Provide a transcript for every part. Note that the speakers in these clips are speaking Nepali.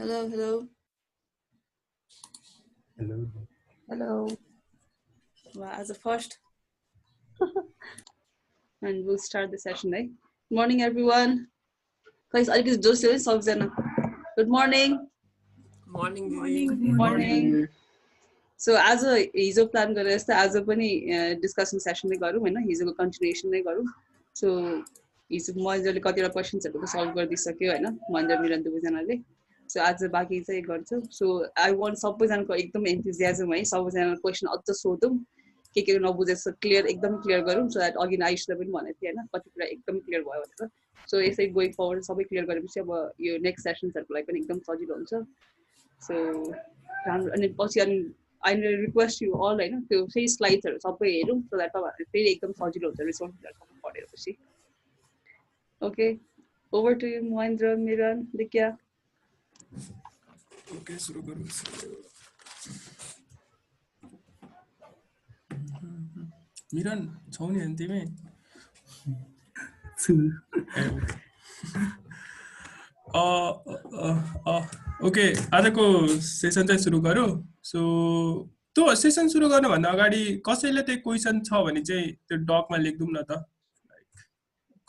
Hello, hello. Hello. Hello. Well, as a first, and we'll start the session, right? Good morning, everyone. Guys, I guess just good morning. Morning, Good morning. So as a hiजो प्लान गरेर जस्तै आज पनि डिस्कसन सेसन नै गरौँ हैन हिजोको कन्टिन्युएसन नै गरौँ सो हिजो मन्जरले कतिवटा क्वेशन्सहरु सल्भ गरिदिसक्यो हैन मन्जर मिरन दुवैजनाले सो आज बाँकी चाहिँ गर्छु सो आई वान्ट सबैजनाको एकदम एन्थुजियाजम है सबैजनाको क्वेशन अझ सोधौँ के नबुझेछ क्लियर एकदम क्लियर गरौँ सो द्याट अघि आयुषले पनि भनेको थिए हैन कति कुरा एकदम क्लियर भयो भनेर सो यसै गोइङ फरवर्ड सबै क्लियर गरेपछि अब यो नेक्स्ट सेसन्सहरुको लागि पनि एकदम सजिलो हुन्छ सो राम्रो अनि पछि अनि I request you all हैन त्यो फेरि स्लाइड्सहरु सबै हेरौँ सो द्याट तपाईहरुले फेरि एकदम सजिलो हुन्छ रिसोर्सहरु सबै पढेपछि okay over to you Mahendra Miran दिक्या ओके सुरु गरौँ मिरन छौ नि अनि तिमी ओके आजको सेसन चाहिँ सुरु गरौँ सो त्यो सेसन सुरु गर्नुभन्दा अगाडि कसैले त्यो क्वेशन छ भने चाहिँ त्यो डकमा लेख्दिउँ न त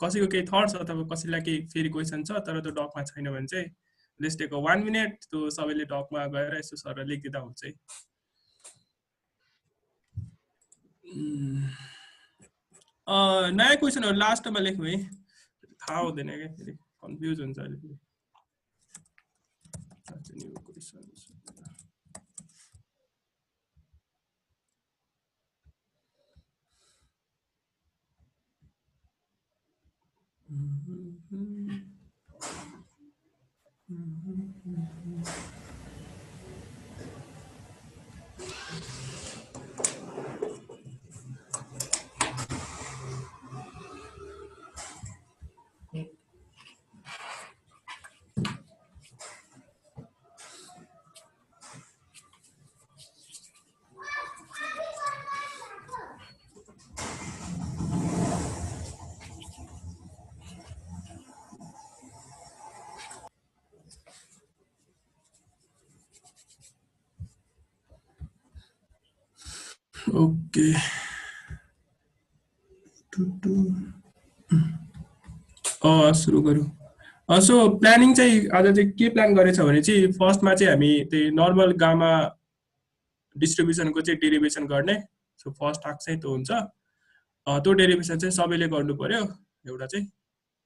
कसैको केही थट छ अथवा कसैलाई केही फेरि क्वेशन छ तर त्यो डकमा छैन भने चाहिँ लेट्स टेक 1 मिनेट त्यो सबैले डकमा गएर यसो सर लेखिदिँदा हुन्छ है नयाँ क्वेशनहरु लास्टमा लेख्नु है थाहा हुँदैन क्या फेरि कन्फ्युज हुन्छ अहिले फेरि new questions ओके सुरु गरौँ सो प्लानिङ चाहिँ आज चाहिँ के प्लान गरेछ भने चाहिँ फर्स्टमा चाहिँ हामी त्यही नर्मल गामा डिस्ट्रिब्युसनको चाहिँ डेरिभेसन गर्ने सो फर्स्ट टास्क चाहिँ त्यो हुन्छ त्यो डेरिभेसन चाहिँ सबैले गर्नु पर्यो एउटा चाहिँ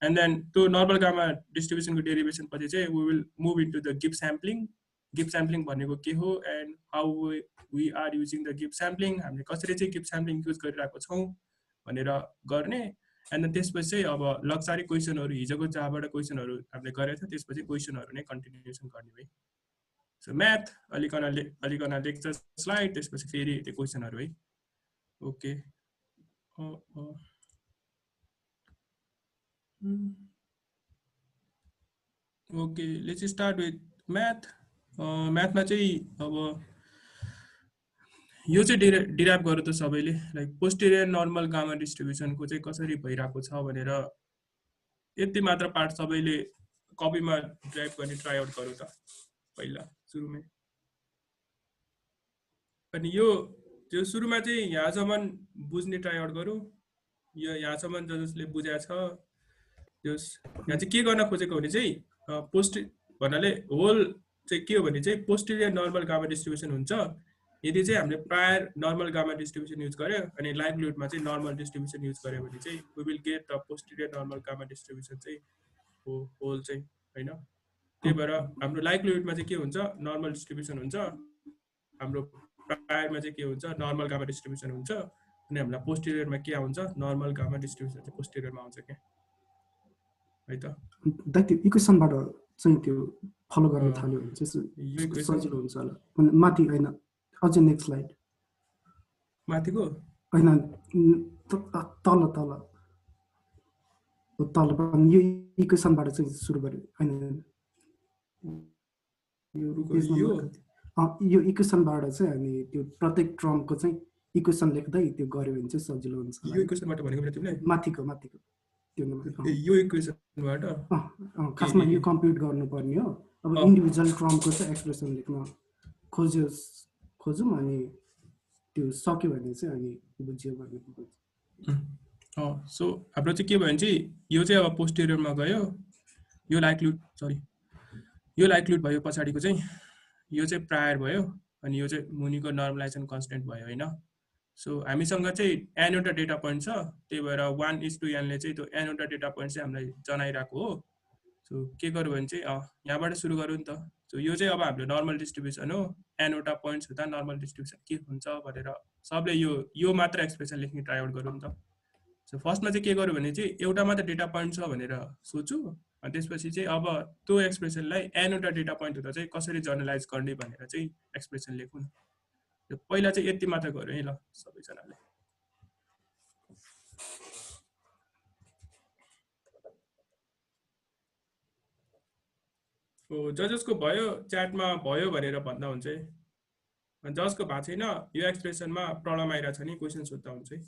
एन्ड देन त्यो नर्मल गामा डिस्ट्रिब्युसनको डेरिभेसन पछि चाहिँ we will move into the गिफ्ट स्याम्पलिङ भनेको के हो and how we are using the गिफ्ट स्याम्पलिङ हामीले कसरी चाहिँ गिफ्ट स्याम्पलिङ युज गरिरहेको छौँ भनेर गर्ने एन्ड देन त्यसपछि चाहिँ अब लक्षारी क्वेशनहरु हिजोको जहाँबाट क्वेशनहरु हामीले गरेको थियो त्यसपछि क्वेशनहरु नै कन्टिन्युएसन गर्ने है सो म्याथ अलिकन लेक्चर स्लाइड त्यसपछि फेरि त्यो क्वेशनहरु है okay okay let's start with म्याथमा चाहिँ अब यो चाहिँ डिराइभ गर्यो त सबैले लाइक पोस्टेरियर नर्मल गामा डिस्ट्रिब्युसनको चाहिँ कसरी भइरहेको छ भनेर यति मात्र पार्ट सबैले कपीमा ड्राइभ गर्ने ट्राई आउट गरौँ त पहिला सुरुमै अनि यो सुरुमा चाहिँ यहाँसम्म बुझ्ने ट्राई आउट गरौँ यो यहाँसम्म जसले बुझाएको छ यहाँ चाहिँ के गर्न खोजेको भने चाहिँ भन्नाले होल चाहिँ के हो भने चाहिँ पोस्टेरियर नर्मल गामा डिस्ट्रिब्युसन हुन्छ यदि चाहिँ हामीले prior normal gamma distribution use गर्यो अनि लाइभलीहुडमा चाहिँ नर्मल डिस्ट्रिब्युसन युज गर्यो भने चाहिँ we will get the posterior normal gamma distribution चाहिँ होल चाहिँ हैन त्यही भएर हाम्रो लाइभलीहुडमा चाहिँ के हुन्छ नर्मल डिस्ट्रिब्युसन हुन्छ हाम्रो प्रायरमा चाहिँ के हुन्छ नर्मल गामा डिस्ट्रिब्युसन हुन्छ अनि हामीलाई पोस्टेरियरमा के आउँछ नर्मल गामा डिस्ट्रिब्युसन चाहिँ पोस्टेरियरमा आउँछ के है त त्यो इक्वेसनबाट चाहिँ त्यो फलो गर्न थाल्यो भने चाहिँ सजिलो हुन्छ होला माथि हैन अझ नेक्स्ट स्लाइड माथिको हैन तल पनि यो इक्वेसनबाट चाहिँ सुरु गर्यो हैन यो इक्वेसनबाट चाहिँ अनि त्यो प्रत्येक टर्मको चाहिँ इक्वेसन लेख्दै त्यो गर्यो भने चाहिँ सजिलो हुन्छ यो इक्वेसनबाट भनेको तिमीले माथिको त्यो यो इक्वेसनबाट खासमा यो कम्प्युट गर्नुपर्ने हो अब इन्डिभिजुअल टर्मको चाहिँ एक्सप्रेसन लेख्न खोजौँ अनि त्यो सक्यो भने चाहिँ अनि बुझ्यो भने सो हाम्रो चाहिँ के भयो भने चाहिँ यो चाहिँ अब पोस्टेरियरमा गयो, यो लाइक्लिहुड भयो पछाडिको चाहिँ, यो चाहिँ प्रायर भयो, अनि यो चाहिँ मुनिको नर्मलाइजेसन कन्स्टेन्ट भयो होइन। सो हामीसँग चाहिँ एनवटा डेटा पोइन्ट छ, त्यही भएर 1:n ले चाहिँ त्यो एनवटा डेटा पोइन्ट चाहिँ हामीलाई जनाइरहेको हो। सो के गरौँ भने चाहिँ यहाँबाट सुरु गरौँ नि त। सो यो चाहिँ अब हाम्रो नर्मल डिस्ट्रिब्युसन हो, एनवटा पोइन्ट्स हुँदा नर्मल डिस्ट्रिब्युसन के हुन्छ भनेर सबले यो मात्र एक्सप्रेसन लेख्ने ट्राई आउट गरौँ नि त। सो फर्स्टमा चाहिँ के गरौँ भने चाहिँ एउटा मात्र डेटा पोइन्ट छ भनेर सोचौँ, अनि त्यसपछि चाहिँ अब त्यो एक्सप्रेसनलाई एनवटा डेटा पोइन्ट हुँदा चाहिँ कसरी जर्नलाइज गर्ने भनेर चाहिँ एक्सप्रेसन लेखौँ न। पहिला चाहिँ यति मात्र गरौँ है ल सबैजनाले। जसको भयो च्याटमा भयो भनेर भन्दा हुन्छ है, जसको भएको छैन यो एक्सप्रेसनमा प्रब्लम आइरहेको छ नि क्वेसन सोध्दा हुन्छ है।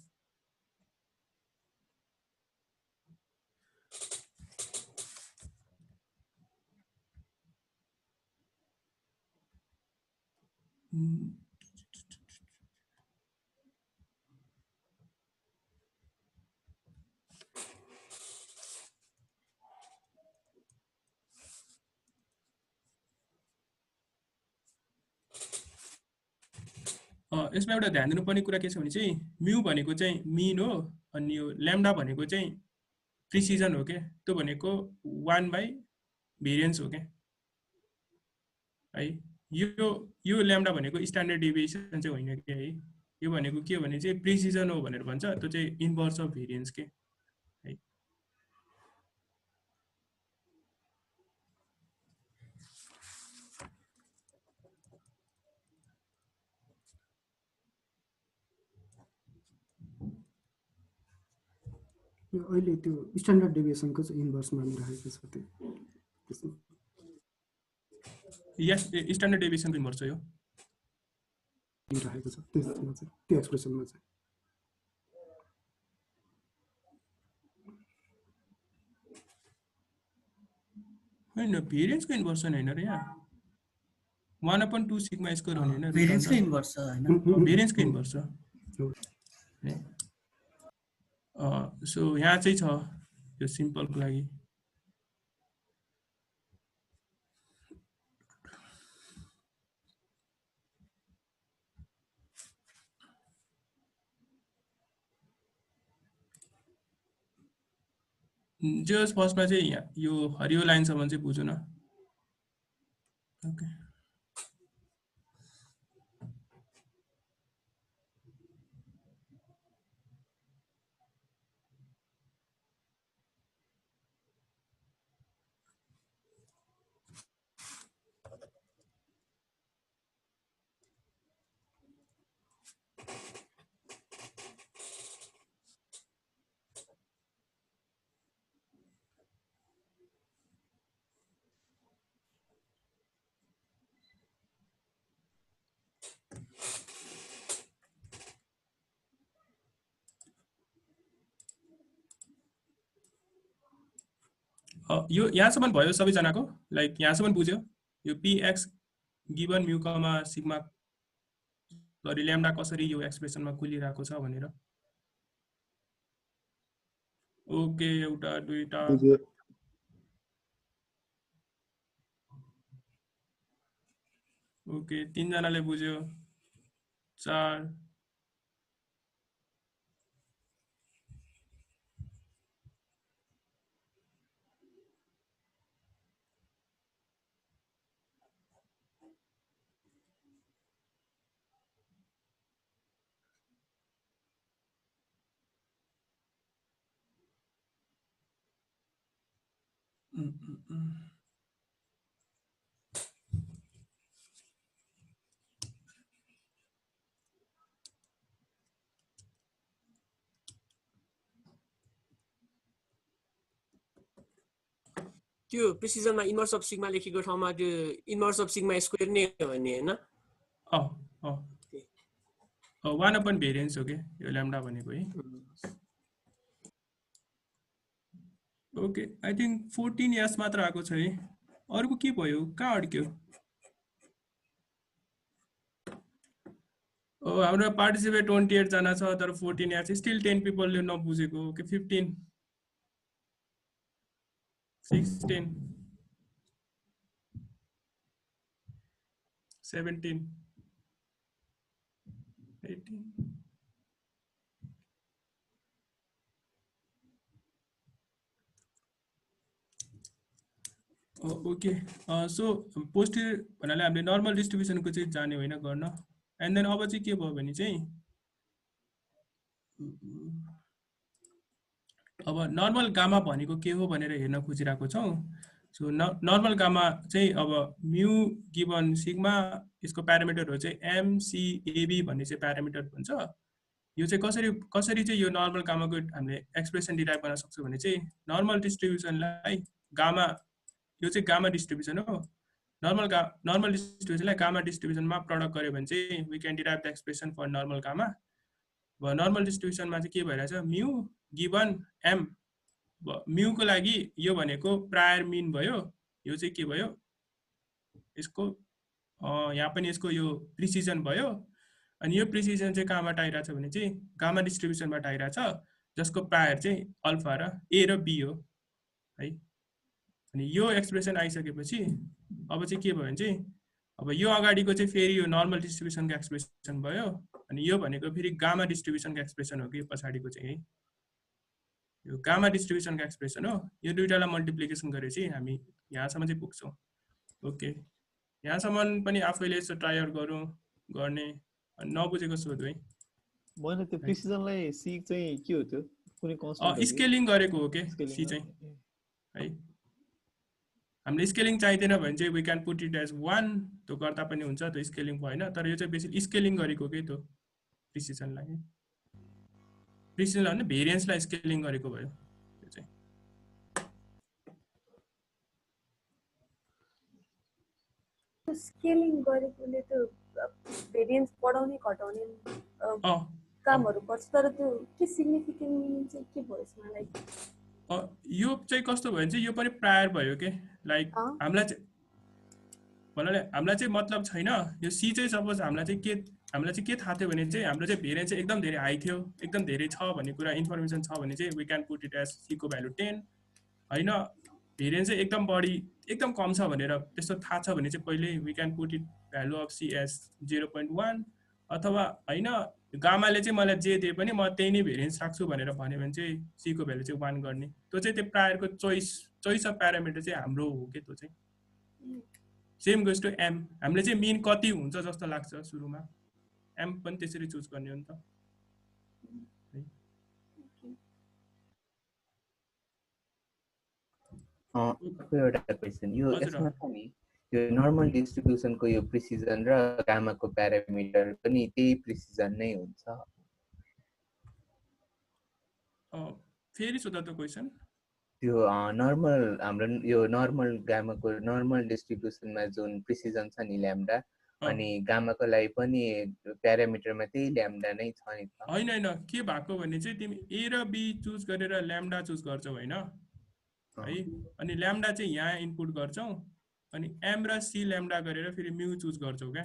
यसमा एउटा ध्यान दिनुपर्ने कुरा के छ भने चाहिँ म्यू भनेको चाहिँ मिन हो, अनि यो ल्याम्डा भनेको चाहिँ प्रिसिजन हो क्या, त्यो भनेको 1/भेरिएन्स हो क्या है। यो ल्याम्डा भनेको स्ट्यान्डर्ड डेभिएसन चाहिँ होइन क्या है। यो भनेको के हो भने चाहिँ प्रिसिजन हो भनेर भन्छ, त्यो चाहिँ इन्भर्स अफ भेरिएन्स के है। यो अहिले त्यो स्ट्यान्डर्ड डेभिएसनको चाहिँ इन्भर्स मानिरहेको छ त्यो यस स्ट्यान्डर्ड डेभिएसनको इन्भर्स हो यो रहेको छ त्यसमा चाहिँ त्यो एक्सप्रेसनमा चाहिँ होइन भेरिएन्सको इन्भर्स होइन र यहाँ 1/2 सिग्मा स्क्वायर हुने हैन, भेरिएन्सको इन्भर्स छ हैन, भेरिएन्सको इन्भर्स छ। सो यहाँ चाहिँ छ यो सिम्पलको लागि। जस फर्स्टमा चाहिँ यो हरियो लाइनसम्म चाहिँ बुझ्नु न। ओके यो यहाँसम्म भयो सबैजनाको, लाइक यहाँसम्म बुझ्यो यो px गिभन म्यू कमा सिग्मा गरी ल्याम्डा कसरी यो एक्सप्रेसनमा खुलिरहेको छ भनेर। ओके एउटा दुईटा ओके तीनजनाले बुझ्यो, 4 त्यो प्रिसिजनमा इन्भर्स अफ सिग्मा लेखेको ठाउँमा त्यो इन्भर्स अफ सिग्मा स्क्वायर नै हो नि हैन। 1/भेरिएन्स हो के यो ल्याम्डा भनेको है। ओके आई थिंक 14 इयर्स मात्र आएको छ है अरूको के भयो कहाँ अड्क्यो हाम्रो पार्टिसिपेट 28 जना छ तर 14 यहाँ चाहिँ स्टिल 10 पिपलले नबुझेको के 15 16 17 18 ओके सो पोस्टर भन्नाले हामीले नर्मल डिस्ट्रिब्युसनको चाहिँ जाने होइन गर्न एन्ड देन अब चाहिँ के भयो भने चाहिँ अब नर्मल गामा भनेको के हो भनेर हेर्न खोजिरहेको छौँ सो नर्मल गामा चाहिँ अब म्यू गिभन सिग्मा यसको प्यारामिटरहरू चाहिँ एमसिएबी भन्ने चाहिँ प्यारामिटर हुन्छ यो चाहिँ कसरी चाहिँ यो नर्मल गामाको हामीले एक्सप्रेसन डिराइभ गर्न सक्छौँ भने चाहिँ नर्मल डिस्ट्रिब्युसनलाई गामा यो चाहिँ गामा डिस्ट्रिब्युसन हो नर्मल डिस्ट्रिब्युसनलाई गामा डिस्ट्रिब्युसनमा प्रडक्ट गर्यो भने चाहिँ we can derive the expression for normal gamma normal डिस्ट्रिब्युसनमा चाहिँ के भइरहेछ म्यू गिभन एम म्यूको लागि यो भनेको प्रायर मिन भयो यो चाहिँ के भयो यसको यहाँ पनि यसको यो प्रिसिजन भयो अनि यो प्रिसिजन चाहिँ कहाँबाट आइरहेछ भने चाहिँ गामा डिस्ट्रिब्युसनबाट आइरहेछ जसको प्रायर चाहिँ अल्फा र ए र बी हो है अनि यो एक्सप्रेसन आइसकेपछि अब चाहिँ के भयो भने चाहिँ अब यो अगाडिको चाहिँ फेरि यो नर्मल डिस्ट्रिब्युसनको एक्सप्रेसन भयो अनि यो भनेको फेरि गामा डिस्ट्रिब्युसनको एक्सप्रेसन हो कि पछाडिको चाहिँ यो गामा डिस्ट्रिब्युसनको एक्सप्रेसन हो यो दुईटालाई मल्टिप्लिकेसन गरेपछि हामी यहाँसम्म चाहिँ पुग्छौँ ओके यहाँसम्म पनि आफैले यसो ट्राई गरौँ गर्ने नबुझेको सोध्नु है मैले त्यो प्रिसिजनलाई सी चाहिँ के हो त्यो कुनै कन्स्टेन्ट स्केलिङ गरेको हो के सी चाहिँ है हामीले स्केलिङ चाहिँदैन भने चाहिँ we can put it as 1 त्यो गर्दा पनि हुन्छ त्यो स्केलिङ भएन तर यो चाहिँ बेसिक स्केलिङ गरेको के त्यो प्रिसिजनलाई भने भेरिएन्सलाई स्केलिङ गरेको भयो त्यो चाहिँ स्केलिङ गरेकोले त्यो भेरिएन्स बढाउने घटाउने कामहरु गर्छ तर त्यो के सिग्निफिकेन्ट मिनिङ चाहिँ के भयो यसमा लाइक यो चाहिँ कस्तो भयो भने चाहिँ यो पनि प्रायर भयो के लाइक हामीलाई चाहिँ मतलब छैन यो सी चाहिँ सपोज हामीलाई चाहिँ के थाहा थियो भने चाहिँ हाम्रो चाहिँ भेरिएन्स चाहिँ एकदम धेरै हाई थियो एकदम धेरै छ भन्ने कुरा इन्फर्मेसन छ भने चाहिँ we can put it as C को भ्यालु 10 हैन भेरिएन्स चाहिँ एकदम बढी एकदम कम छ भनेर त्यस्तो थाहा छ भने चाहिँ पहिले we can put it value of C as 0.1 अथवा हैन गामाले चाहिँ मलाई जे दिए पनि म त्यही नै भेरिएन्स राख्छु भनेर भन्यो भने चाहिँ सी को भ्यालु चाहिँ 1 गर्ने त्यो चाहिँ त्यो प्रायरको चोइस अफ प्यारामिटर चाहिँ हाम्रो हो के त्यो चाहिँ सेम गोज टु एम हामीले चाहिँ मिन कति हुन्छ जस्तो लाग्छ सुरुमा एम पनि त्यसरी चुज गर्ने हो नि त एउटा क्वेशन यो यसमा पनि यो नर्मल डिस्ट्रिब्युसनको यो प्रिसिजन र गामाको प्यारामिटर पनि त्यही प्रिसिजन नै हुन्छ फेरि सोध्दा त क्वेशन त्यो नर्मल हाम्रो यो नर्मल गामाको नर्मल डिस्ट्रिब्युसनमा जुन प्रिसिजन छ नि ल्याम्डा अनि गामाको लागि पनि प्यारामिटरमा त्यही ल्याम्डा नै छ नि त हैन के भएको भने चाहिँ तिमी ए र बी चुज गरेर ल्याम्डा चुज गर्छौ हैन है अनि ल्याम्डा चाहिँ यहाँ इनपुट गर्छौ अनि एम र सी ल्याम्डा गरेर फेरि म्यू चुज गर्छौ क्या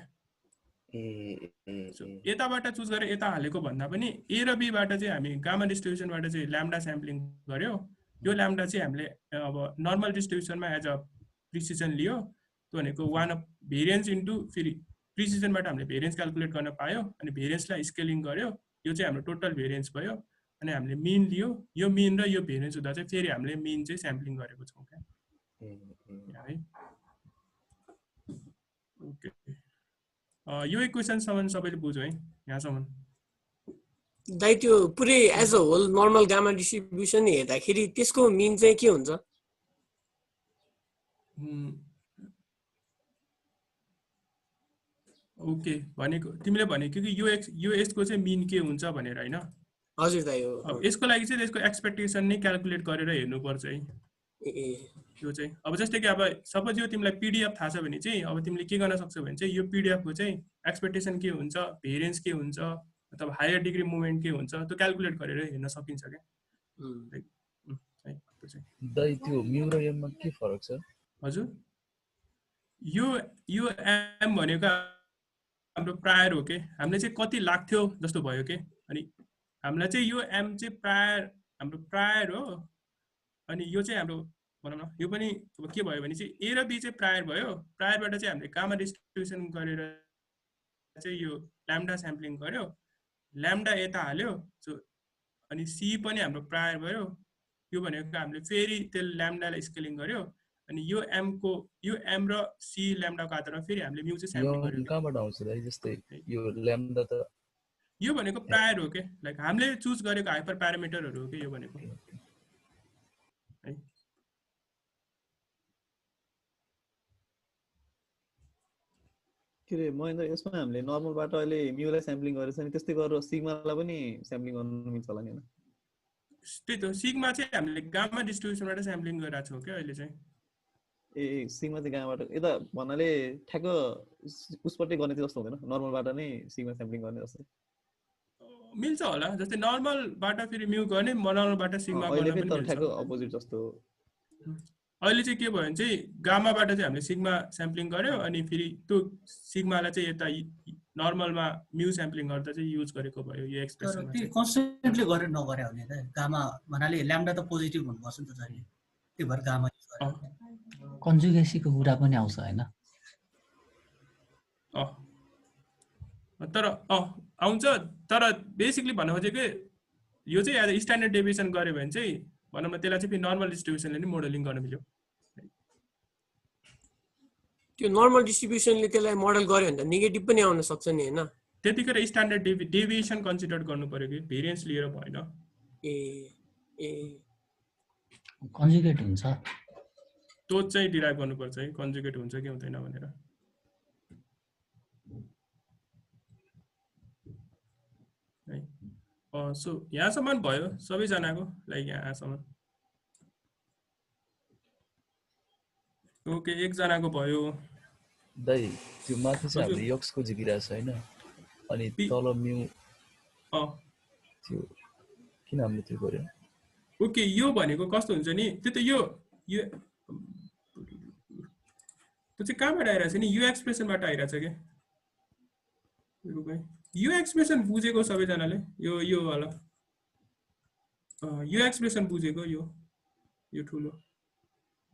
यताबाट चुज गरेर यता हालेको भन्दा पनि ए र बी बाट चाहिँ हामी गामा डिस्ट्रिब्युसनबाट चाहिँ ल्याम्डा स्याम्पलिङ गर्यो यो ल्याम्डा चाहिँ हामीले अब नर्मल डिस्ट्रिब्युसनमा एज अ प्रिसिजन लियो त्यो भनेको 1 अफ भेरिएन्स इन्टु फेरि प्रिसिजनबाट हामीले भेरिएन्स क्याल्कुलेट गर्न पायो अनि भेरिएन्सलाई स्केलिङ गर्यो यो चाहिँ हाम्रो टोटल भेरिएन्स भयो अनि हामीले मिन लियो यो मिन र यो भेरिएन्स हुँदा चाहिँ फेरि हामीले मिन चाहिँ स्याम्पलिङ गरेको छौँ क्या है ओके यो इक्वेसनसम्म सबैले बुझ्यो है यहाँसम्म दाइ त्यो पुरै as a whole normal gamma distribution हेर्दाखेरि त्यसको मिन चाहिँ के हुन्छ ओके भनेको तिमीले भनेको कि यो यसको चाहिँ मिन के हुन्छ भनेर हैन हजुर दाइ हो अब यसको लागि चाहिँ यसको एक्सपेक्टेसन नै क्याल्कुलेट गरेर हेर्नुपर्छ है यो चाहिँ अब जस्तै कि अब सपोज यो तिमीलाई पीडीएफ थाहा छ भने चाहिँ अब तिमीले के गर्न सक्छौ भने चाहिँ यो पीडीएफ को चाहिँ एक्सपेक्टेसन के हुन्छ भेरिएन्स के हुन्छ अथवा हायर डिग्री मुभमेन्ट के हुन्छ त्यो क्याल्कुलेट गरेर हेर्न सकिन्छ क्या दाइ त्यो म्यू र एममा के फरक छ हजुर यो एम भनेको हाम्रो प्रायर हो के, हामीले चाहिँ कति लाग्थ्यो जस्तो भयो के, अनि हामीलाई चाहिँ यो एम चाहिँ हाम्रो प्रायर हो, अनि यो चाहिँ हाम्रो भनौँ न यो पनि अब के भयो भने चाहिँ ए र बी चाहिँ प्रायर भयो, प्रायरबाट चाहिँ हामीले गामा डिस्ट्रिब्युसन गरेर चाहिँ यो ल्याम्डा स्याम्पलिङ गर्यो, ल्याम्डा यता हाल्यो, सो अनि सी पनि हाम्रो प्रायर भयो, यो भनेको हामीले फेरि त्यो ल्याम्डालाई स्केलिङ गर्यो, अनि यो एम र सी ल्याम्डाको आधारमा फेरि हामीले म्यु चाहिँ स्याम्पलिङ गर्यो। कहाँबाट आउँछ दाइ? जस्तै यो ल्याम्डा त यो भनेको प्रायर हो के, लाइक हामीले चुज गरेको हाइपर प्यारामिटरहरू हो के यो भनेको है। के रे महेन्द्र, यसमा हामीले नर्मलबाट अहिले म्युलाई स्याम्पलिङ गरेछ नि, त्यस्तै गरेर सिग्मालाई पनि स्याम्पलिङ गर्न मिल्छ होला नि हैन? त्यही त सिग्मा चाहिँ हामीले गामा डिस्ट्रिब्युसनबाट स्याम्पलिङ गरिरहेको छौँ क्या अहिले चाहिँ। ए सिग्मा चाहिँ गामाबाट यता भन्नाले ठ्याक्क उसपट्टि गर्ने जस्तो हुँदैन, नर्मलबाट नै सिग्मा स्याम्पलिङ गर्ने जस्तो मिल्छ होला। जस्तै नर्मलबाट फेरि म्यु गर्ने, नर्मलबाट सिग्मा गर्न पनि मिल्छ। ठ्याक्क अपोजिट जस्तो। अहिले चाहिँ के भयो भने चाहिँ गामाबाट चाहिँ हामीले सिग्मा स्याम्पलिङ गर्यो, अनि फेरि त्यो सिग्मालाई चाहिँ यता नर्मलमा म्यु स्याम्पलिङ गर्दा चाहिँ युज गरेको भयो यो एक्सप्रेसनमा। त्यो कन्स्टेन्टली गरेर नगरे भने त गामा भन्नाले ल्याम्डा त पोजिटिभ हुनुपर्छ नि त जहिले, त्यही भएर गामा युज गरेर कन्जुगेसीको कुरा पनि आउँछ हैन? तर आउँछ, तर बेसिकली भन्नु खोजेको यो चाहिँ एज स्ट्यान्डर्ड डेभिएसन गर्यो भने चाहिँ भनौँ न त्यसलाई चाहिँ फेरि नर्मल डिस्ट्रिब्युसनले नि मोडलिङ गर्न मिल्यो। त्यो नर्मल डिस्ट्रिब्युसनले त्यसलाई मोडल गर्यो भने त नेगेटिभ पनि आउन सक्छ नि हैन? त्यतिखेर स्ट्यान्डर्ड डेभिएसन कन्सिडर गर्नु पर्यो कि भेरिएन्स लिएर भएन। कन्जुगेट हुन्छ त्यो चाहिँ डिराइभ गर्नुपर्छ है, कन्जुगेट हुन्छ कि हुँदैन भनेर। सो यहाँसम्म भयो सबैजनाको, लाइक यहाँसम्म ओके। एकजनाको भयो दाइ, त्यो माथि चाहिँ हामीले यक्सको झिकिरहेको छ हैन, अनि तल म्यु त्यो किन हामीले त्यो गर्यो? ओके, यो भनेको कस्तो हुन्छ नि, त्यो त यो चाहिँ कहाँबाट आइरहेछ नि, यो एक्सप्रेसनबाट आइरहेछ क्या। यो एक्सप्रेसन बुझेको सबैजनाले, यो वाला यो एक्सप्रेसन बुझेको, यो ठुलो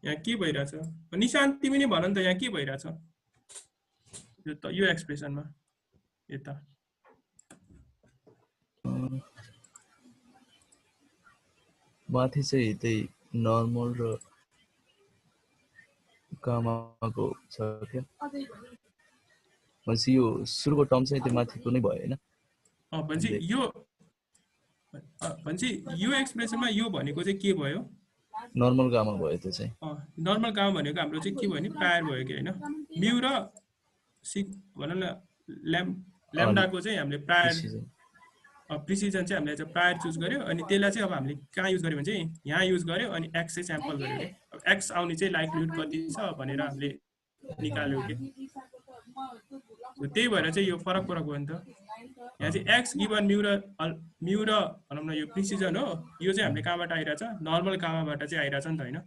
यहाँ के भइरहेछ, निशान्त तिमी नै भन नि त यहाँ के भइरहेछ यो एक्सप्रेसनमा यता? माथि चाहिँ त्यही नर्मल र गामाको छ क्या, भनेपछि यो सुरुको टर्म चाहिँ त्यो माथिको नै भयो हैन? भनेपछि यो एक्सप्रेसनमा यो भनेको चाहिँ के भयो? नर्मल गामा भयो त्यो चाहिँ। नर्मल गामा भनेको हाम्रो चाहिँ के भयो नि, प्रायर भयो कि हैन? म्यु र भनौँ न ल्याम्डाको चाहिँ हामीले प्रायर प्रिसिजन चाहिँ हामीले चाहिँ प्रायर चुज गर्यो, अनि त्यसलाई चाहिँ अब हामीले कहाँ युज गर्यो भने चाहिँ यहाँ युज गर्यो, अनि एक्स चाहिँ स्याम्पल गर्यो कि एक्स आउने चाहिँ लाइक्लिहुड कति छ भनेर हामीले निकाल्यो कि। त्यही भएर चाहिँ यो फरक भयो नि त। यहाँ चाहिँ एक्स गिभन म्यु र भनौँ न यो प्रिसिजन हो, यो चाहिँ हामीले कहाँबाट आइरहेछ? नर्मल गामाबाट चाहिँ आइरहेछ नि त हैन?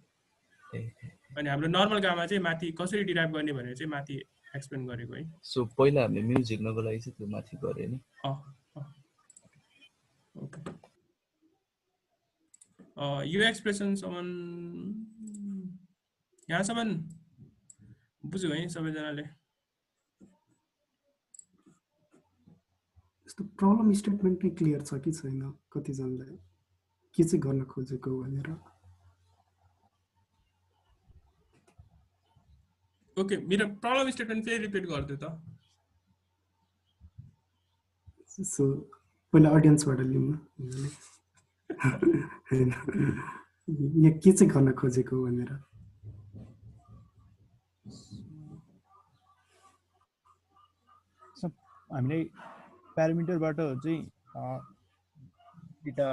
अनि हाम्रो नर्मल गामा चाहिँ माथि कसरी डिराइभ गर्ने भनेर चाहिँ माथि एक्सप्लेन गरेको है। सो पहिला हामीले म्यु झिक्नको लागि चाहिँ त्यो माथि गरे नि। ओके, यो एक्सप्रेसनसम्म यहाँसम्म बुझ्यो है सबैजनाले? यस्तो प्रब्लम स्टेटमेन्ट नै क्लियर छ कि छैन कतिजनालाई, के चाहिँ गर्न खोजेको भनेर? ओके, मेरो प्रब्लम स्टेटमेन्ट फेरि रिपिट गरिदियो त। सो पहिला अडियन्सबाट लिउँ न, यहाँ के चाहिँ गर्न खोजेको भनेर। हामीले प्यारामिटरबाट चाहिँ डेटा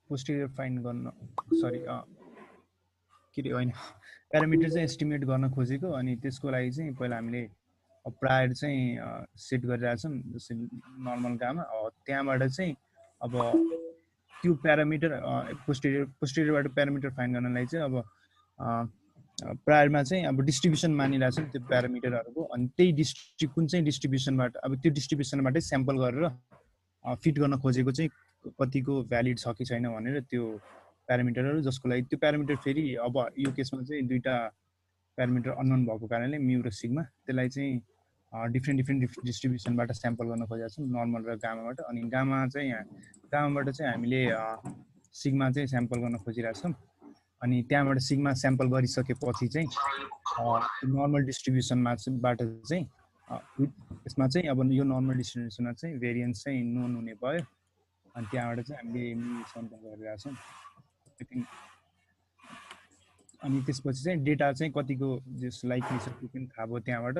पोस्टेरियर फाइन्ड गर्न, सरी के अरे होइन, प्यारामिटर चाहिँ एस्टिमेट गर्न खोजेको, अनि त्यसको लागि चाहिँ पहिला हामीले प्रायर चाहिँ सेट गरिरहेछौँ जस्तै नर्मल गामा। त्यहाँबाट चाहिँ अब त्यो प्यारामिटर पोस्टेरियरबाट प्यारामिटर फाइन्ड गर्नलाई चाहिँ अब प्रायरमा चाहिँ अब डिस्ट्रिब्युसन मानिरहेको छ त्यो प्यारामिटरहरूको, अनि त्यही कुन चाहिँ डिस्ट्रिब्युसनबाट अब त्यो डिस्ट्रिब्युसनबाटै स्याम्पल गरेर फिट गर्न खोजेको चाहिँ कतिको भ्यालिड छ कि छैन भनेर त्यो प्यारामिटरहरू, जसको लागि त्यो प्यारामिटर फेरि अब यो केसमा चाहिँ दुईवटा प्यारामिटर अननोन भएको कारणले म्यू र सिग्मा, त्यसलाई चाहिँ डिफ्रेन्ट डिस्ट्रिब्युसनबाट स्याम्पल गर्न खोजेको छौँ, नर्मल र गामाबाट। अनि गामाबाट चाहिँ हामीले सिग्मा चाहिँ स्याम्पल गर्न खोजिरहेछौँ। अनि त्यहाँबाट सिग्मा स्याम्पल गरिसकेपछि चाहिँ नर्मल डिस्ट्रिब्युसनबाट चाहिँ यसमा चाहिँ अब यो नर्मल डिस्ट्रिब्युसनमा चाहिँ भेरिएन्स चाहिँ नोन हुने भयो। अनि त्यहाँबाट चाहिँ हामीले म्यू स्याम्पल गरिरहेछौँ आई थिङ्क। अनि त्यसपछि चाहिँ डेटा चाहिँ कतिको जस लाइकली छ त्यो पनि थाहा भयो त्यहाँबाट।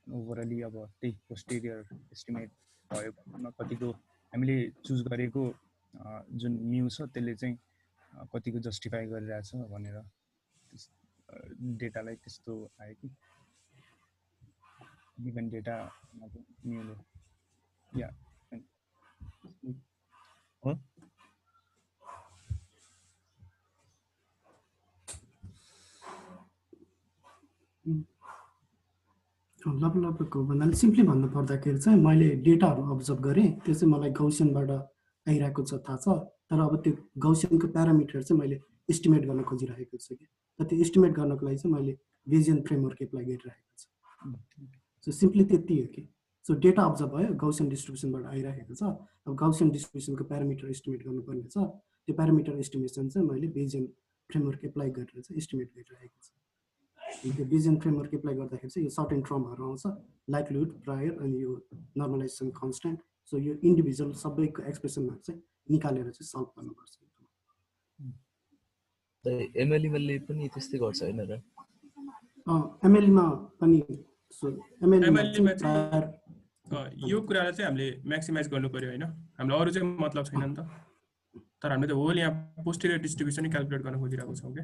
ओभरअली अब त्यही पोस्टेरियर एस्टिमेट भयो भनौँ न, कतिको हामीले चुज गरेको जुन म्यू छ त्यसले चाहिँ कतिको जस्टिफाई गरिरहेछ भनेर डेटालाई त्यस्तो आयो कि गिभन डेटा म्यूले या लगभगको भन्नाले सिम्पली भन्नु पर्दाखेरि चाहिँ मैले डेटाहरू अब्जर्भ गरेँ, त्यो चाहिँ मलाई गौसियनबाट आइरहेको छ थाहा छ। तर अब त्यो गौसियनको प्यारामिटर चाहिँ मैले एस्टिमेट गर्न खोजिरहेको छु कि, र त्यो एस्टिमेट गर्नको लागि चाहिँ मैले बेजियन फ्रेमवर्क एप्लाई गरिरहेको छु। सो सिम्पली त्यति हो कि, सो डेटा अब्जर्भ भयो, गौसियन डिस्ट्रिब्युसनबाट आइरहेको छ। अब गौसियन डिस्ट्रिब्युसनको प्यारामिटर एस्टिमेट गर्नुपर्ने छ, त्यो प्यारामिटर एस्टिमेसन चाहिँ मैले बेजियन फ्रेमवर्क एप्लाई गरेर चाहिँ एस्टिमेट गरिरहेको छु। त्यो बेजियन फ्रेमवर्क एप्लाई गर्दाखेरि चाहिँ यो सर्टेन टर्महरू आउँछ, लाइक्लिहुड, प्रायर, अनि यो नर्मलाइजेसन कन्स्ट्यान्ट। सो यो इन्डिभिजुअल सबैको एक्सप्रेसनहरू चाहिँ निकालेर चाहिँ सल्भ गर्नुपर्छ। एमएलईले पनि त्यस्तै गर्छ हैन र? एमएलईमा पनि यो कुरालाई चाहिँ हामीले म्याक्सिमाइज गर्नु पर्यो हैन, हामीलाई अरू चाहिँ मतलब छैन नि त। तर हामीले त होल यहाँ पोस्टेरियर डिस्ट्रिब्युसन नै क्याल्कुलेट गर्न खोजिरहेको छौँ के।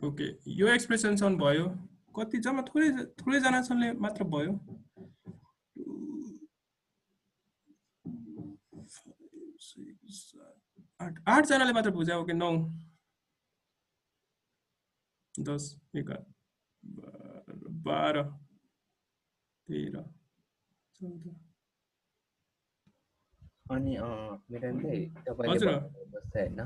ओके, यो एक्सप्रेसन सन भयो, कति जम्मा थोरै जनाले मात्र भयो। 8 जनाले मात्र बुझ्यो कि 9 10 11 12 13 14। अनि मेरो तपाईले भन्नुहुन्छ हैन,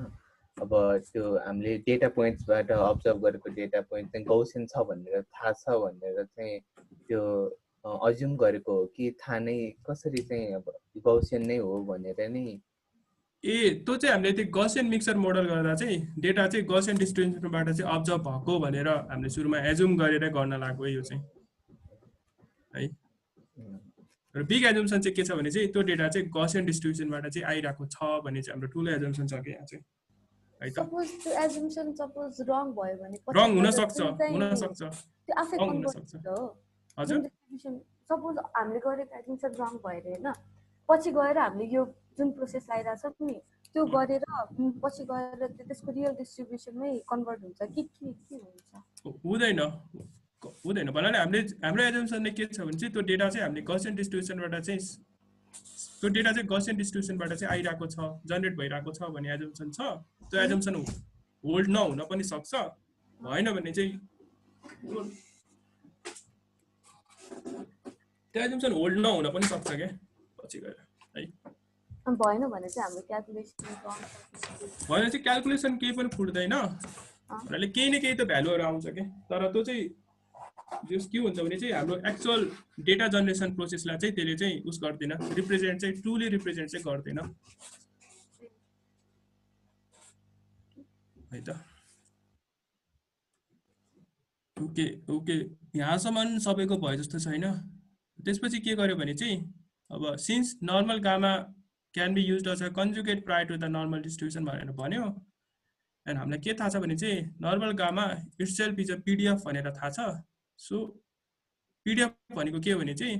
अब त्यो हामीले डेटा पोइन्ट्सबाट अब्जर्भ गरेको डेटा पोइन्ट चाहिँ गौसियन छ भनेर थाहा छ भनेर चाहिँ त्यो अज्युम गरेको हो कि थाहा नै कसरी चाहिँ अब गौसियन नै हो भनेर नै? त्यो चाहिँ हामीले त्यो गौसियन मिक्सर मोडल गर्दा चाहिँ डेटा चाहिँ गौसियन डिस्ट्रिब्युसनबाट चाहिँ अब्जर्भ भएको भनेर हामीले सुरुमा एज्युम गरेर गर्न लाग्यो यो चाहिँ है। र बिग एज्युम्सन चाहिँ के छ भने चाहिँ त्यो डेटा चाहिँ गौसियन डिस्ट्रिब्युसनबाट चाहिँ आइरहेको छ भन्ने चाहिँ हाम्रो ठुलो एज्युम्सन छ कि यहाँ चाहिँ है त। सपोज त्यो एज्युम्सन सपोज रङ भयो भने रङ हुन सक्छ त्यो आफै कन्भर्ट हो हजुर। डिस्ट्रिब्युसन सपोज हामीले गरेको एज्युम्सन रङ भएर हैन, पछि गएर हामीले यो जुन प्रोसेस आइरहेछ नि त्यो गरेर पछि गएर त्यसको रियल डिस्ट्रिब्युसनमै कन्भर्ट हुन्छ कि के हुन्छ? हुँदैन भन्नाले हाम्रो एज्युम्सनले के छ भने चाहिँ त्यो डेटा चाहिँ हामीले गौसियन डिस्ट्रिब्युसनबाट चाहिँ त्यो डेटा चाहिँ गौसियन डिस्ट्रिब्युसनबाट चाहिँ आइरहेको छ, जेनेरेट भइरहेको छ भन्ने एज्युम्सन छ। त्यो एज्युम्सन होल्ड नहुन पनि सक्छ, भएन भने चाहिँ त्यो एज्युम्सन होल्ड नहुन पनि सक्छ क्या पछि गएर है। भएन भने चाहिँ हाम्रो क्याल्कुलेसन केही पनि फुट्दैन, भन्नाले केही न केही त भ्यालुहरू आउँछ के। तर त्यो चाहिँ के हुन्छ भने चाहिँ हाम्रो एक्चुअल डेटा जेनेरेसन प्रोसेसलाई चाहिँ त्यसले चाहिँ उस गर्दैन, रिप्रेजेन्ट चाहिँ ट्रुली रिप्रेजेन्ट चाहिँ गर्दैन है त। ओके यहाँसम्म सबैको भयो जस्तो छैन। त्यसपछि के गर्यो भने चाहिँ अब since normal gamma can be used as a conjugate prior to the normal distribution भनेर भन्यो। एन्ड हामीलाई के थाहा छ भने चाहिँ normal gamma itself is a PDF भनेर थाहा छ। सो पिडिएफ भनेको के हो भने चाहिँ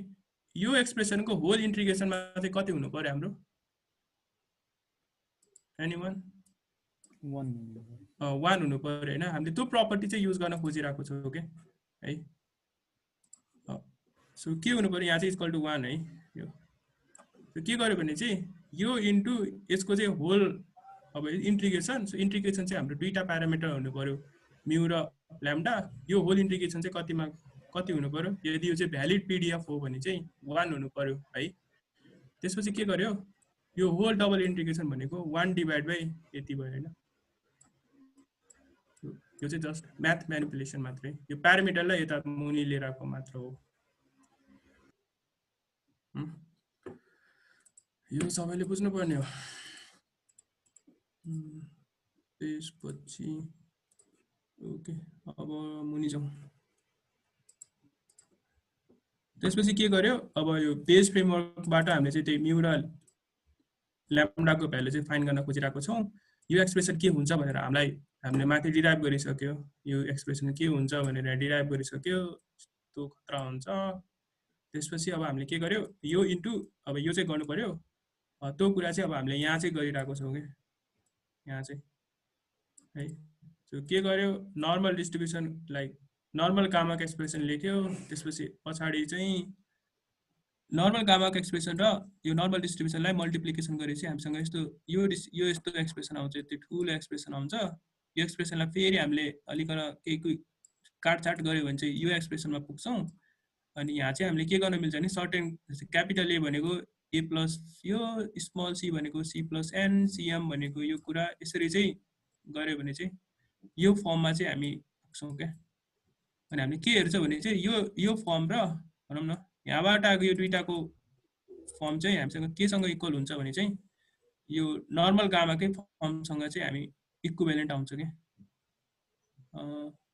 यो एक्सप्रेसनको होल इन्टिग्रेसनमा चाहिँ कति हुनु पर्यो हाम्रो? एनीवन? 1 हुनु पर्यो हैन। हामीले त्यो प्रपर्टी चाहिँ युज गर्न खोजिरहेको छौँ के है। सो के हुनु पर्यो यहाँ चाहिँ इक्वल टु 1 है। यो के गर्यो भने चाहिँ यो इन्टु यसको चाहिँ होल अब इन्टिग्रेसन चाहिँ हाम्रो दुईटा प्यारामिटर हुनु पर्यो, म्यु र ल्याम्डा। यो होल इन्टिग्रेसन चाहिँ कति हुनु पर्यो, यदि यो चाहिँ भ्यालिड पिडिएफ हो भने चाहिँ 1 हुनु पर्यो है। त्यसपछि के गर्यो, यो होल डबल इन्टिग्रेसन भनेको 1/, यति भयो हैन। यो चाहिँ जस्ट म्याथ म्यानिपुलेसन मात्रै, यो प्यारामिटरलाई यता मुनि लिएर आएको मात्र हो। यो सबैले बुझ्नुपर्ने हो। त्यसपछि ओके, अब मुनि जाउँ। त्यसपछि के गर्यो, अब यो बेस फ्रेमवर्कबाट हामीले चाहिँ त्यही म्यु र ल्याम्डाको भ्यालु चाहिँ फाइन्ड गर्न खोजिरहेको छौँ। यो एक्सप्रेसन के हुन्छ भनेर हामीले माथि डिराइभ गरिसक्यो, यो एक्सप्रेसन के हुन्छ भनेर डिराइभ गरिसक्यो, त्यो खतरा हुन्छ। त्यसपछि अब हामीले के गर्यो, यो इन्टु अब यो चाहिँ गर्नु पर्यो, त्यो कुरा चाहिँ अब हामीले यहाँ चाहिँ गरिरहेको छौँ कि यहाँ चाहिँ है। त्यो के गर्यो, नर्मल डिस्ट्रिब्युसन लाइक नर्मल गामाको एक्सप्रेसन लेख्यो, त्यसपछि पछाडि चाहिँ नर्मल गामाको एक्सप्रेसन र यो नर्मल डिस्ट्रिब्युसनलाई मल्टिप्लिकेसन गरेपछि हामीसँग यो यस्तो एक्सप्रेसन आउँछ, त्यो ठुलो एक्सप्रेसन आउँछ। यो एक्सप्रेसनलाई फेरि हामीले अलिकन केही काटछाट गऱ्यो भने चाहिँ यो एक्सप्रेसनमा पुग्छौँ। अनि यहाँ चाहिँ हामीले के गर्न मिल्छ भने सर्टेन क्यापिटल ए भनेको ए प्लस यो, स्मल सी भनेको सी प्लस एन, सिएम भनेको यो कुरा, यसरी चाहिँ गऱ्यो भने चाहिँ यो फर्ममा चाहिँ हामी पुग्छौँ क्या। अनि हामीले के हेर्छ भने चाहिँ यो फर्म र भनौँ न यहाँबाट आएको यो दुईटाको फर्म चाहिँ हामीसँग केसँग इक्वल हुन्छ भने चाहिँ यो नर्मल गामाकै फर्मसँग चाहिँ हामी इक्विभ्यालेन्ट आउँछ क्या।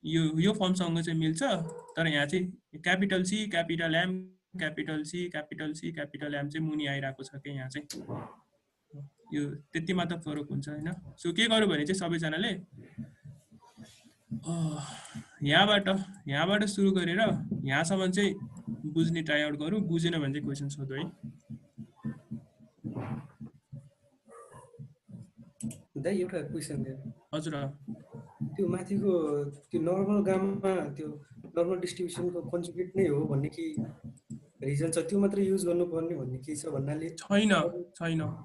यो फर्मसँग चाहिँ मिल्छ, तर यहाँ चाहिँ capital C capital M capital C capital M चाहिँ मुनि आइरहेको छ क्या। यहाँ चाहिँ यो त्यति मात्र फरक हुन्छ हैन। सो के गर्यो भने चाहिँ सबैजनाले यहाँबाट सुरु गरेर यहाँसम्म चाहिँ बुझ्ने ट्राई आउट गरौँ, बुझेन भने चाहिँ क्वेसन सोधौ है। दाइ एउटा क्वेसन थियो। हजुर, त्यो माथिको त्यो नर्मल गाममा त्यो नर्मल डिस्ट्रिब्युसनको कन्जुगेट नै हो भन्ने कि रिजन छ, त्यो मात्र युज गर्नुपर्ने भन्ने के छ भन्नाले छैन,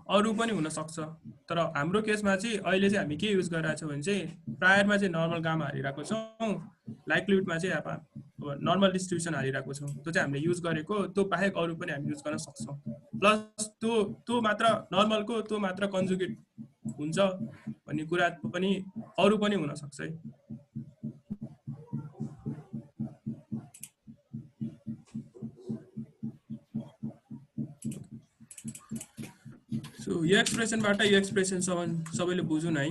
अरू पनि हुन सक्छ। तर हाम्रो केसमा चाहिँ अहिले चाहिँ हामी के युज गरिरहेको छौँ भने चाहिँ प्रायरमा चाहिँ नर्मल गामा हालिरहेको छौँ, लाइक्लिहुडमा चाहिँ अब नर्मल डिस्ट्रिब्युसन हालिरहेको छौँ। त्यो चाहिँ हामीले युज गरेको, त्यो बाहेक अरू पनि हामी युज गर्न सक्छौँ। प्लस त्यो मात्र नर्मलको त्यो मात्र कन्जुगेट हुन्छ भन्ने कुरा पनि अरू पनि हुन सक्छ है। सो यो एक्सप्रेसनबाट यो एक्सप्रेसनसम्म सबैले बुझौँ न है।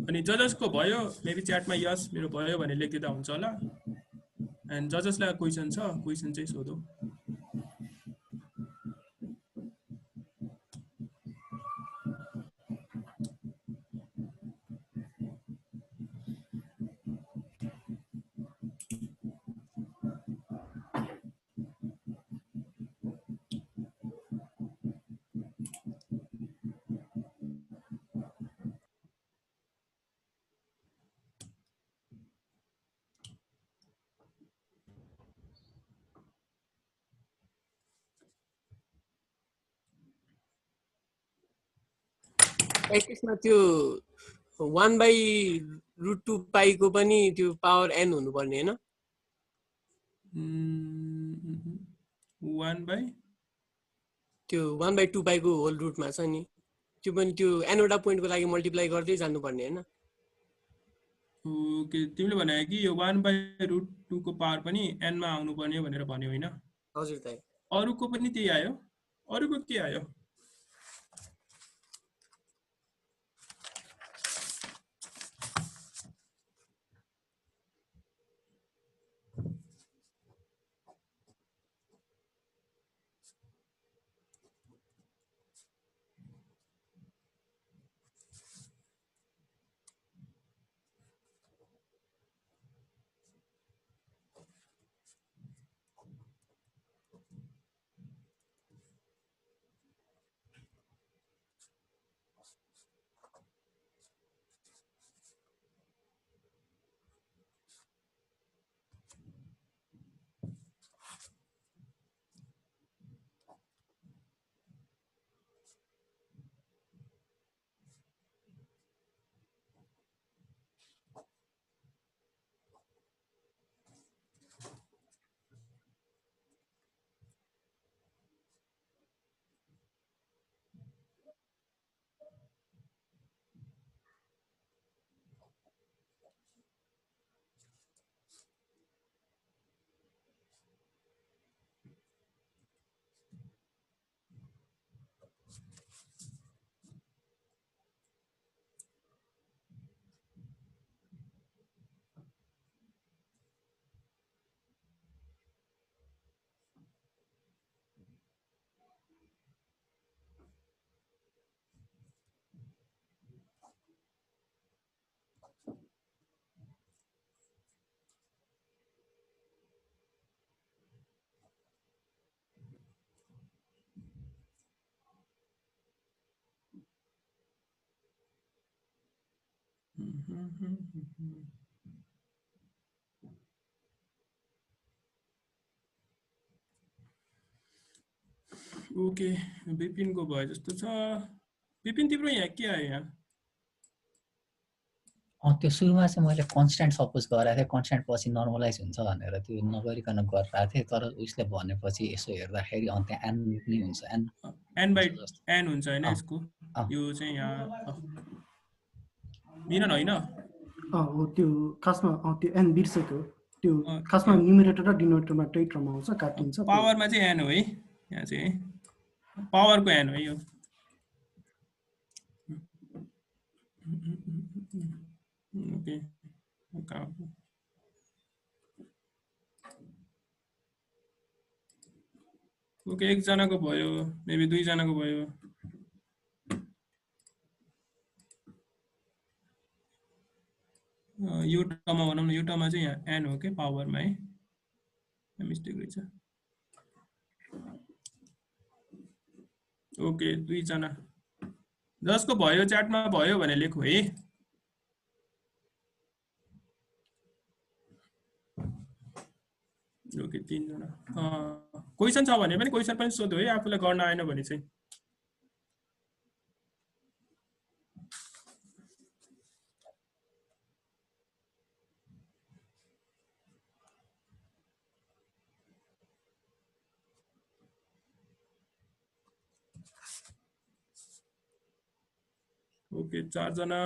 अनि जजसको भयो, मेबी च्याटमा यस मेरो भयो भने लेखिदिँदा हुन्छ होला। एन्ड जजसलाई क्वेसन छ, क्वेसन चाहिँ सोधौँ। त्यसमा त्यो 1/√2 पाईको पनि त्यो पावर n हुनुपर्ने हैन? 1/2 पाईको होल रुटमा छ नि, त्यो पनि त्यो एनवटा पोइन्टको लागि मल्टिप्लाई गर्दै जानुपर्ने हैन? ओके, तिमीले भने कि यो 1/√2 को पावर पनि n मा आउनु पर्ने भनेर भन्यो हैन? हजुर दाइ। अरुको पनि त्यही आयो? अरुको के आयो? ओके विपिनको भयो जस्तो छ विपिन तिम्रो यहाँ के आयो यहाँ त्यो सुरुमा चाहिँ मैले कन्स्ट्यान्ट सपोज गराएको थिएँ कन्स्ट्यान्ट पछि नर्मलाइज हुन्छ भनेर त्यो नगरिकन गरिरहेको थिएँ तर उसले भनेपछि यसो हेर्दाखेरि त्यहाँ एन नै हुन्छ एन बाइ एन हुन्छ हैन यसको यो चाहिँ यहाँ मिलन हैन हो त्यो खासमा त्यो एन बिर्सेको त्यो खासमा न्युमरेटर र डिनोमिनेटरमा त्यही टर्म आउँछ काटिन्छ पावरमा चाहिँ एन हो है यहाँ चाहिँ पावरको एन हो यो ओके ओके एकजनाको भयो मेबी दुईजनाको भयो यो टर्ममा भनौँ न यो टर्ममा चाहिँ यहाँ एन हो के पावरमा है मिस्टेक रहेछ ओके दुईजना जसको भयो च्याटमा भयो भने लेखौ है ओके तीनजना क्वेसन छ भने पनि क्वेसन पनि सोध्यो है आफूलाई गर्न आएन भने चाहिँ ओके चारजना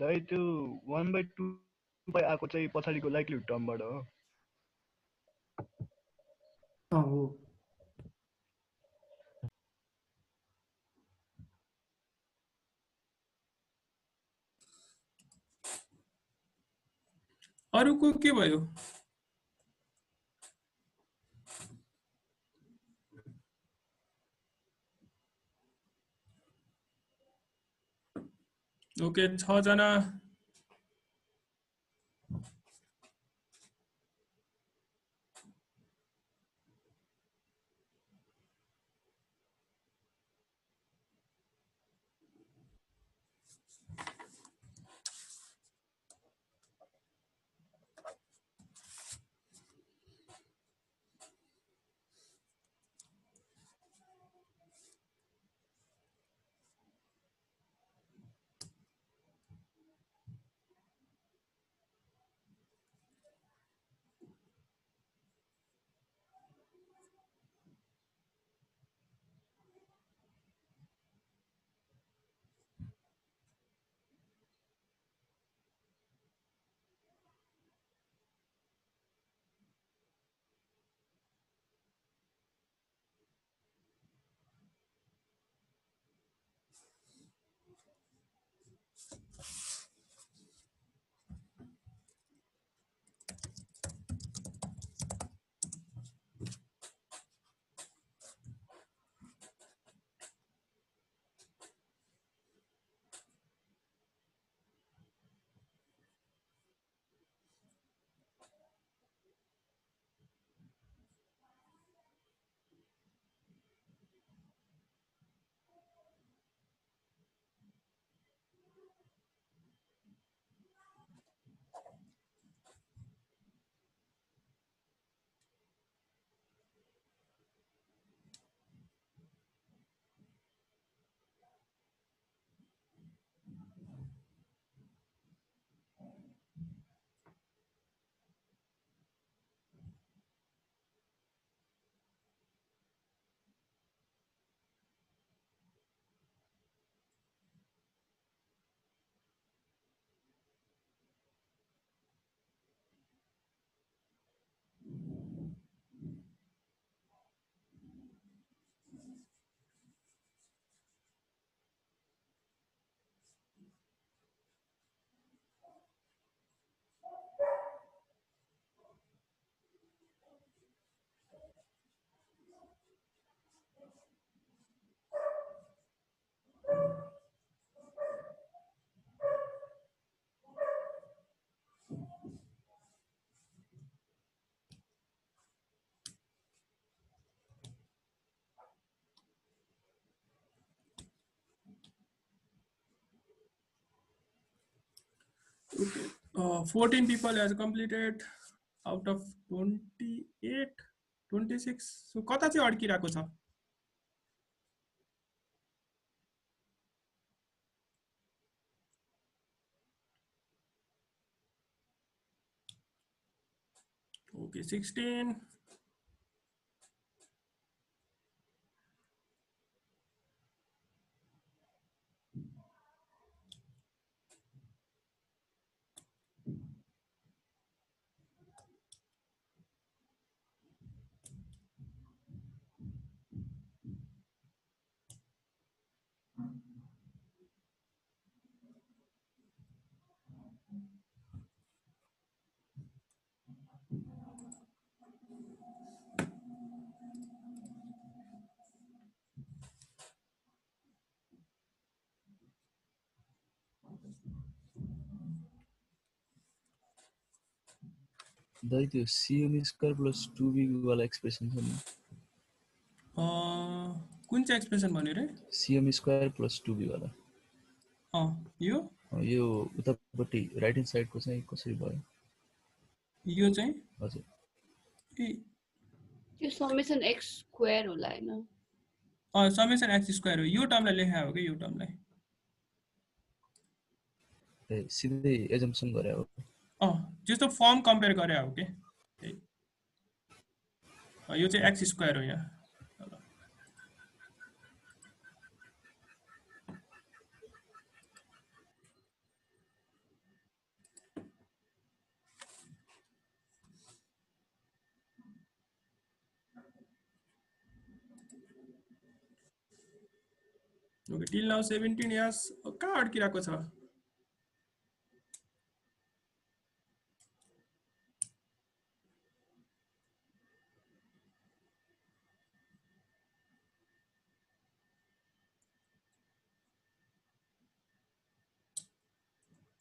दाइ त्यो 1/2 आएको चाहिँ पछाडिको लाइक्लीहुड टर्मबाट हो हो अरुको के भयो ओके 6 जना 14 people has completed out of 28, 26. So कता चाहिँ अड्किरहेको छ? Okay, 16. दाइ त्यो CM स्क्वायर प्लस 2B वाला एक्सप्रेसन छ नि कुन चाहिँ एक्सप्रेसन भन्यो रे? CM स्क्वायर प्लस 2B वाला यो उतापट्टि राइट ह्यान्ड साइडको चाहिँ कसरी भयो? यो चाहिँ हजुर यो समेसन x स्क्वायर होला हैन? समेसन x स्क्वायर हो। यो टर्मलाई लेखा हो के यो टर्मलाई? ए सिधै एजम्पसन गरे हो। जस्तो फर्म कम्पेयर गरे हो के। यो चाहिँ x स्क्वायर हो यहाँ। Okay, till now 17 years कहाँ अड्किरहेको छ?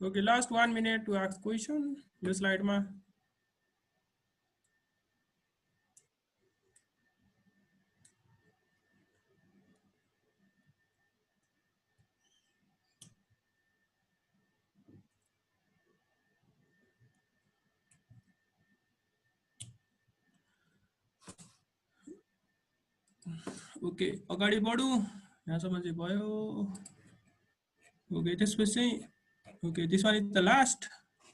Okay, last 1 minute to ask question. यो slide मा ओके अगाडि बढौँ यहाँसम्म चाहिँ भयो। ओके त्यसपछि चाहिँ okay this one is the last.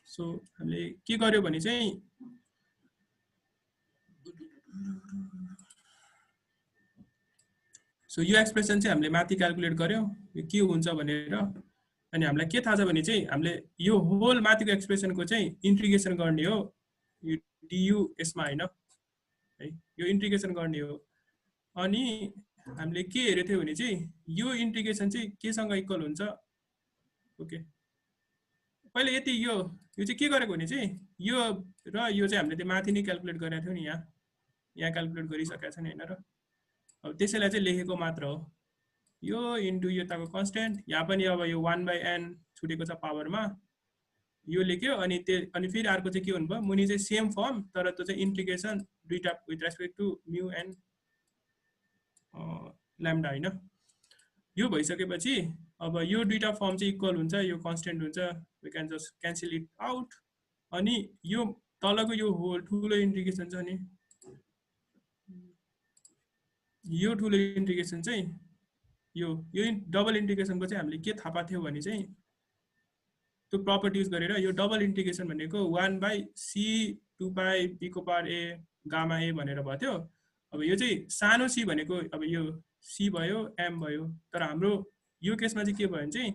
So हामीले के गर्यो भने चाहिँ सो यो एक्सप्रेसन चाहिँ हामीले माथि क्याल्कुलेट गर्यौँ यो के हुन्छ भनेर। अनि हामीलाई के थाहा छ भने चाहिँ हामीले यो होल माथिको एक्सप्रेसनको चाहिँ इन्टिग्रेसन गर्ने हो यो डीयू यसमा हैन है, यो इन्टिग्रेसन गर्ने हो। अनि हामीले के हेरेको थियो भने चाहिँ यो इन्टिग्रेसन चाहिँ केसँग इक्वल हुन्छ। ओके पहिले यति यो चाहिँ के गरेको भने चाहिँ यो र यो चाहिँ हामीले त्यो माथि नै क्याल्कुलेट गरेको थियौँ नि यहाँ क्याल्कुलेट गरिसकेको छ नि हैन र। अब त्यसैलाई चाहिँ लेखेको मात्र हो यो इन्टु यो ताको कन्स्टेन्ट। यहाँ पनि अब यो 1/n छुटेको छ पावरमा यो लेख्यो। अनि फेरि अर्को चाहिँ के हुनुभयो मुनि चाहिँ सेम फर्म तर त्यो चाहिँ इन्टिग्रेसन दुईटा विथ रेस्पेक्ट टु म्यु एन्ड ल्याम्डा हैन। यो भइसकेपछि अब यो दुईटा फर्म चाहिँ इक्वल हुन्छ यो कन्स्टेन्ट हुन्छ we can just cancel it out. अनि यो तलको यो होल ठुलो इन्टिग्रेसन छ नि यो ठुलो इन्टिग्रेसन चाहिँ यो डबल इन्टिग्रेसनको चाहिँ हामीले के थाहा पाएको थियो भने चाहिँ त्यो प्रपर्टी युज गरेर यो डबल इन्टिग्रेसन भनेको 1/c2πb को पावर a गामा a भनेर भयो थियो। अब यो चाहिँ सानो c भनेको अब यो c भयो m भयो तर हाम्रो यो केसमा चाहिँ के भयो भने चाहिँ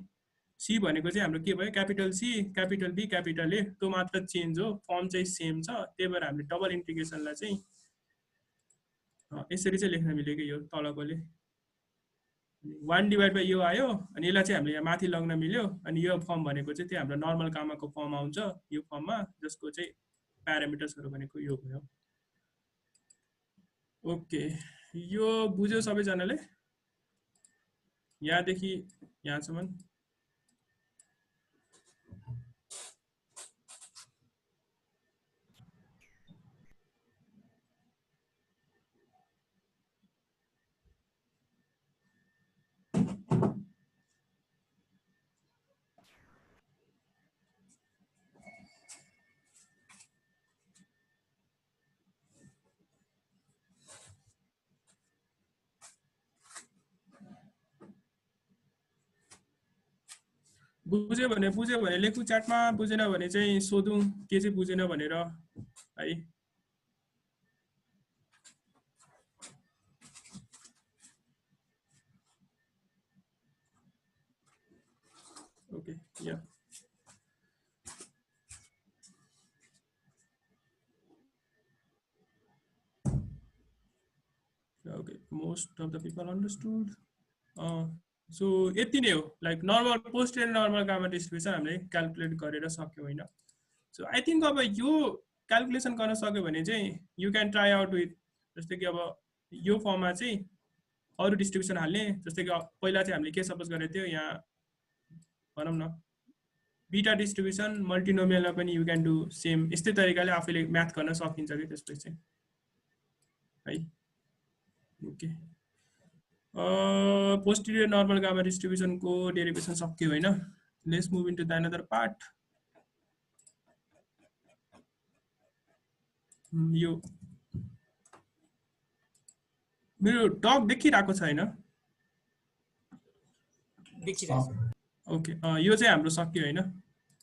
c भनेको चाहिँ हाम्रो के भयो capital c capital b capital a त्यो मात्र चेन्ज हो फर्म चाहिँ सेम छ। त्यही भएर हामीले डबल इन्टिग्रेसनलाई चाहिँ यसरी चाहिँ लेख्न मिल्यो कि यो तलकोले 1/यो आयो अनि यसलाई चाहिँ हामीले यहाँ माथि लग्न मिल्यो। अनि यो फर्म भनेको चाहिँ त्यो हाम्रो नर्मल गामाको फर्म आउँछ यो फर्ममा जसको चाहिँ प्यारामिटर्सहरू भनेको यो भयो। ओके यो बुझ्यो सबैजनाले यहाँदेखि यहाँसम्म? बुझ्यो भने लेखु च्याटमा, बुझेन भने चाहिँ सोधौँ के चाहिँ बुझेन भनेर है। Okay yeah okay, most of the people understood. So यति नै हो, like normal post and normal gamma distribution हामीले क्याल्कुलेट गरेर सक्यौँ होइन। सो आई थिङ्क अब यो क्याल्कुलेसन गर्न सक्यो भने चाहिँ you can try out with, जस्तै कि अब यो फर्ममा चाहिँ अरू डिस्ट्रिब्युसन हाल्ने, जस्तै कि पहिला चाहिँ हामीले के सपोज गरेको थियो, यहाँ भनौँ न बीटा डिस्ट्रिब्युसन मल्टिनोमियलमा पनि यु क्यान डु सेम, यस्तै तरिकाले आफैले म्याथ गर्न सकिन्छ कि त्यसपछि चाहिँ है। Okay posterior normal gamma distribution को डेरिभेसन सक्यो होइन। Let's move into the another part. यो मेरो डग देखिरहेको छ होइन? ओके यो चाहिँ हाम्रो सक्यो होइन।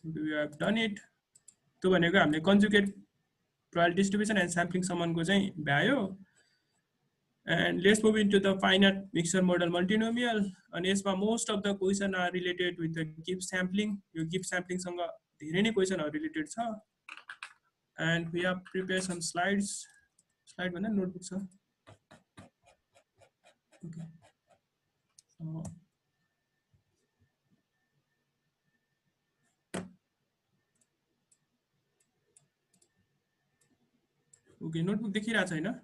We have done it. त्यो भनेको हामीले conjugate probability distribution and sampling समनको चाहिँ भ्यायो। And let's move into the finite mixture model multinomial. And यसमा most of the question are related with the Gibbs sampling. यो Gibbs sampling सँग धेरै नै question are related छ। And we have prepared some slides. Slide भन्दा notebook छ। Okay. Okay, notebook देखिरहेछ हैन?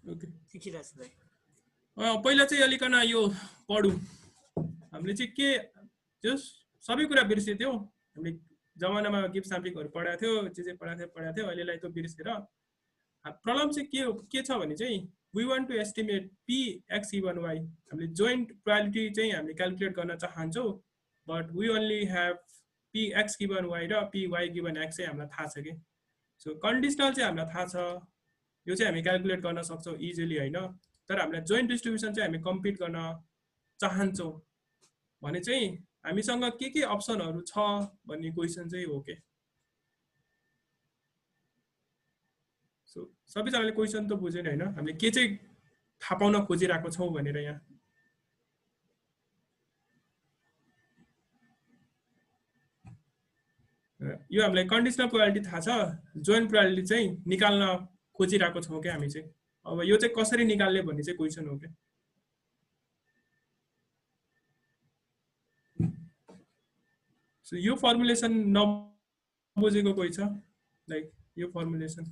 ओके पहिला चाहिँ अलिकन यो पढौँ। हामीले चाहिँ के त्यो सबै कुरा बिर्सेथ्यौँ। हामीले जमानामा गिब्स स्याम्पलिङहरु पढाएको थियो, जे पढाएको थियो, अहिलेलाई त्यो बिर्सेर प्रब्लम चाहिँ के छ भने चाहिँ we want to estimate P X given Y. हामीले जोइन्ट प्रोबेबिलिटी चाहिँ हामीले क्याल्कुलेट गर्न चाहन्छौँ, but we only have P X given Y र पी वाई गिभन एक्स चाहिँ हामीलाई थाहा छ कि। सो कन्डिसनल चाहिँ हामीलाई थाहा छ, यो चाहिँ हामी क्याल्कुलेट गर्न सक्छौँ इजिली होइन। तर हामीलाई जोइन्ट डिस्ट्रिब्युसन चाहिँ हामी कम्पिट गर्न चाहन्छौँ भने चाहिँ हामीसँग के अप्सनहरू छ भन्ने क्वेसन चाहिँ हो के। सो सबैजनाले क्वेसन त बुझेन होइन, हामीले के चाहिँ थाहा पाउन खोजिरहेको छौँ भनेर। यहाँ यो हामीलाई कन्डिसनल प्रोबेबिलिटी थाहा छ, जोइन्ट प्रोबेबिलिटी चाहिँ निकाल्न खोजिरहेको छौँ क्या हामी चाहिँ। अब यो चाहिँ कसरी निकाल्ने भन्ने चाहिँ क्वेसन हो क्या। सो यो फर्मुलेसन नबुझेको कोही छ? लाइक यो फर्मुलेसन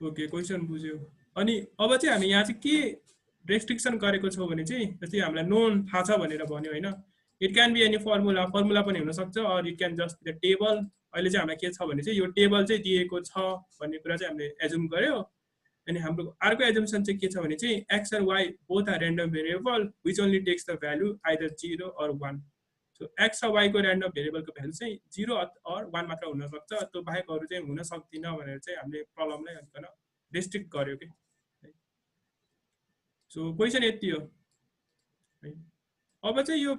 ओके क्वेसन बुझ्यो। अनि अब चाहिँ हामी यहाँ चाहिँ के रेस्ट्रिक्सन गरेको छौँ भने चाहिँ जस्तै हामीलाई नोन थाहा छ भनेर भन्यो होइन। It can be any formula पनि हुनसक्छ, or it can just the table. अहिले चाहिँ हामीलाई के छ भने चाहिँ यो टेबल चाहिँ दिएको छ भन्ने कुरा चाहिँ हामीले एजुम गर्यो। अनि हाम्रो अर्को एजुम्सन चाहिँ के छ भने चाहिँ एक्स र Y both are random variable which only takes the value either 0 or 1। So X र वाईको ऱ्यान्डम भेरिएबलको भ्यालु चाहिँ 0 or 1 मात्र हुनसक्छ, त्यो बाहेक अरू चाहिँ हुन सक्दिन भनेर चाहिँ हामीले प्रब्लमलाई अलिकन रेस्ट्रिक्ट गर्यो कि। सो क्वेसन यति हो। अब चाहिँ यो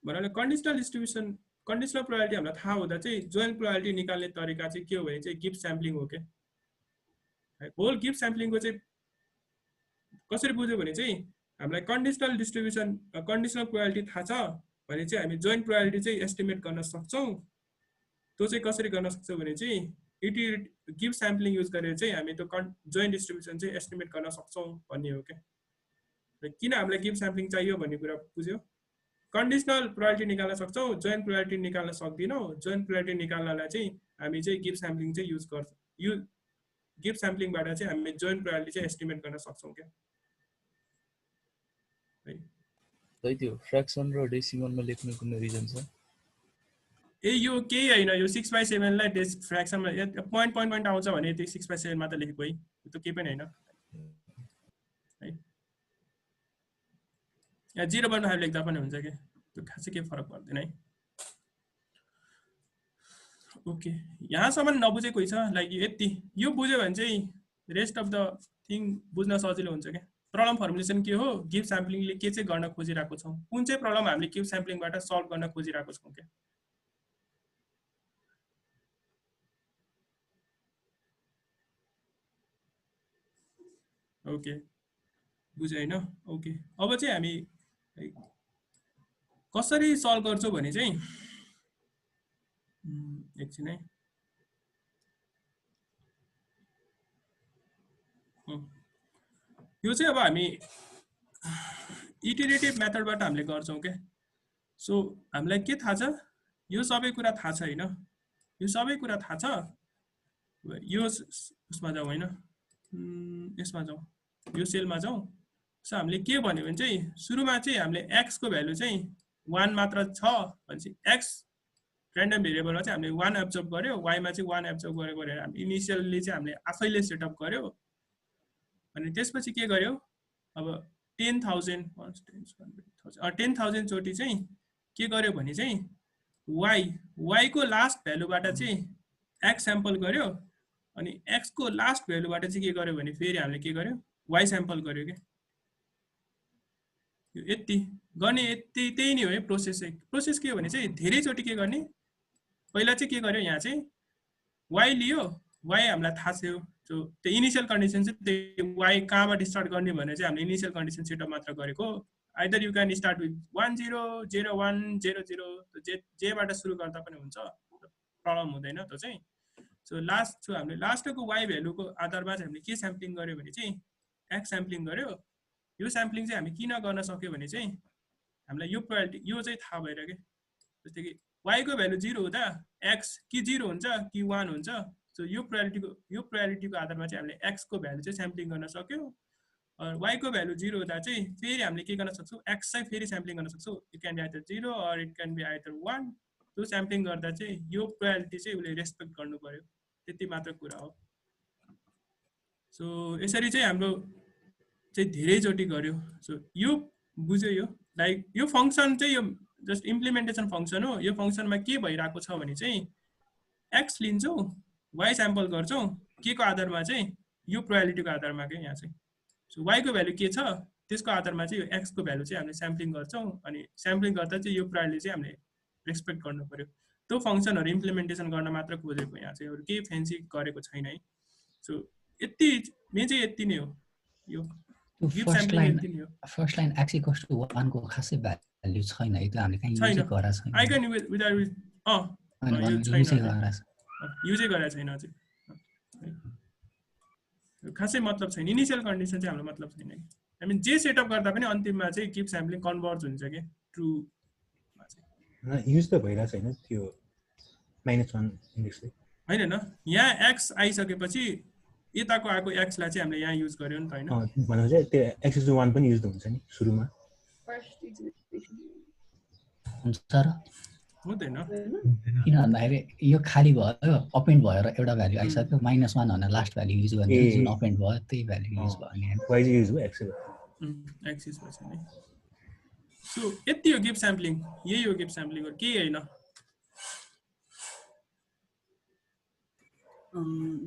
भन्नाले कन्डिसनल डिस्ट्रिब्युसन कन्डिसनल प्रोबेबिलिटी हामीलाई थाहा हुँदा चाहिँ जोइन्ट प्रोबेबिलिटी निकाल्ने तरिका चाहिँ के हो भने चाहिँ गिब्स स्याम्पलिङ हो क्या। होल गिब्स स्याम्पलिङको चाहिँ कसरी बुझ्यो भने चाहिँ हामीलाई कन्डिसनल डिस्ट्रिब्युसन कन्डिसनल प्रोबेबिलिटी थाहा छ भने चाहिँ हामी जोइन्ट प्रोबेबिलिटी चाहिँ एस्टिमेट गर्न सक्छौँ। त्यो चाहिँ कसरी गर्न सक्छौँ भने चाहिँ गिब्स स्याम्पलिङ युज गरेर चाहिँ हामी त्यो जोइन्ट डिस्ट्रिब्युसन चाहिँ एस्टिमेट गर्न सक्छौँ भन्ने हो क्या। किन हामीलाई गिब्स स्याम्पलिङ चाहियो भन्ने कुरा बुझ्यो। कन्डिसनल प्रोबेबिलिटी निकाल्न सक्छौँ, जोइन्ट प्रोबेबिलिटी निकाल्न सक्दैनौँ। जोइन्ट प्रोबेबिलिटी निकाल्नलाई चाहिँ हामी चाहिँ गिब्स स्याम्पलिङ चाहिँ युज गर्छौँ। यो गिब्स स्याम्पलिङबाट चाहिँ हामीले जोइन्ट प्रोबेबिलिटी चाहिँ एस्टिमेट गर्न सक्छौँ क्या। है त्यो फ्र्याक्सन र डेसिमलमा लेख्नु कुनै रिजन छ? यो केही होइन, यो 6/7 लाई फ्र्याक्सनमा पोइन्ट आउँछ भने त्यो 6/7 मात्र लेखेको है, त्यो केही पनि होइन है। यहाँ 0.5 लेख्दा पनि हुन्छ कि, त्यो खासै केही फरक पर्दैन है। ओके यहाँसम्म नबुझेको छ लाइक यति, यो बुझ्यो भने चाहिँ रेस्ट अफ द थिङ बुझ्न सजिलो हुन्छ क्या। प्रब्लम फर्मुलेसन के हो, गिभ स्याम्पलिङले के चाहिँ गर्न खोजिरहेको छौँ, कुन चाहिँ प्रब्लम हामीले गिभ स्याम्पलिङबाट सल्भ गर्न खोजिरहेको छौँ के। ओके बुझ्यो हैन। ओके अब चाहिँ हामी कसरी सल्भ गर्छौँ भने चाहिँ एकछिन है, यो चाहिँ अब हामी इटरेटिभ मेथडबाट हामीले गर्छौँ के। सो हामीलाई के थाहा छ, यो सबै कुरा थाहा छ हैन, यो सबै कुरा थाहा छ। यो उसमा जाउँ हैन, यसमा जाउँ, यो सेलमा जाउँ। सो हामीले के भन्यो भने चाहिँ सुरुमा चाहिँ हामीले x को भ्यालु चाहिँ 1 मात्र छ भनेपछि x र्यान्डम भेरिएबलमा चाहिँ हामीले 1 एब्जर्भ गर्यो, y मा चाहिँ 1 एब्जर्भ गरेको भनेर हामी इनिशियली चाहिँ हामीले आफैले सेटअप गर्यो। अनि त्यसपछि के गर्यो, अब 10,000 चोटि चाहिँ के गर्यो भने चाहिँ y को लास्ट भ्यालुबाट चाहिँ x स्याम्पल गर्यो, अनि x को लास्ट भ्यालुबाट चाहिँ के गर्यो भने फेरि हामीले के गर्यो y स्याम्पल गर्यो के। यति गर्ने, यति त्यही नै हो है प्रोसेस। प्रोसेस के हो भने चाहिँ धेरैचोटि के गर्ने, पहिला चाहिँ के गर्यो, यहाँ चाहिँ y लियो, y हामीलाई थाहा थियो, त्यो इनिशियल कन्डिसन चाहिँ त्यो y कहाँबाट स्टार्ट गर्ने भनेर चाहिँ हामीले इनिशियल कन्डिसन सेटअप मात्र गरेको। Either you can start with 10 01 00 जेबाट सुरु गर्दा पनि हुन्छ, प्रब्लम हुँदैन त्यो चाहिँ। सो हामीले लास्टको y भ्यालुको आधारमा चाहिँ हामीले के स्याम्पलिङ गर्यो भने चाहिँ x स्याम्पलिङ गर्यो। यो स्याम्पलिङ चाहिँ हामी किन गर्न सक्यो भने चाहिँ हामीलाई यो प्रोबेबिलिटी यो चाहिँ थाहा भएर के, जस्तै कि y को भ्यालु 0 हुँदा x कि 0 हुन्छ कि 1 हुन्छ। सो यो प्रोबेबिलिटीको आधारमा चाहिँ हामीले x को भ्यालु चाहिँ स्याम्पलिङ गर्न सक्यो। y को भ्यालु 0 हुँदा चाहिँ फेरि हामीले के गर्न सक्छौँ, x चाहिँ फेरि स्याम्पलिङ गर्न सक्छौँ। It can be either 0 or it can be either 1। त्यो स्याम्पलिङ गर्दा चाहिँ यो प्रोबेबिलिटी चाहिँ उसले रेस्पेक्ट गर्नु पर्यो, त्यति मात्र कुरा हो। सो यसरी चाहिँ हाम्रो चाहिँ धेरैचोटि गर्यो। सो यो बुझ्यो, यो लाइक यो फङ्सन चाहिँ यो जस्ट इम्प्लिमेन्टेसन फङ्सन हो। यो फङ्सनमा के भइरहेको छ भने चाहिँ x लिन्छौँ, y स्याम्पल गर्छौँ, के को आधारमा चाहिँ यो प्रोबेबिलिटीको आधारमा के यहाँ चाहिँ। सो y को भ्यालु के छ त्यसको आधारमा चाहिँ यो x को भ्यालु चाहिँ हामीले स्याम्पलिङ गर्छौँ, अनि स्याम्पलिङ गर्दा चाहिँ यो प्रोबेबिलिटी चाहिँ हामीले रेस्पेक्ट गर्नु पर्यो। त्यो फङ्सनहरू इम्प्लिमेन्टेसन गर्न मात्र खोजेको, यहाँ चाहिँ अरू केही फेन्सी गरेको छैन है। सो यति मेन चाहिँ यति नै हो। यो फर्स्ट लाइन x = 1 को खासै भ्यालु छैन है, त्यो हामीले कहीँ युज गरेको छैन। आई क्यान विदाउट युजै गरेको छैन अझै, खासै मतलब छैन। इनिशियल कन्डिसन चाहिँ हाम्रो मतलब छैन। आई मिन जे सेटअप गर्दा पनि अन्तिममा चाहिँ गिभ स्याम्पलिङ कन्भर्ज हुन्छ के ट्रु युज त भइरहेको छैन त्यो -1 इन्डेक्सले हैन न। यहाँ x आइसकेपछि यताको आएको x लाई चाहिँ हामीले यहाँ युज गर्यो नि त हैन। भनेको चाहिँ त्यो x=1 पनि युज हुन्छ नि सुरुमा, हुन्छ र हुँदैन किन भन्दाखेरि यो खाली भयो, अपेन्ड भएर एउटा भ्यालु आइसक्यो, -1 भनेर लास्ट भ्यालु युज गर्ने, जुन अपेन्ड भयो त्यही भ्यालु युज भयो नि y युज भयो x युज भएछ नि। सो यति हो गिभ स्याम्पलिङ, यही हो गिभ स्याम्पलिङ हो, केही हैन।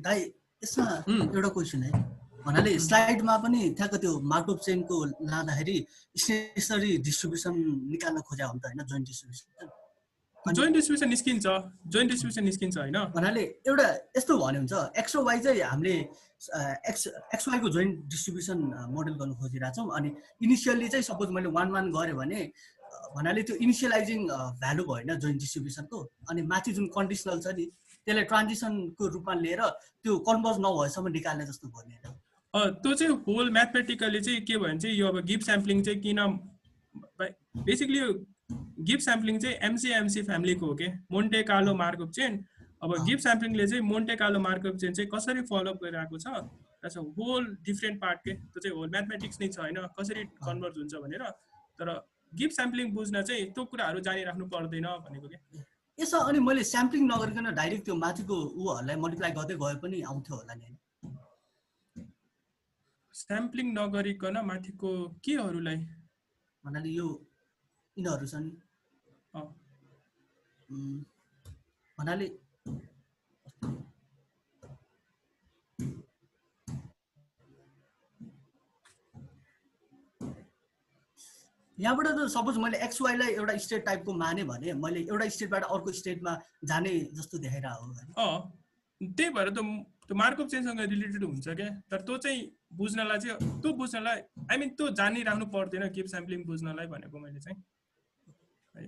दाइ यसमा एउटा क्वेसन है, भन्नाले स्लाइडमा पनि ठ्याक्क त्यो मार्कअप चेनको लाँदाखेरि स्टेसनरी डिस्ट्रिब्युसन निकाल्न खोज्या हो नि त हैन, जोइन्ट डिस्ट्रिब्युसन। जोइन्ट डिस्ट्रिब्युसन निस्किन्छ, जोइन्ट डिस्ट्रिब्युसन निस्किन्छ हैन। भन्नाले एउटा यस्तो भन्यो हुन्छ x र y चाहिँ हामीले xy को जोइन्ट डिस्ट्रिब्युसन मोडल गर्न खोजिरहेछौँ, अनि इनिसियली चाहिँ सपोज मैले 1 गरेँ भने भन्नाले त्यो इनिसियलाइजिङ भ्यालु भएन जोइन्ट डिस्ट्रिब्युसनको, अनि माथि जुन कन्डिसनल छ नि त्यसलाई ट्रान्जिसनको रूपमा लिएर त्यो कन्भर्ज नभएसम्म निकाल्ने जस्तो भयो नि। त्यो चाहिँ होल म्याथमेटिकली चाहिँ के भयो भने चाहिँ यो अब गिभ स्याम्पलिङ चाहिँ किन बेसिकली यो गिभ स्याम्पलिङ चाहिँ एमसी फ्यामिलीको हो के, मोन्टे कार्लो मार्कअप चेन। अब गिभ स्याम्पलिङले चाहिँ मोन्टे कार्लो मार्कअप चेन चाहिँ कसरी फलोअप गरिरहेको छ, that's a whole different part के, त्यो चाहिँ होल म्याथमेटिक्स नै छ हैन, कसरी कन्भर्ज हुन्छ भनेर। तर गिभ स्याम्पलिङ बुझ्न चाहिँ त्यो कुराहरू जानिराख्नु पर्दैन भनेको के। यसो अनि मैले स्याम्पलिङ नगरिकन डाइरेक्ट त्यो माथिको उहरूलाई मल्टिप्लाई गर्दै गए पनि आउँथ्यो होला नि। स्याम्पलिङ नगरिकन माथिको केहरूलाई भन्नाले यो यिनीहरू छन् भन्नाले यहाँबाट त सपोज मैले XY लाई एउटा स्टेट टाइपको माने भने मैले एउटा स्टेटबाट अर्को स्टेटमा जाने जस्तो देखाइरा हो हैन त्यही भएर त त्यो मार्कअप चेनसँग रिलेटेड हुन्छ क्या तर त्यो चाहिँ बुझ्नलाई चाहिँ त्यो बुझ्नलाई आई मिन त्यो जानिराख्नु पर्दैन गिभ स्याम्पलिङ बुझ्नलाई भनेको मैले चाहिँ है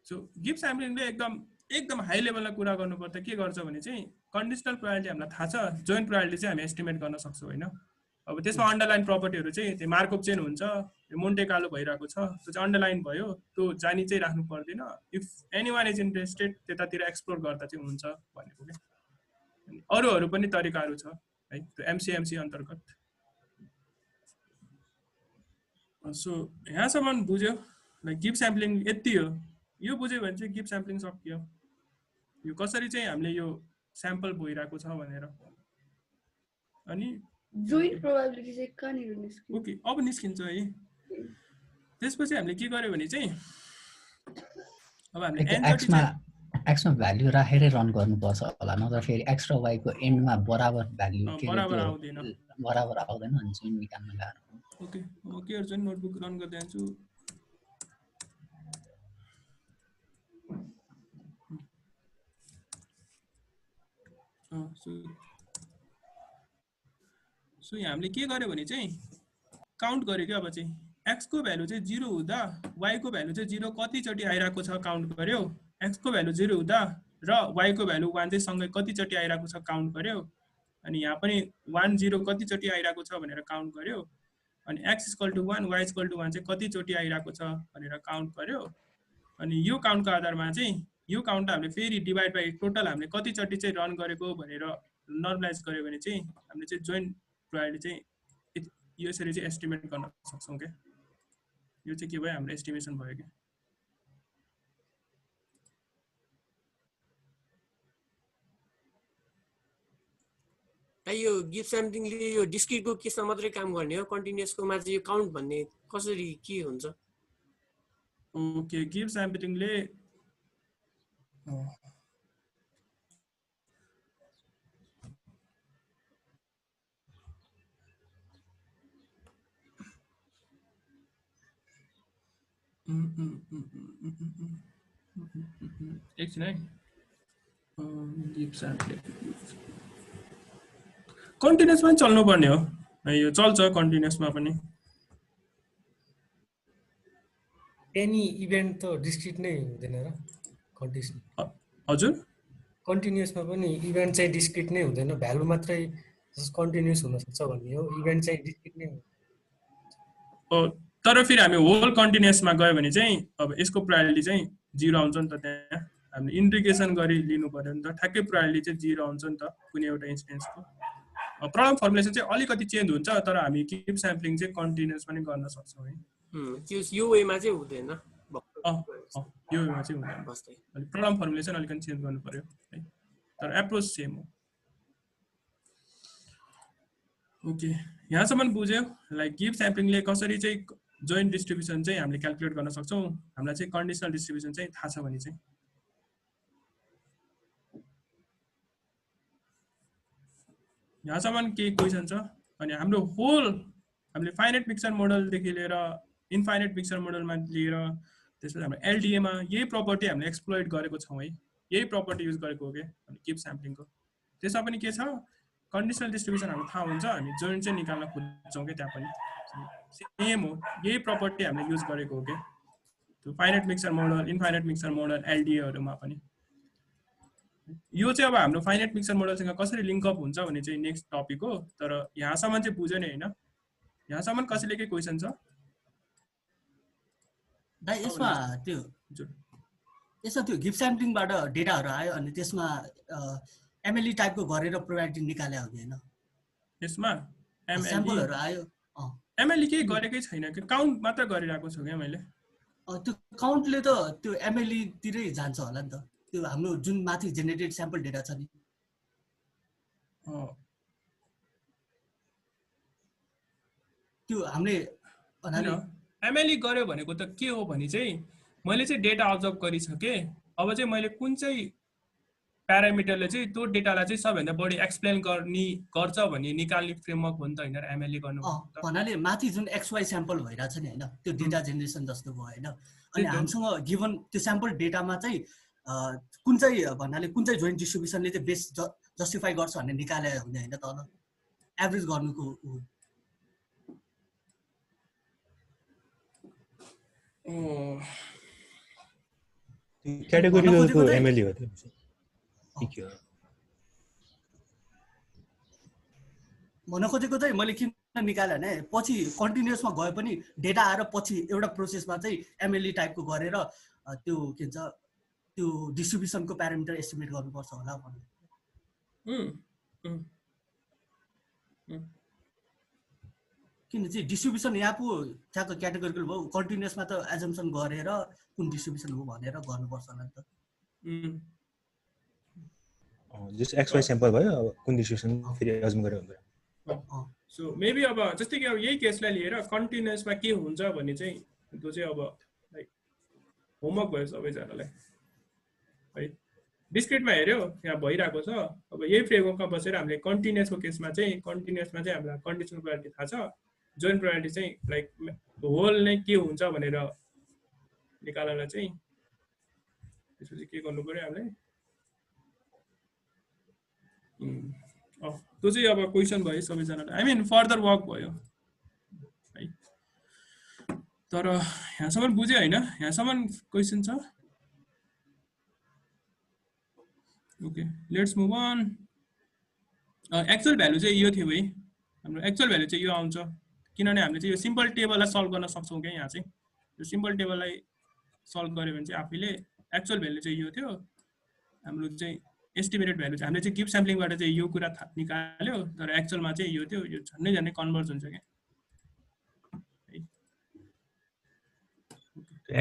सो गिभ स्याम्पलिङले एकदम हाई लेभलमा कुरा गर्नुपर्दा के गर्छ भने चाहिँ कन्डिसनल प्रोबेबिलिटी हामीलाई थाहा छ जोइन्ट प्रोबेबिलिटी चाहिँ हामी एस्टिमेट गर्न सक्छौँ होइन अब त्यसमा अन्डरलाइन प्रपर्टीहरू चाहिँ त्यो मार्कअप चेन हुन्छ त्यो मोन्टे कार्लो भइरहेको छ त्यो चाहिँ अन्डरलाइन भयो त्यो जानी चाहिँ राख्नु पर्दैन इफ एनीवन इज इन्ट्रेस्टेड त्यतातिर एक्सप्लोर गर्दा चाहिँ हुन्छ भनेको क्या अरूहरू पनि तरिकाहरू छ है त्यो एमसिएमसी अन्तर्गत सो यहाँसम्म बुझ्यो लाइक गिभ स्याम्पलिङ यति हो यो बुझ्यो भने चाहिँ गिभ स्याम्पलिङ सकियो यो कसरी चाहिँ हामीले यो स्याम्पल भइरहेको छ भनेर अनि जोइन्ट प्रोबेबिलिटी चाहिँ कहाँनिर निस्किन्छ ओके अब निस्किन्छ है त्यसपछि हामीले के गर्यो भने चाहिँ अब हामीले एक्समा भ्यालु राखेरै रन गर्नुपर्छ होला नत्र फेरि एक्स र वाइ को एन्डमा बराबर भ्यालु बराबर आउँदैन अनि चाहिँ निकाल्न गाह्रो ओके म के गर्छु नि नोटबुक रन गर्दै जान्छु सो यहाँ हामीले के गर्यो भने चाहिँ काउन्ट गर्यो क्या अब चाहिँ एक्स को भ्यालु चाहिँ 0 हुँदा वाइ को भ्यालु चाहिँ 0 कतिचोटि आइरहेको छ काउन्ट गर्यो एक्स को भ्यालु 0 हुँदा र वाइ को भ्यालु 1 चाहिँ सँगै कतिचोटि आइरहेको छ काउन्ट गर्यो अनि यहाँ पनि 1 0 कतिचोटि आइरहेको छ भनेर काउन्ट गर्यो अनि x = 1 y = 1 चाहिँ कतिचोटि आइरहेको छ भनेर काउन्ट गर्यो अनि यो काउन्टको आधारमा चाहिँ यो काउन्ट हामीले फेरि डिभाइड बाइ टोटल हामीले कतिचोटि चाहिँ रन गरेको भनेर नर्मलाइज गर्यो भने चाहिँ हामीले चाहिँ जोइन्ट प्रोबेबिलिटी चाहिँ यसरी चाहिँ एस्टिमेट गर्न सक्छौँ क्या यो चाहिँ के भयो हाम्रो एस्टिमेसन भयो क्या यो गिभ स्याम्पलिङले यो डिस्क्रिटको केसमा मात्रै काम गर्ने हो कन्टिन्युअसकोमा चाहिँ यो काउन्ट भन्ने कसरी के हुन्छ ओके गिभ स्याम्पलिङले एकछिन है गिभ स्याम्पलिङ कन्टिन्युअसमा पनि चल्नुपर्ने हो यो चल्छ कन्टिन्युअसमा पनि एनी इभेन्ट त डिस्क्रिट नै हुँदैन र कन्डिसन हजुर कन्टिन्युअसमा पनि इभेन्ट चाहिँ डिस्क्रिट नै हुँदैन भ्यालु मात्रै कन्टिन्युअस हुन सक्छ भन्ने हो इभेन्ट चाहिँ डिस्क्रिट नै हो तर फेरि हामी होल कन्टिन्युअसमा गयो भने चाहिँ अब यसको प्रोबेबिलिटी चाहिँ 0 आउँछ नि त त्यहाँ हामीले इन्टिग्रेसन गरी लिनु पर्यो नि त ठ्याक्कै प्रोबेबिलिटी चाहिँ 0 आउँछ नि त कुनै एउटा इन्स्टेन्सको प्रब्लम फर्मुलेसन चाहिँ अलिकति चेन्ज हुन्छ तर हामी गिभ स्याम्पलिङ चाहिँ कन्टिन्युअस पनि गर्न सक्छौँ है यो वेमा चाहिँ हुँदैन यो वेमा चाहिँ हुँदैन अनि प्रब्लम फर्मुलेसन अलिकति चेन्ज गर्नु पर्यो है तर एप्रोच सेम हो ओके यहाँसम्म बुझ्यो लाइक गिभ स्याम्पलिङले कसरी चाहिँ जोइन्ट डिस्ट्रिब्युसन चाहिँ हामीले क्याल्कुलेट गर्न सक्छौँ हामीलाई चाहिँ कन्डिसनल डिस्ट्रिब्युसन चाहिँ थाहा छ भने चाहिँ यहाँसम्म केही क्वेसन छ अनि हाम्रो होल हामीले फाइनाइट मिक्सर मोडलदेखि लिएर इन्फाइनाइट मिक्सर मोडलमा लिएर त्यसपछि हाम्रो एलडिएमा यही प्रपर्टी हामीले एक्सप्लोइट गरेको छौँ है यही प्रपर्टी युज गरेको हो क्या हामी गिभ स्याम्पलिङको त्यसमा पनि के छ कन्डिसनल डिस्ट्रिब्युसन हाम्रो थाहा हुन्छ हामी जोइन्ट चाहिँ निकाल्न खोज्छौँ क्या त्यहाँ पनि सेम हो यही प्रपर्टी हामीले युज गरेको हो क्या त्यो finite mixture model infinite mixture model एलडिएहरूमा पनि यो चाहिँ अब हाम्रो फाइनाइट मिक्सर मोडलसँग कसरी लिङ्कअप हुन्छ भने चाहिँ नेक्स्ट टपिक हो तर यहाँसम्म चाहिँ बुझ्यो नि होइन यहाँसम्म कसैले के क्वेसन छ दाइ यसमा त्यो गिभ स्याम्पलिङबाट डेटाहरू आयो अनि त्यसमा एमएलई टाइपको गरेर प्रोबेबिलिटी निकाले हो कि हैन यसमा स्याम्पलहरू आयो एमएलई केही गरेकै छैन कि काउन्ट मात्र गरिरहेको छु क्या मैले त्यो काउन्टले त त्यो एमएलई तिरै जान्छ होला नि त त्यो हाम्रो जुन माथि जेनेरेटेड स्याम्पल डेटा छ नि त्यो हामीले एमएलई गर्यो भनेको त के हो भने चाहिँ मैले चाहिँ डेटा अब्जर्भ गरिसकेँ अब चाहिँ मैले कुन चाहिँ प्यारामिटरले चाहिँ त्यो डेटालाई चाहिँ सबैभन्दा बढी एक्सप्लेन गर्छ भन्ने निकाल्ने फ्रेमवर्क हो नि त होइन एमएलए गर्नु भन्नाले माथि जुन XY स्याम्पल भइरहेछ नि होइन त्यो डेटा जेनेरेसन जस्तो भयो होइन अनि हामीसँग गिभन त्यो स्याम्पल डेटामा चाहिँ कुन चाहिँ भन्नाले कुन चाहिँ जोइन्ट डिस्ट्रिब्युसनले चाहिँ बेस्ट जस्टिफाई गर्छ भन्ने निकाले हुने होइन तल एभरेज गर्नुको क्याटेगोरीको एमएलए हो त्यो भन्न खोजेको चाहिँ मैले किन निकालेँ भने पछि कन्टिन्युसमा गए पनि डेटा आएर पछि एउटा प्रोसेसमा चाहिँ एमएलए टाइपको गरेर त्यो के भन्छ त्यो डिस्ट्रिब्युसनको प्यारामिटर एस्टिमेट गर्नुपर्छ होला भन्नु किन चाहिँ डिस्ट्रिब्युसन यहाँ पो ठ्याक्क क्याटेगोरिकल भयो कन्टिन्युसमा त एजम्सन गरेर कुन डिस्ट्रिब्युसन हो भनेर गर्नुपर्छ होला नि त जस्ट XY स्याम्पल भयो अब कुन डिस्ट्रिब्युसन फेरि एज्युम गरेर हुन्छ सो मेबी अब जस्तै कि अब यही केसलाई लिएर कन्टिन्युसमा के हुन्छ भन्ने चाहिँ त्यो चाहिँ अब लाइक होमवर्क भयो सबैजनालाई है डिस्क्रिटमा हेऱ्यो यहाँ भइरहेको छ अब यही फ्रेमवर्कमा बसेर हामीले कन्टिन्युसको केसमा चाहिँ हामीलाई कन्डिसनल प्रोबेबिलिटी थाहा छ जोइन्ट प्रोबेबिलिटी चाहिँ लाइक होल नै के हुन्छ भनेर निकालेर चाहिँ त्यसपछि के गर्नु पर्यो हामीले त्यो चाहिँ अब क्वेसन भयो सबैजनालाई आई मिन फर्दर वर्क भयो है तर यहाँसम्म बुझ्यो होइन यहाँसम्म क्वेसन छ okay let's move on actual value चाहिँ यो थियो है हाम्रो एक्चुअल भ्यालु चाहिँ यो आउँछ किनभने हामीले चाहिँ यो सिम्पल टेबललाई सल्भ गर्न सक्छौँ क्या यहाँ चाहिँ यो सिम्पल टेबललाई सल्भ गऱ्यो भने चाहिँ आफैले एक्चुअल भ्यालु चाहिँ यो थियो हाम्रो चाहिँ एस्टिमेटेड भ्यालु चाहिँ हामीले चाहिँ गिभ स्याम्पलिङबाट चाहिँ यो कुरा निकाल्यो तर एक्चुअलमा चाहिँ यो थियो यो झन्डै कन्भर्ज हुन्छ क्या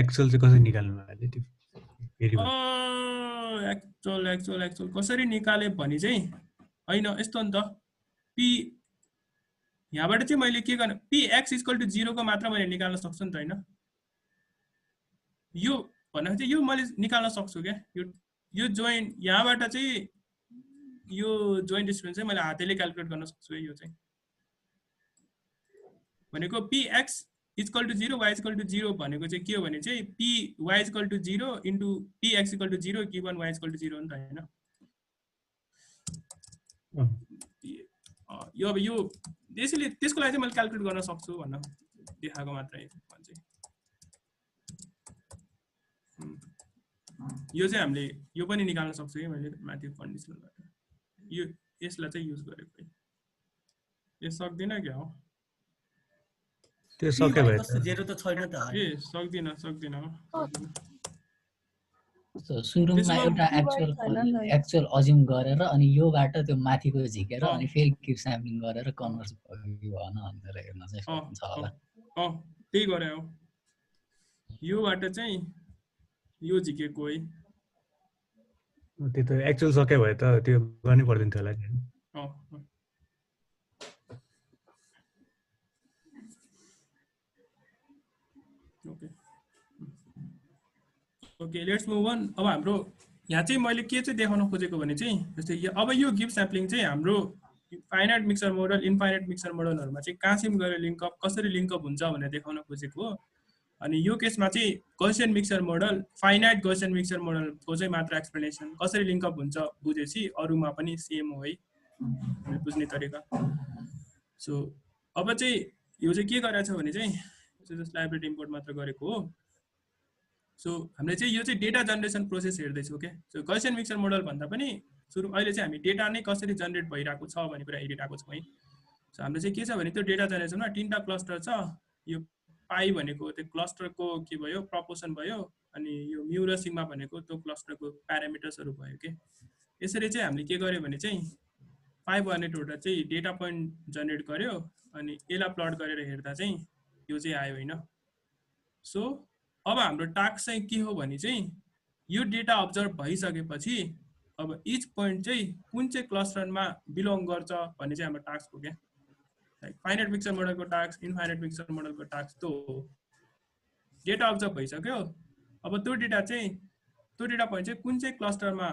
एक्चुअल चाहिँ कसरी निकाल्नु भयो त्यो एक्चुअल कसरी निकाले भने चाहिँ होइन यस्तो नि त पी यहाँबाट चाहिँ मैले के गर्नु px = 0 को मात्र मैले निकाल्न सक्छु नि त होइन यो भन्दा चाहिँ यो मैले निकाल्न सक्छु क्या यो जोइन्ट यहाँबाट चाहिँ यो जोइन्ट डिस्टेन्स चाहिँ मैले हातैले क्याल्कुलेट गर्न सक्छु यो चाहिँ भनेको px = 0 y = 0 भनेको चाहिँ के हो भने चाहिँ py = 0 into px = 0 given y = 0 हो नि त होइन यो अब यो त्यसैले त्यसको लागि चाहिँ मैले क्याल्कुलेट गर्न सक्छु भन्न देखाएको मात्रै भन्छ यो चाहिँ हामीले यो पनि निकाल्न सक्छु कि मैले माथि कन्डिसनलबाट यो यसलाई चाहिँ युज गरेको यो सक्दिनँ क्या हो त्यो सके भयो जेरो त छैन त ए सक्दिनँ सुरुमा एउटा एक्चुअल अज्युम गरेर अनि योबाट त्यो माथिको झिकेर अनि फेरि गिभ स्याम्पलिङ गरेर कन्भर्स भयो भन भनेर हेर्न चाहिँ सकिन्छ होला त्यही गरे हो योबाट चाहिँ यो झिकेको है त्यो त एक्चुअल सके भयो त त्यो गर्नै पर्दैन थियो होला ओके लेट्स मुभ अन अब हाम्रो यहाँ चाहिँ मैले के चाहिँ देखाउन खोजेको भने चाहिँ जस्तै अब यो गिभ स्याम्पलिङ चाहिँ हाम्रो finite mixture model infinite mixture मोडलहरुमा चाहिँ कहाँसम्म गएर लिङ्कअप कसरी लिङ्कअप हुन्छ भनेर देखाउन खोजेको हो अनि यो केसमा चाहिँ Gaussian mixture model finite Gaussian mixture मोडलको चाहिँ मात्र एक्सप्लेनेसन कसरी लिङ्कअप हुन्छ बुझेपछि अरूमा पनि सेम हो है बुझ्ने तरिका सो अब चाहिँ यो चाहिँ के गरेछ भने चाहिँ जस्ट लाइब्रेरी इम्पोर्ट मात्र गरेको हो सो हामीले चाहिँ यो चाहिँ डेटा जेनेरेसन प्रोसेस हेर्दैछौँ क्या सो गौसियन मिक्सर मोडल भन्दा पनि सुरु अहिले चाहिँ हामी डेटा नै कसरी जेनेरेट भइरहेको छ भन्ने कुरा हेरिरहेको छौँ है सो हाम्रो चाहिँ के छ भने त्यो डेटा जेनेरेसनमा 3टा क्लस्टर छ यो पाई भनेको त्यो क्लस्टरको के भयो प्रपोर्सन भयो अनि यो म्यू र सिग्मा भनेको त्यो क्लस्टरको प्यारामिटर्सहरू भयो के यसरी चाहिँ हामीले के गर्यो भने चाहिँ 500 वटा चाहिँ डेटा पोइन्ट जेनेरेट गर्यो अनि यसलाई प्लट गरेर हेर्दा चाहिँ यो चाहिँ आयो होइन सो अब हाम्रो टास्क चाहिँ के हो भने चाहिँ यो डेटा अब्जर्भ भइसकेपछि अब इच पोइन्ट चाहिँ कुन चाहिँ क्लस्टरमा बिलोङ गर्छ भन्ने चाहिँ हाम्रो टास्क हो क्या लाइक फाइनाइट मिक्सर मोडलको टास्क इनफाइनाइट मिक्सर मोडलको टास्क त्यो हो डेटा अब्जर्भ भइसक्यो अब त्यो डेटा पोइन्ट चाहिँ कुन चाहिँ क्लस्टरमा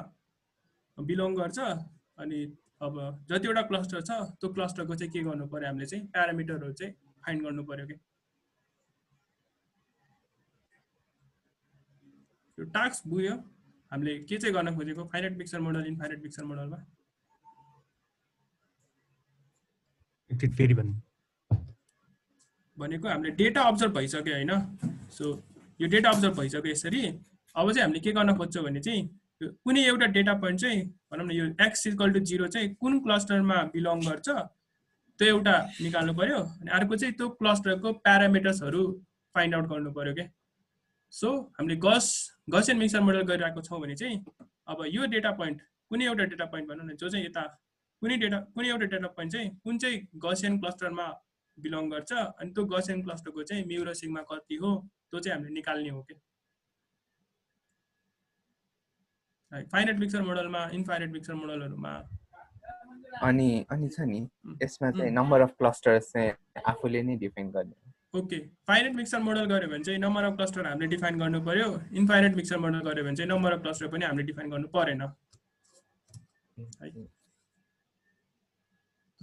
बिलोङ गर्छ अनि अब जतिवटा क्लस्टर छ त्यो क्लस्टरको चाहिँ के गर्नु पर्यो हामीले चाहिँ प्यारामिटरहरू चाहिँ फाइन्ड गर्नु पर्यो के यो टास्क बुझ्यो हामीले के चाहिँ गर्न खोजेको finite mixture model infinite mixture मोडलमा फेरि भनेको हामीले डेटा अब्जर्भ भइसक्यो हैन सो यो डेटा अब्जर्भ भइसक्यो यसरी अब चाहिँ हामीले के गर्न खोज्छौँ भने चाहिँ कुनै एउटा डेटा पोइन्ट चाहिँ भनौँ न यो x = 0 चाहिँ कुन क्लस्टरमा बिलोङ गर्छ त्यो एउटा निकाल्नु पर्यो अनि अर्को चाहिँ त्यो क्लस्टरको प्यारामिटर्सहरू फाइन्ड आउट गर्नु पर्यो के सो हामीले गसियन मिक्सर मोडल गरिरहेको छौँ भने चाहिँ अब यो डेटा पोइन्ट कुनै एउटा डेटा पोइन्ट भनौँ न जो चाहिँ यता कुनै एउटा डेटा पोइन्ट चाहिँ कुन चाहिँ गसियन क्लस्टरमा बिलोङ गर्छ अनि त्यो गसियन क्लस्टरको चाहिँ म्यु र सिग्मा कति हो त्यो चाहिँ हामीले निकाल्ने हो के फाइनाइट मिक्सर मोडलमा इन्फाइनाइट मिक्सर मोडलहरुमा अनि छ नि यसमा चाहिँ नम्बर अफ क्लस्टर्स चाहिँ आफूले नै डिफाइन गर्ने ओके फाइनाइट मिक्सर मोडल गर्यो भने चाहिँ नम्बर अफ क्लस्टर हामीले डिफाइन गर्नु पर्यो इन्फाइनाइट मिक्सर मोडल गर्यो भने चाहिँ नम्बर अफ क्लस्टर पनि हामीले डिफाइन गर्नु परेन है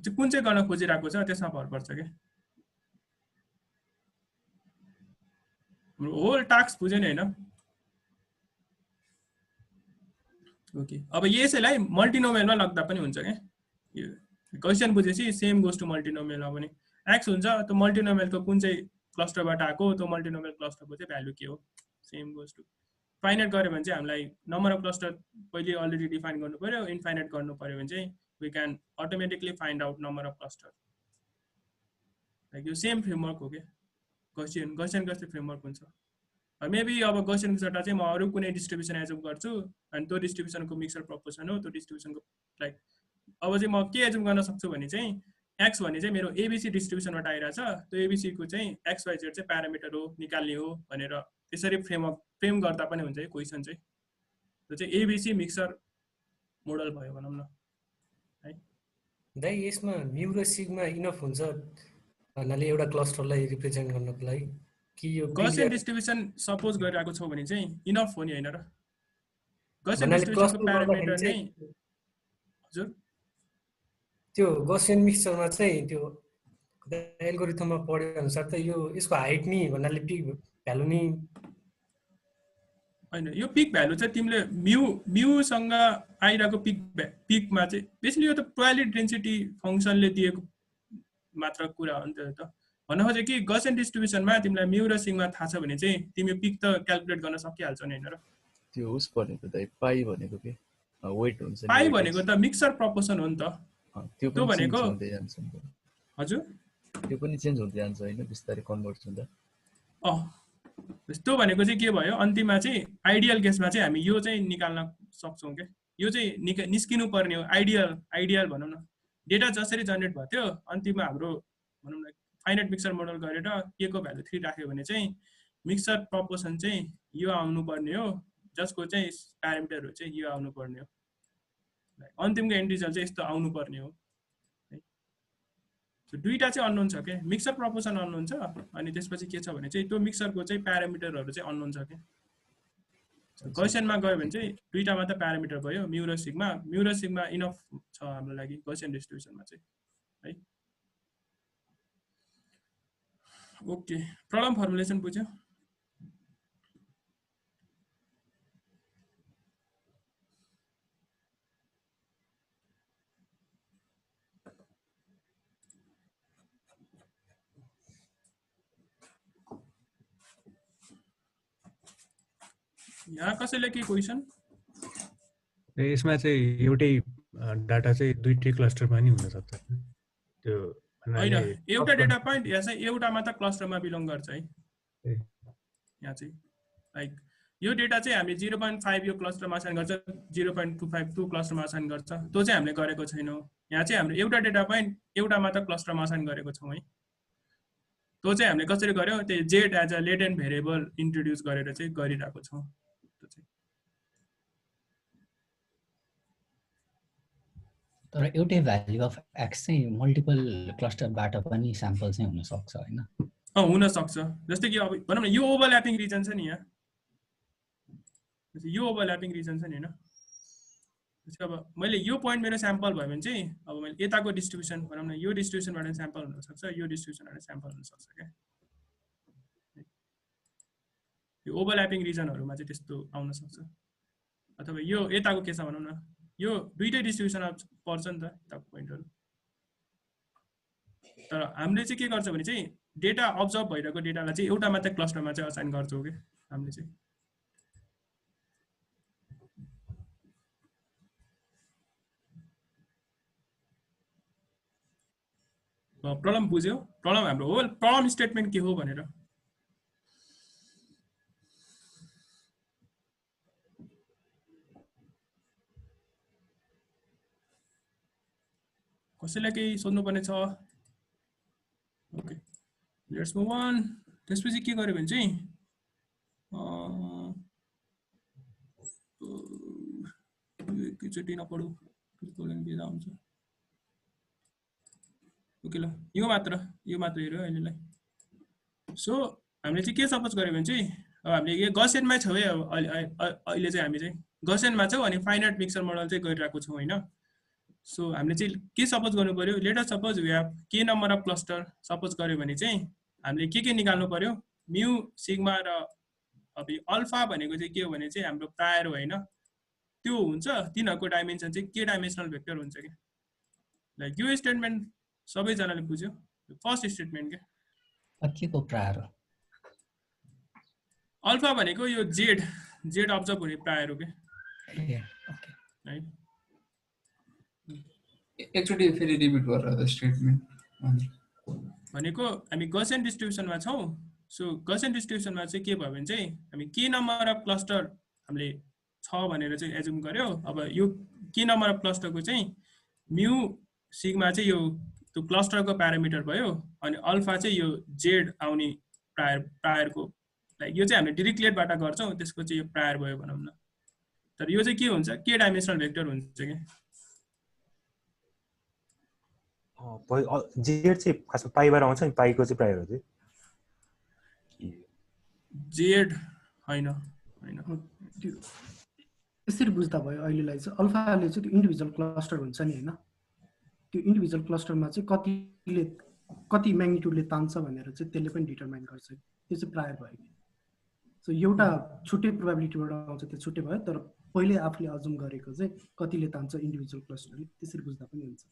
चाहिँ कुन चाहिँ गर्न खोजिरहेको छ त्यसमा भर पर्छ के होल टास्क बुझ्यो नि हैन ओके अब यसैलाई मल्टिनोमियलमा लग्दा पनि हुन्छ के यो क्वेशन बुझेपछि सेम गोज टु मल्टिनोमियलमा पनि एक्स हुन्छ त्यो मल्टिनोमियलको कुन चाहिँ क्लस्टरबाट आएको त्यो मल्टिनोमियल क्लस्टरको चाहिँ भ्यालु के हो सेम गोज टु फाइनाइट गर्यो भने चाहिँ हामीलाई नम्बर अफ क्लस्टर पहिले अलरेडी डिफाइन गर्नु पर्यो इन्फाइनाइट गर्नु पर्यो भने चाहिँ we can automatically find out number of cluster like यो सेम फ्रेमवर्क हो के गसियन कस्तो फ्रेमवर्क हुन्छ मेबी अब गसियन सट्टा चाहिँ म अरु कुनै डिस्ट्रिब्युसन एजुम गर्छु अनि त्यो डिस्ट्रिब्युसनको मिक्सर प्रोपोर्सन हो त्यो डिस्ट्रिब्युसनको लाइक अब चाहिँ म के एजुम गर्न सक्छु भने चाहिँ x भन्ने चाहिँ मेरो एबीसी डिस्ट्रिब्युसनबाट आइराछ त्यो एबीसी को चाहिँ x y z चाहिँ प्यारामिटर हो निकाल्ने हो भनेर त्यसरी फ्रेम गर्दा पनि हुन्छ है क्वेशन चाहिँ त्यो चाहिँ एबीसी मिक्सर मोडल भयो भनौं न दाइ यसमा म्यु र सिग्मा इनफ हुन्छ भन्नाले एउटा क्लस्टरलाई रिप्रेजेन्ट गर्नको लागि कि यो गसियन डिस्ट्रिब्युसन सपोज गरिरहेको छौ भने चाहिँ इनफ हो नि हैन र गसियन डिस्ट्रिब्युसनको प्यारामिटर चाहिँ हजुर त्यो गसियन मिक्सचरमा चाहिँ त्यो एल्गोरिथममा पढे अनुसार त यो यसको हाइट नि भन्नाले पिक भ्यालु नि हैन यो पिक भ्यालु चाहिँ तिमीले म्यु सँग आइराको पिकमा चाहिँ बेसिकली यो त प्रोबेबिलिटी डेन्सिटी फंक्सनले दिएको मात्र कुरा हो नि त भन्न खोजे कि गसियन डिस्ट्रिब्युसनमा तिमीलाई म्यु र सिग्मा थाहा छ भने चाहिँ तिमी पिक त क्याल्कुलेट गर्न सकिहाल्छौ नि हैन र त्यो उस भनेको त पाई भनेको के वेट हुन्छ पाई भनेको त मिक्सर प्रोपोर्सन हो नि त त्यो भनेको हजुर त्यो पनि चेन्ज हुँदै जान्छ हैन बिस्तारै कन्भर्ट हुँदा त्यो भनेको चाहिँ के भयो अन्तिममा चाहिँ आइडियल केसमा चाहिँ हामी यो चाहिँ निकाल्न सक्छौं के यो चाहिँ निस्किनु पर्ने हो आइडियल भनौं न डेटा जसरी जनरेट भयो त्यो अन्तिममा हाम्रो भनौं न फाइनाइट मिक्सर मोडल गरेर के को भ्यालु 3 राख्यो भने चाहिँ मिक्सर प्रोपोर्सन चाहिँ यो आउनु पर्ने हो जसको चाहिँ प्यारामिटरहरु चाहिँ यो आउनु पर्ने हो अन्तिमको एन्ड रिजल्ट चाहिँ यस्तो आउनु पर्ने हो दुईटा चाहिँ अननोन छ के मिक्सर प्रोपोर्सन अननोन छ अनि त्यसपछि के छ भने चाहिँ त्यो मिक्सरको चाहिँ प्यारामिटरहरु चाहिँ अननोन छ के गसियनमा गयो भने चाहिँ दुईटा मात्र प्यारामिटर भयो म्यु र सिग्मा इनफ छ हाम्रो लागि गसियन डिस्ट्रिब्युसनमा चाहिँ है ओके प्रब्लम फर्मुलेसन बुझ्यो यहाँ कसैले के क्वेशन यसमा चाहिँ एउटै डाटा चाहिँ दुईटै क्लस्टरमा नि हुन सक्छ त्यो हैन एउटा डेटा पोइन्ट या चाहिँ एउटा मात्र क्लस्टरमा बिलोङ गर्छ है यहाँ चाहिँ लाइक यो डेटा चाहिँ हामीले 0.5 यो क्लस्टरमा असाइन गर्छ 0.25 टु क्लस्टरमा असाइन गर्छ त्यो चाहिँ हामीले गरेको छैनौं यहाँ चाहिँ हामीले एउटा डेटा पोइन्ट एउटा मात्र क्लस्टरमा असाइन गरेको छौं है त्यो चाहिँ हामीले कसरी गर्यो त्यो Z as a latent variable introduce गरेर चाहिँ गरिरहेको छौं तर एउटै भ्यालु अफ एक्स चाहिँ मल्टिपल क्लस्टरबाट पनि स्याम्पल चाहिँ हुन सक्छ हैन हुन सक्छ जस्तै कि अब भनौं न यो ओभरल्यापिङ रिजन छ नि यहाँ यो ओभरल्यापिङ रिजन छ नि हैन अब मैले यो पोइन्ट मेरो स्याम्पल भयो भने चाहिँ अब मैले यताको डिस्ट्रिब्युसन भनौँ न यो डिस्ट्रिब्युसनबाट स्याम्पल हुनसक्छ यो डिस्ट्रिब्युसनबाट स्याम्पल हुनसक्छ क्या यो ओभरल्यापिङ रिजनहरूमा चाहिँ त्यस्तो आउन सक्छ अथवा यो यताको के छ भनौँ न यो दुईटै डिस्ट्रिब्युसनमा पर्छ नि त यताको पोइन्टहरू तर हामीले चाहिँ के गर्छ भने चाहिँ डेटा अब्जर्भ भइरहेको डेटालाई चाहिँ एउटा मात्रै क्लस्टरमा चाहिँ असाइन गर्छौँ कि हामीले चाहिँ प्रब्लम बुझ्यो प्रब्लम हाम्रो हो प्रब्लम स्टेटमेन्ट के हो भनेर कसैलाई केही सोध्नुपर्ने छ ओके लेट्स मुभ अन त्यसपछि के गर्यो भने चाहिँ एकैचोटि नपढौँ बिदा हुन्छ ओके ल यो मात्र हेऱ्यो अहिलेलाई सो हामीले चाहिँ के सपोज गर्यो भने चाहिँ अब हामीले यो गसेनमै छौँ है अब अहिले चाहिँ हामी चाहिँ गसेनमा छौँ अनि फाइनाइट मिक्सर मोडल चाहिँ गरिरहेको छौँ होइन सो हामीले चाहिँ के सपोज गर्नु पर्यो let us suppose we have K number of cluster suppose गर्यो भने चाहिँ हामीले के निकाल्नु पर्यो म्यू सिग्मा र अब अल्फा भनेको चाहिँ के हो भने चाहिँ हाम्रो प्रायर होइन त्यो हुन्छ तिनीहरूको डाइमेन्सन चाहिँ के डाइमेन्सनल भेक्टर हुन्छ कि लाइक यो स्टेटमेन्ट सबैजनाले बुझ्यो फर्स्ट स्टेटमेन्ट के को प्रायर हो अल्फा भनेको यो जेड अब्जर्भ हुने प्रायर हो के है एकचोटि फेरि रिपिट गरेर स्टेटमेन्ट भनेको हामी गसेन डिस्ट्रिब्युसनमा छौँ सो गसेन डिस्ट्रिब्युसनमा चाहिँ के भयो भने चाहिँ हामी के नम्बर अफ क्लस्टर हामीले छ भनेर चाहिँ एजुम गर्यो अब यो के नम्बर अफ क्लस्टरको चाहिँ म्यू सिग्मा चाहिँ यो त्यो क्लस्टरको प्यारामिटर भयो अनि अल्फा चाहिँ यो जेड आउने प्रायरको लाइक यो चाहिँ हामीले डिरिक्लेटबाट गर्छौँ त्यसको चाहिँ यो प्रायर भयो भनौँ न तर यो चाहिँ के हुन्छ के डाइमेन्सनल भेक्टर हुन्छ कि जेड चाहिँ खासमा पाइबाट आउँछ नि पाइको चाहिँ प्रायर हो चाहिँ जेड होइन यसरी बुझ्दा भयो अहिलेलाई चाहिँ अल्फाले चाहिँ त्यो इन्डिभिजुअल क्लस्टर हुन्छ नि होइन त्यो इन्डिभिजुअल क्लस्टरमा चाहिँ कति म्याग्निट्युडले तान्छ भनेर चाहिँ त्यसले पनि डिटरमाइन गर्छ त्यो चाहिँ प्रायर भयो कि सो एउटा छुट्टै प्रोबेबिलिटीबाट आउँछ त्यो छुट्टै भयो तर पहिले आफूले अजुम गरेको चाहिँ कतिले तान्छ इन्डिभिजुअल क्लस्टरले त्यसरी बुझ्दा पनि हुन्छ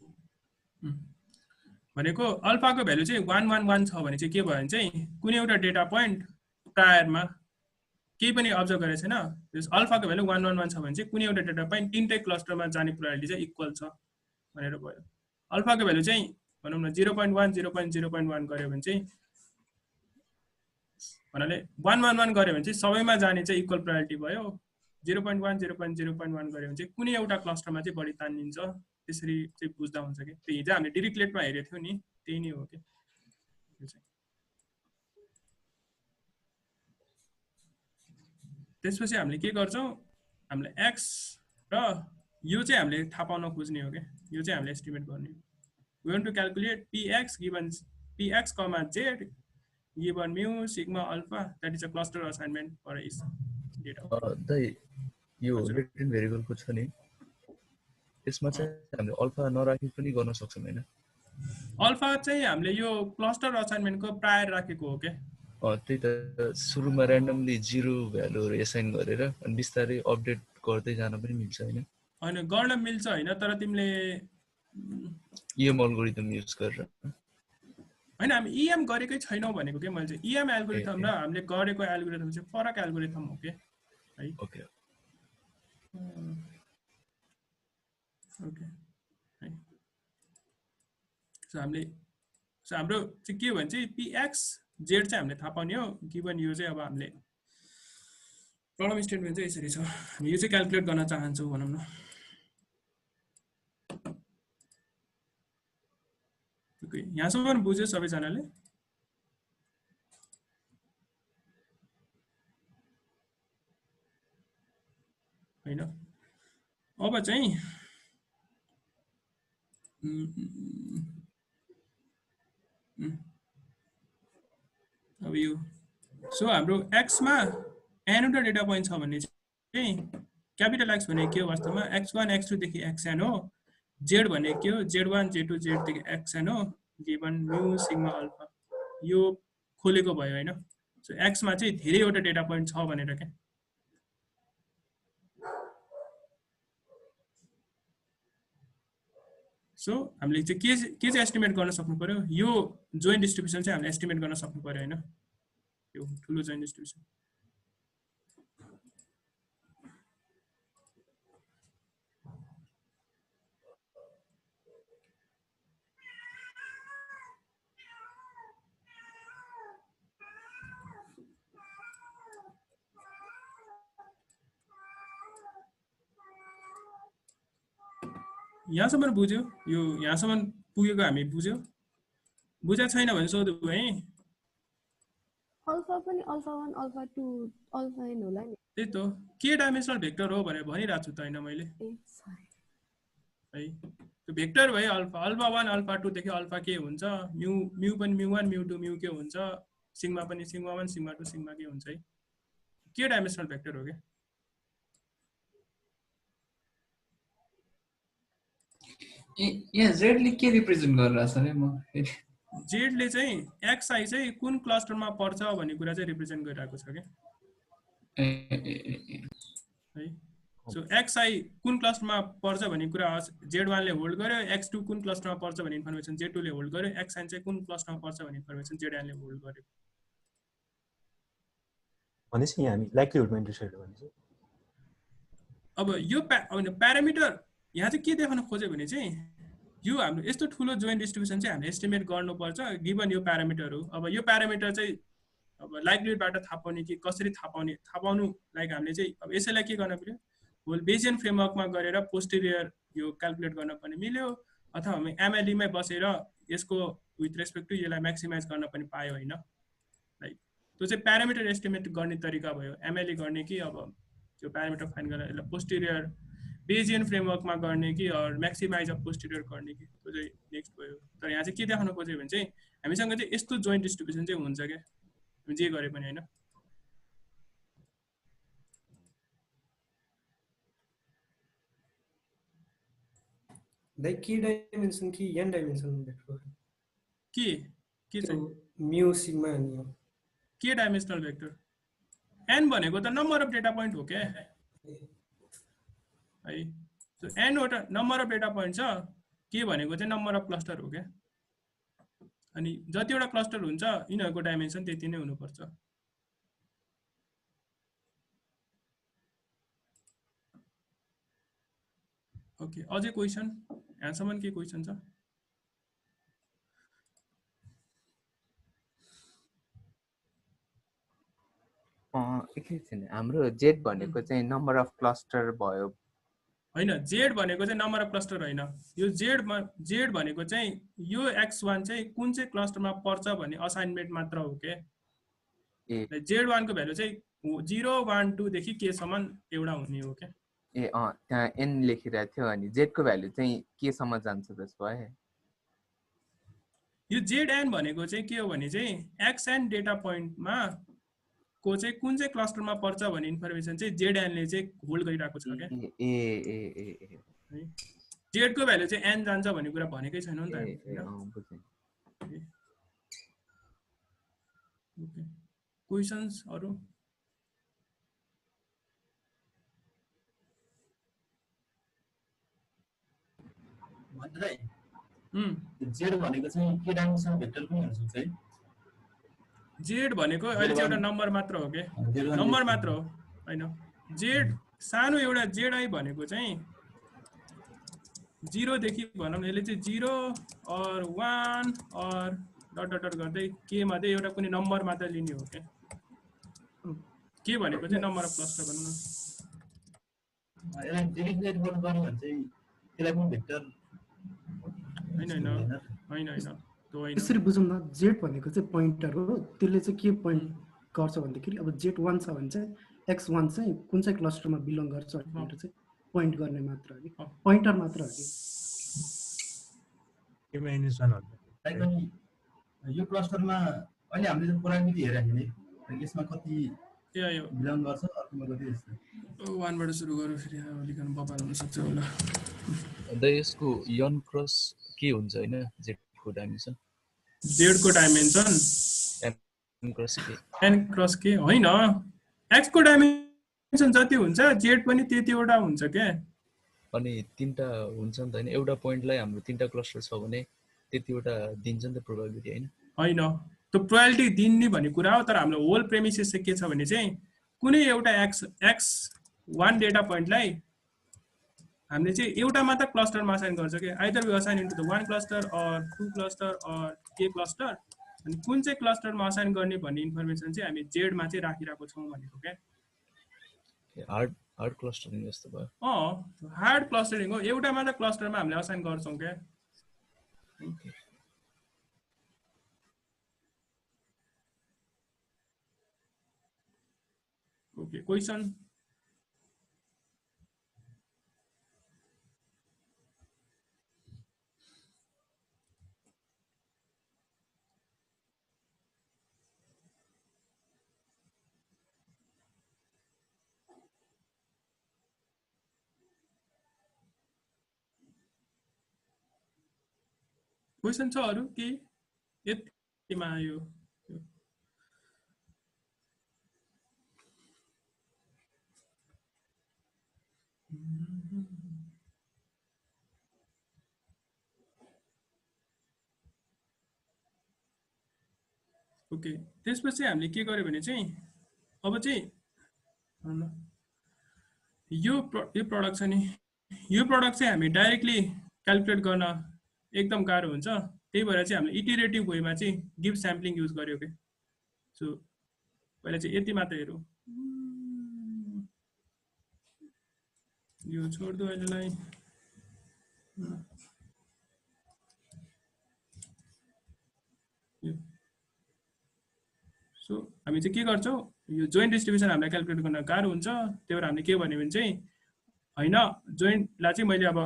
भनेको अल्फाको भ्यालु चाहिँ 111 छ भने चाहिँ के भयो भने चाहिँ कुनै एउटा डेटा पोइन्ट प्रायरमा केही पनि अब्जर्भ गरेको छैन त्यस अल्फाको भ्यालु 111 छ भने चाहिँ कुनै एउटा डेटा पोइन्ट तीनटै क्लस्टरमा जाने प्रोबेबिलिटी चाहिँ इक्वल छ भनेर भयो अल्फाको भ्यालु चाहिँ भनौँ न 0.1 0.0.1 गर्यो भने चाहिँ भन्नाले 111 गर्यो भने चाहिँ सबैमा जाने चाहिँ इक्वल प्रोबेबिलिटी भयो 0.1 0.0.1 गर्यो भने चाहिँ कुनै एउटा क्लस्टरमा चाहिँ बढी तानिन्छ त्यसरी चाहिँ बुझ्दा हुन्छ कि त्यो हिजो हामीले डिरिक्लेटमा हेरेको थियौँ नि त्यही नै हो कि त्यसपछि हामीले के गर्छौँ हामीले एक्स र यो चाहिँ हामीले थाहा पाउन खोज्ने हो कि यो चाहिँ हामीले एस्टिमेट गर्ने we want to calculate px given px, z given mu sigma alpha that is a cluster assignment for each data यो रिटर्न भेरिएबलको छ नि त्यसमा चाहिँ हामीले अल्फा नराखी पनि गर्न सक्छौँ हैन अल्फा चाहिँ हामीले यो क्लस्टर असाइनमेन्टको प्रायर राखेको हो के त्यही त सुरुमा र्यान्डमली 0 भ्यालुहरु एसाइन गरेर अनि बिस्तारै अपडेट गर्दै जान पनि मिल्छ हैन हैन गर्न मिल्छ हैन तर तिमीले EM एल्गोरिदम युज गरेर हैन हामी EM गरेकै छैनौ भनेको के मैले चाहिँ EM एल्गोरिदम र हामीले गरेको एल्गोरिदम चाहिँ फरक एल्गोरिदम हो के है ओके ओके है सो हाम्रो चाहिँ के भन्छ px z चाहिँ हामीले थाहा पाउने हो गिभन यो चाहिँ अब हामीले प्रब्लम स्टेटमेन्ट चाहिँ यसरी छ हामी यो चाहिँ क्याल्कुलेट गर्न चाहन्छौँ भनौँ न ओके यहाँसम्म बुझ्यो सबैजनाले हैन अब चाहिँ अब यो सो हाम्रो x मा n वटा डेटा पोइन्ट छ भने चाहिँ क्यापिटल एक्स भनेको के हो वास्तवमा x1 x2 देखि xn हो, z भनेको के हो z1 z2 z देखि xn हो गिभन म्यु सिग्मा अल्फा, यो खोलेको भयो हैन। सो x मा चाहिँ धेरैवटा डेटा पोइन्ट छ भनेर के। सो हामीले चाहिँ के चाहिँ एस्टिमेट गर्न सक्नु पर्यो, यो जोइन्ट डिस्ट्रिब्युसन चाहिँ हामीले एस्टिमेट गर्न सक्नु पर्यो हैन, यो ठुलो जोइन्ट डिस्ट्रिब्युसन। यहाँसम्म बुझ्यो, यो यहाँसम्म पुगेको हामी बुझ्यो, बुझेको छैन भने सोधौ है। अल्फा पनि अल्फा 1 अल्फा 2 अल्फा n होला नि। त्यही त के डाइमेन्सनल भेक्टर हो भनेर भनिरहेको छु त हैन मैले है। त्यो भेक्टर भयो अल्फा 1 अल्फा 2 देखि अल्फा के हुन्छ, म्यु पनि म्यु 1 म्यु 2 म्यु के हुन्छ, सिग्मा पनि सिग्मा 1 सिग्मा 2 सिग्मा के हुन्छ है। के डाइमेन्सनल भेक्टर हो के। यहाँ z ले के रिप्रेजेन्ट गरिरहेछ रे म z ले चाहिँ xi चाहिँ कुन क्लस्टरमा पर्छ भन्ने कुरा चाहिँ रिप्रेजेन्ट गरिरहेको छ के है। सो xi कुन क्लस्टरमा पर्छ भन्ने कुरा z1 ले होल्ड गर्यो, x2 कुन क्लस्टरमा पर्छ भन्ने इन्फर्मेसन z2 ले होल्ड गर्यो, xn चाहिँ कुन क्लस्टरमा पर्छ भन्ने इन्फर्मेसन zn ले होल्ड गर्यो। भनेपछि हामी लाइक्लिहुडमा इन्ट्रेस्टेड भनेपछि अब यो प्यारामिटर यहाँ चाहिँ के देखाउन खोज्यो भने चाहिँ यो हाम्रो यस्तो ठुलो जोइन्ट डिस्ट्रिब्युसन चाहिँ हामीले एस्टिमेट गर्नुपर्छ गिभन यो प्यारामिटर हो। अब यो प्यारामिटर चाहिँ अब लाइक्लिहुडबाट थाहा पाउने कि कसरी थाहा पाउनु लाइक हामीले चाहिँ अब यसैलाई के गर्न पर्यो, होल बेजियन फ्रेमवर्कमा गरेर पोस्टेरियर यो क्याल्कुलेट गर्न पनि मिल्यो, अथवा हामी एमएलई मै बसेर यसको विथ रेस्पेक्ट टु यसलाई म्याक्सिमाइज गर्न पनि पायो हैन। लाइक त्यो चाहिँ प्यारामिटर एस्टिमेट गर्ने तरिका भयो, एमएलई गर्ने कि अब त्यो प्यारामिटर फाइन्ड गर्न यसलाई पोस्टेरियर बेजियन फ्रेमवर्कमा गर्ने कि अर म्याक्सिमाइज अफ पोस्टेरियर गर्ने कि, त्यो चाहिँ नेक्स्ट भयो। तर यहाँ चाहिँ के देखाउन खोज्यो भने चाहिँ हामीसँग चाहिँ यस्तो जोइन्ट डिस्ट्रिब्युसन चाहिँ हुन्छ क्या हामी जे गरे पनि हैन। लाइक के डाइमेन्सन कि n डाइमेन्सन भेक्टर के चाहिँ म्यु सिग्मा अनि के डाइमेन्सनल भेक्टर n भनेको त नम्बर अफ डेटा पोइन्ट हो क्या है। सो n वटा नम्बर अफ डेटा पोइन्ट छ, के भनेको चाहिँ नम्बर अफ क्लस्टर हो क्या। अनि जतिवटा क्लस्टर हुन्छ यिनीहरूको डाइमेन्सन त्यति नै हुनुपर्छ। ओके अझै क्वेसन यहाँसम्म के क्वेसन छ? एकैछिन, हाम्रो जेड भनेको चाहिँ नम्बर अफ क्लस्टर भयो हैन, जेड भनेको चाहिँ नम्बर अफ क्लस्टर हैन, यो जेड भनेको चाहिँ यो x1 चाहिँ कुन चाहिँ क्लस्टरमा पर्छ भन्ने असाइनमेन्ट मात्र हो के। जेड1 को भ्यालु चाहिँ 0 1 2 देखि के सम्म एउटा हुने हो के। ए त्यहाँ n लेखिरहेको थियो अनि जेड को भ्यालु चाहिँ के सम्म जान्छ त्यसो भए? यो जेडएन भनेको चाहिँ के हो भने चाहिँ xn डेटा पोइन्टमा को चाहिँ कुन चाहिँ क्लस्टरमा पर्छ भन्ने इन्फर्मेसन चाहिँ जेडएन ले चाहिँ होल्ड गरिरहेको छ क्या। जेड को भ्यालु चाहिँ n जान्छ भन्ने कुरा भनेकै छैन नि त हैन। ओके क्वेशन्स अरु? जेड भनेको चाहिँ के डाइमेन्सनल भेक्टर पनि हुन्छ है? जेड भनेको अहिले चाहिँ एउटा नम्बर मात्र हो के, नम्बर मात्र हो हैन। जेड सानो एउटा जेडआई भनेको चाहिँ 0 देखि भनौँ न, यसले चाहिँ 0 और 1 और डट डट डट गर्दै के मा चाहिँ एउटा कुनै नम्बर मात्र लिने हो के भनेको चाहिँ नम्बर अफ क्लस्टर भनौँ न। यसलाई डेलिमिनेट गर्नु पर्यो भने चाहिँ त्यसलाई पनि भेक्टर हैन यसरी बुझौँ न, जेड भनेको चाहिँ पोइन्टर हो, त्यसले चाहिँ के पोइन्ट गर्छ भन्दाखेरि अब जेड1 छ भने चाहिँ x1 चाहिँ कुन चाहिँ क्लस्टरमा बिलोङ गर्छ भनेर चाहिँ पोइन्ट गर्ने मात्र हो कि, पोइन्टर मात्र हो कि। यो क्लस्टरमा अहिले हामीले जुन परामिति हेरेको नि यसमा कति यो बिलोङ गर्छ अर्कोमा कति जस्तो 1 बाट सुरु गरौँ फेरि अलिकन बबाल हुन सक्छ होला अन्त यसको यन क्रस के हुन्छ हैन जेडको डाइमेन्सन जेडको डाइमेन्सन एन क्रस के होइन एक्स को डाइमेन्सन जति हुन्छ जेड पनि त्यतिवटा हुन्छ के अनि तीनटा हुन्छ नि त हैन एउटा पोइन्टलाई हाम्रो तीनटा क्लस्टर छ भने त्यतिवटा दिन्छ नि त प्रोबेबिलिटी हैन हैन त्यो प्रोबेबिलिटी दिने भन्ने कुरा हो तर हाम्रो होल प्रेमिसेस चाहिँ के छ भने चाहिँ कुनै एउटा एक्स 1 डेटा पोइन्टलाई हामीले चाहिँ एउटा मात्र क्लस्टरमा असाइन गर्छ के either we assign into the 1 cluster or 2 cluster or K cluster अनि कुन चाहिँ क्लस्टरमा असाइन गर्ने भन्ने इन्फर्मेसन चाहिँ हामी जेड मा चाहिँ राखिरहेको छौं भनेको के हार्ड क्लस्टरिङ जस्तो भयो हार्ड क्लस्टरिङ हो एउटा मात्र क्लस्टरमा हामीले असाइन गर्छौं के ओके क्वेशन क्वेशन छ अरु के यतिमा आयो ओके त्यसपछि हामीले के गर्यो भने चाहिँ अब चाहिँ यो प्रोडक्ट छ नि यो प्रोडक्ट चाहिँ हामी डाइरेक्टली क्याल्कुलेट गर्न एकदम गाह्रो हुन्छ त्यही भएर चाहिँ हामीले इटरेटिभ वेमा चाहिँ गिभ स्याम्पलिङ युज गर्यो के सो पहिला चाहिँ यति मात्र हेरौँ यो छोड्दो अहिलेलाई सो हामी चाहिँ के गर्छौं यो जोइन्ट डिस्ट्रिब्युसन हामीलाई क्याल्कुलेट गर्न गाह्रो हुन्छ त्यही भएर हामीले के भन्यो भने चाहिँ हैन जोइन्टलाई चाहिँ मैले अब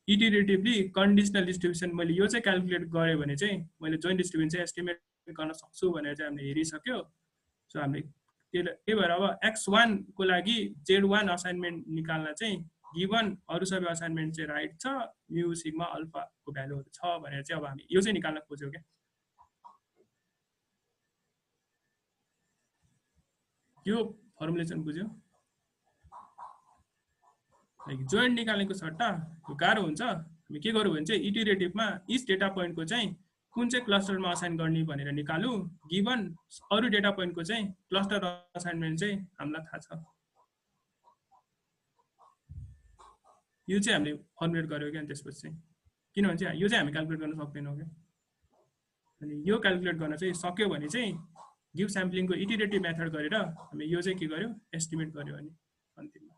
इटरेटिभली कन्डिसनल डिस्ट्रिब्युसन मैले यो चाहिँ क्याल्कुलेट गरे भने चाहिँ मैले जोइन्ट डिस्ट्रिब्युसन चाहिँ एस्टिमेट गर्न सक्छु भनेर चाहिँ हामीले हेरिसक्यो सो हामीले त्यही भएर अब x1 को लागि z1 असाइनमेन्ट निकाल्न चाहिँ गिवन अरु सबै असाइनमेन्ट चाहिँ राइट छ म्यु सिग्मा अल्फा को भ्यालुहरु छ भनेर चाहिँ अब हामी यो चाहिँ निकाल्न खोज्यौ के यो फर्मुलेसन बुझ्यो लाइक जोइन्ट निकाल्नेको सट्टा यो गाह्रो हुन्छ हामी के गरौँ भने चाहिँ इटरेटिभमा इच डेटा पोइन्टको चाहिँ कुन चाहिँ क्लस्टरमा असाइन गर्ने भनेर निकालु गिवन अरु डेटा पोइन्टको चाहिँ क्लस्टर असाइनमेन्ट चाहिँ हामीलाई थाहा छ यो चाहिँ हामीले फर्मुलेट गर्यो के अनि त्यसपछि चाहिँ किनभने चाहिँ यो चाहिँ हामी क्याल्कुलेट गर्न सक्दैनौं के अनि यो क्याल्कुलेट गर्न चाहिँ सक्यो भने चाहिँ गिभ स्याम्पलिङको इटरेटिभ मेथड गरेर हामी यो चाहिँ के गर्यो एस्टिमेट गर्यो अनि अन्तिममा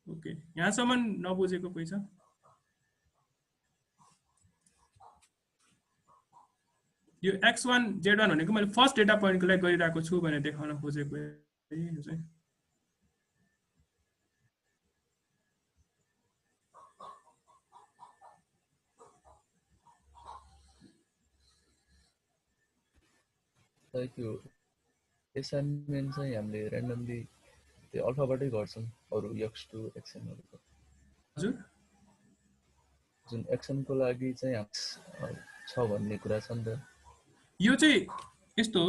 ओके यहाँसम्म नबुझेको कोही छ यो x1 z1 भनेको मैले फर्स्ट डेटा पोइन्टको लागि गरिरहेको छु भनेर देखाउन खोजेको यो चाहिँ त्यो एसाइनमेन्ट चाहिँ हामीले र्यान्डमली त्यो अल्फाबाटै गर्छौं अरु x2 xn हरुको हजुर जुन xn को लागि चाहिँ छ भन्ने कुरा छ नि त यो चाहिँ यस्तो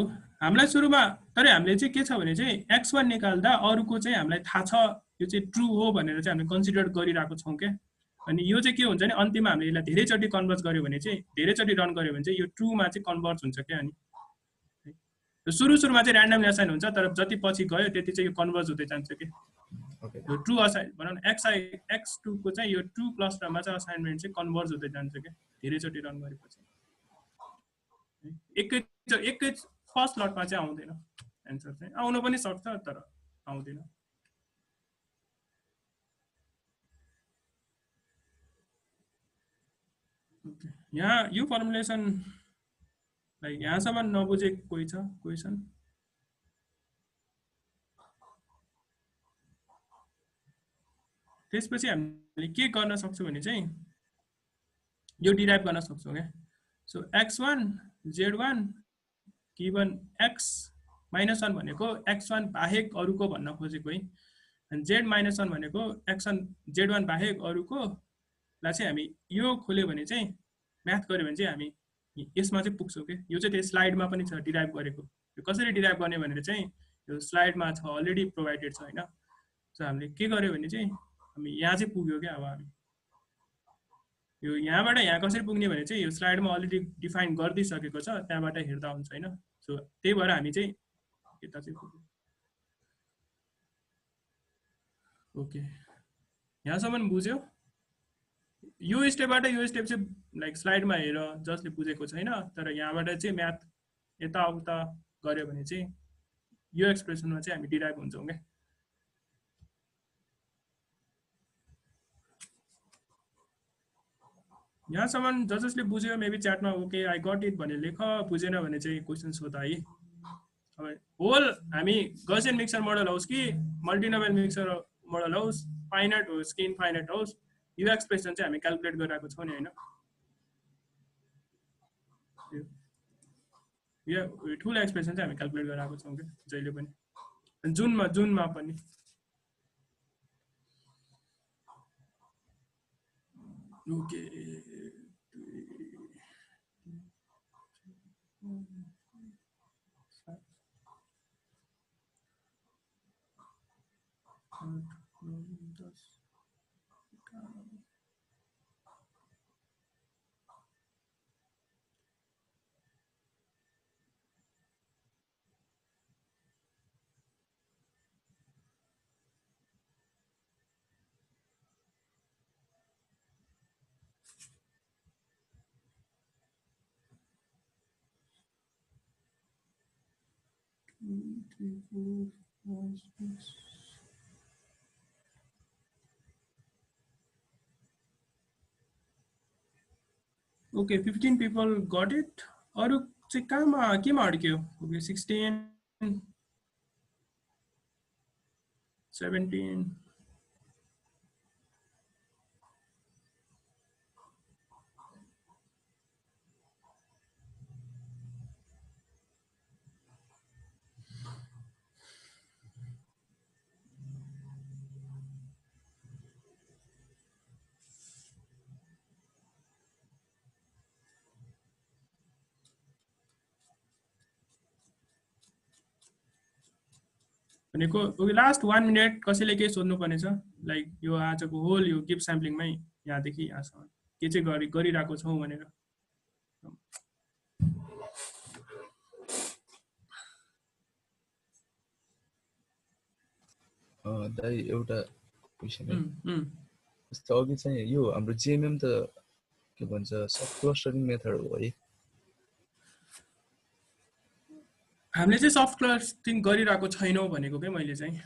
हामीलाई सुरुमा तर हामीले चाहिँ के छ भने चाहिँ x1 निकाल्दा अरुको चाहिँ हामीलाई थाहा छ यो चाहिँ ट्रु हो भनेर चाहिँ हामीले कन्सिडर गरिरहेको छौं के अनि यो चाहिँ के हुन्छ नि अन्तिममा हामीले यसलाई धेरैचोटी कन्भर्ट गर्यो भने चाहिँ धेरैचोटी रन गर्यो भने चाहिँ यो ट्रुमा चाहिँ कन्भर्ट हुन्छ के अनि सुरुमा चाहिँ र्यान्डमली असाइन हुन्छ तर जति पछि गयो त्यति चाहिँ यो कन्भर्ज हुँदै जान्छ के यो ट्रु असाइन भनौं न x2 को चाहिँ यो ट्रु क्लस्टरमा चाहिँ असाइनमेन्ट चाहिँ कन्भर्ज हुँदै जान्छ के धेरैचोटी रन गरेपछि एकै फर्स्ट लटमा चाहिँ आउँदैन एन्सर चाहिँ आउन पनि सक्छ तर आउँदैन ओके यहाँ यो फर्मुलेसन लाइक यहाँसम्म नबुझेको कोही छ क्वेसन त्यसपछि हामीले के गर्न सक्छौं भने चाहिँ यो डिराइभ गर्न सक्छौं के so x1 z1 given x -1 भनेको x1 बाहेक अरुको भन्न खोजेको है। अनि z-1 भनेको x1 z1 बाहेक अरुको लाई चाहिँ हामी यो खोल्यो भने चाहिँ म्याथ गर्यो भने चाहिँ हामी यसमा चाहिँ पुग्छौँ के। यो चाहिँ त्यो स्लाइडमा पनि छ डिराइभ गरेको। यो कसरी डिराइभ गर्ने भनेर चाहिँ यो स्लाइडमा छ, अलरेडी प्रोभाइडेड छ हैन। सो हामीले के गर्यो भने चाहिँ हामी यहाँ चाहिँ पुग्यो के। अब हामी यो यहाँबाट यहाँ कसरी पुग्ने भने चाहिँ यो स्लाइडमा अलरेडी डिफाइन गरिदिइसकेको छ, त्यहाँबाट हेर्दा हुन्छ हैन। सो त्यही भएर हामी चाहिँ यता चाहिँ पुग्यो। ओके, यहाँसम्म बुझ्यो। यो स्टेपबाट यो स्टेप चाहिँ लाइक स्लाइडमा हेर जसले बुझेको छैन, तर यहाँबाट चाहिँ म्याथ यताउता गर्यो भने चाहिँ यो एक्सप्रेसनमा चाहिँ हामी डिराइभ हुन्छौँ क्या। यहाँसम्म जसले बुझ्यो मेबी च्याटमा ओके आई गट इट भनेर लेख, बुझेन भने चाहिँ क्वेसन सोध है। अब होल हामी गसियन मिक्सर मोडल होस् कि मल्टिनोमियल मिक्सर मोडल होस्, फाइनाइट होस् कि इनफाइनाइट होस्, यो एक्सप्रेसन चाहिँ हामी क्याल्कुलेट गरिरहेको छौँ नि हैन। यो ठुलो एक्सप्रेसन चाहिँ हामी क्याल्कुलेट गरिरहेको छौँ कि जहिले पनि, जुनमा पनि। Okay, okay 15 people got it। अरु चाहिँ कहाँमा केमा अड्क्यो? ओके 16 17 भनेको ओके लास्ट 1 मिनट कसैले के सोध्नु पर्ने छ लाइक यो आजको होल यो गिभ स्याम्पलिङमै यहाँदेखि यहाँसम्म के चाहिँ गरिरहेको छौँ भनेर। दाइ एउटा क्वेसन है, जस्तो अघि चाहिँ यो हाम्रो जिएमएम त के भन्छ सब क्लस्टरिङ मेथड हो है। हामीले चाहिँ सफ्ट क्लस्टरिङ गरिरहेको छैनौँ भनेको के मैले चाहिँ।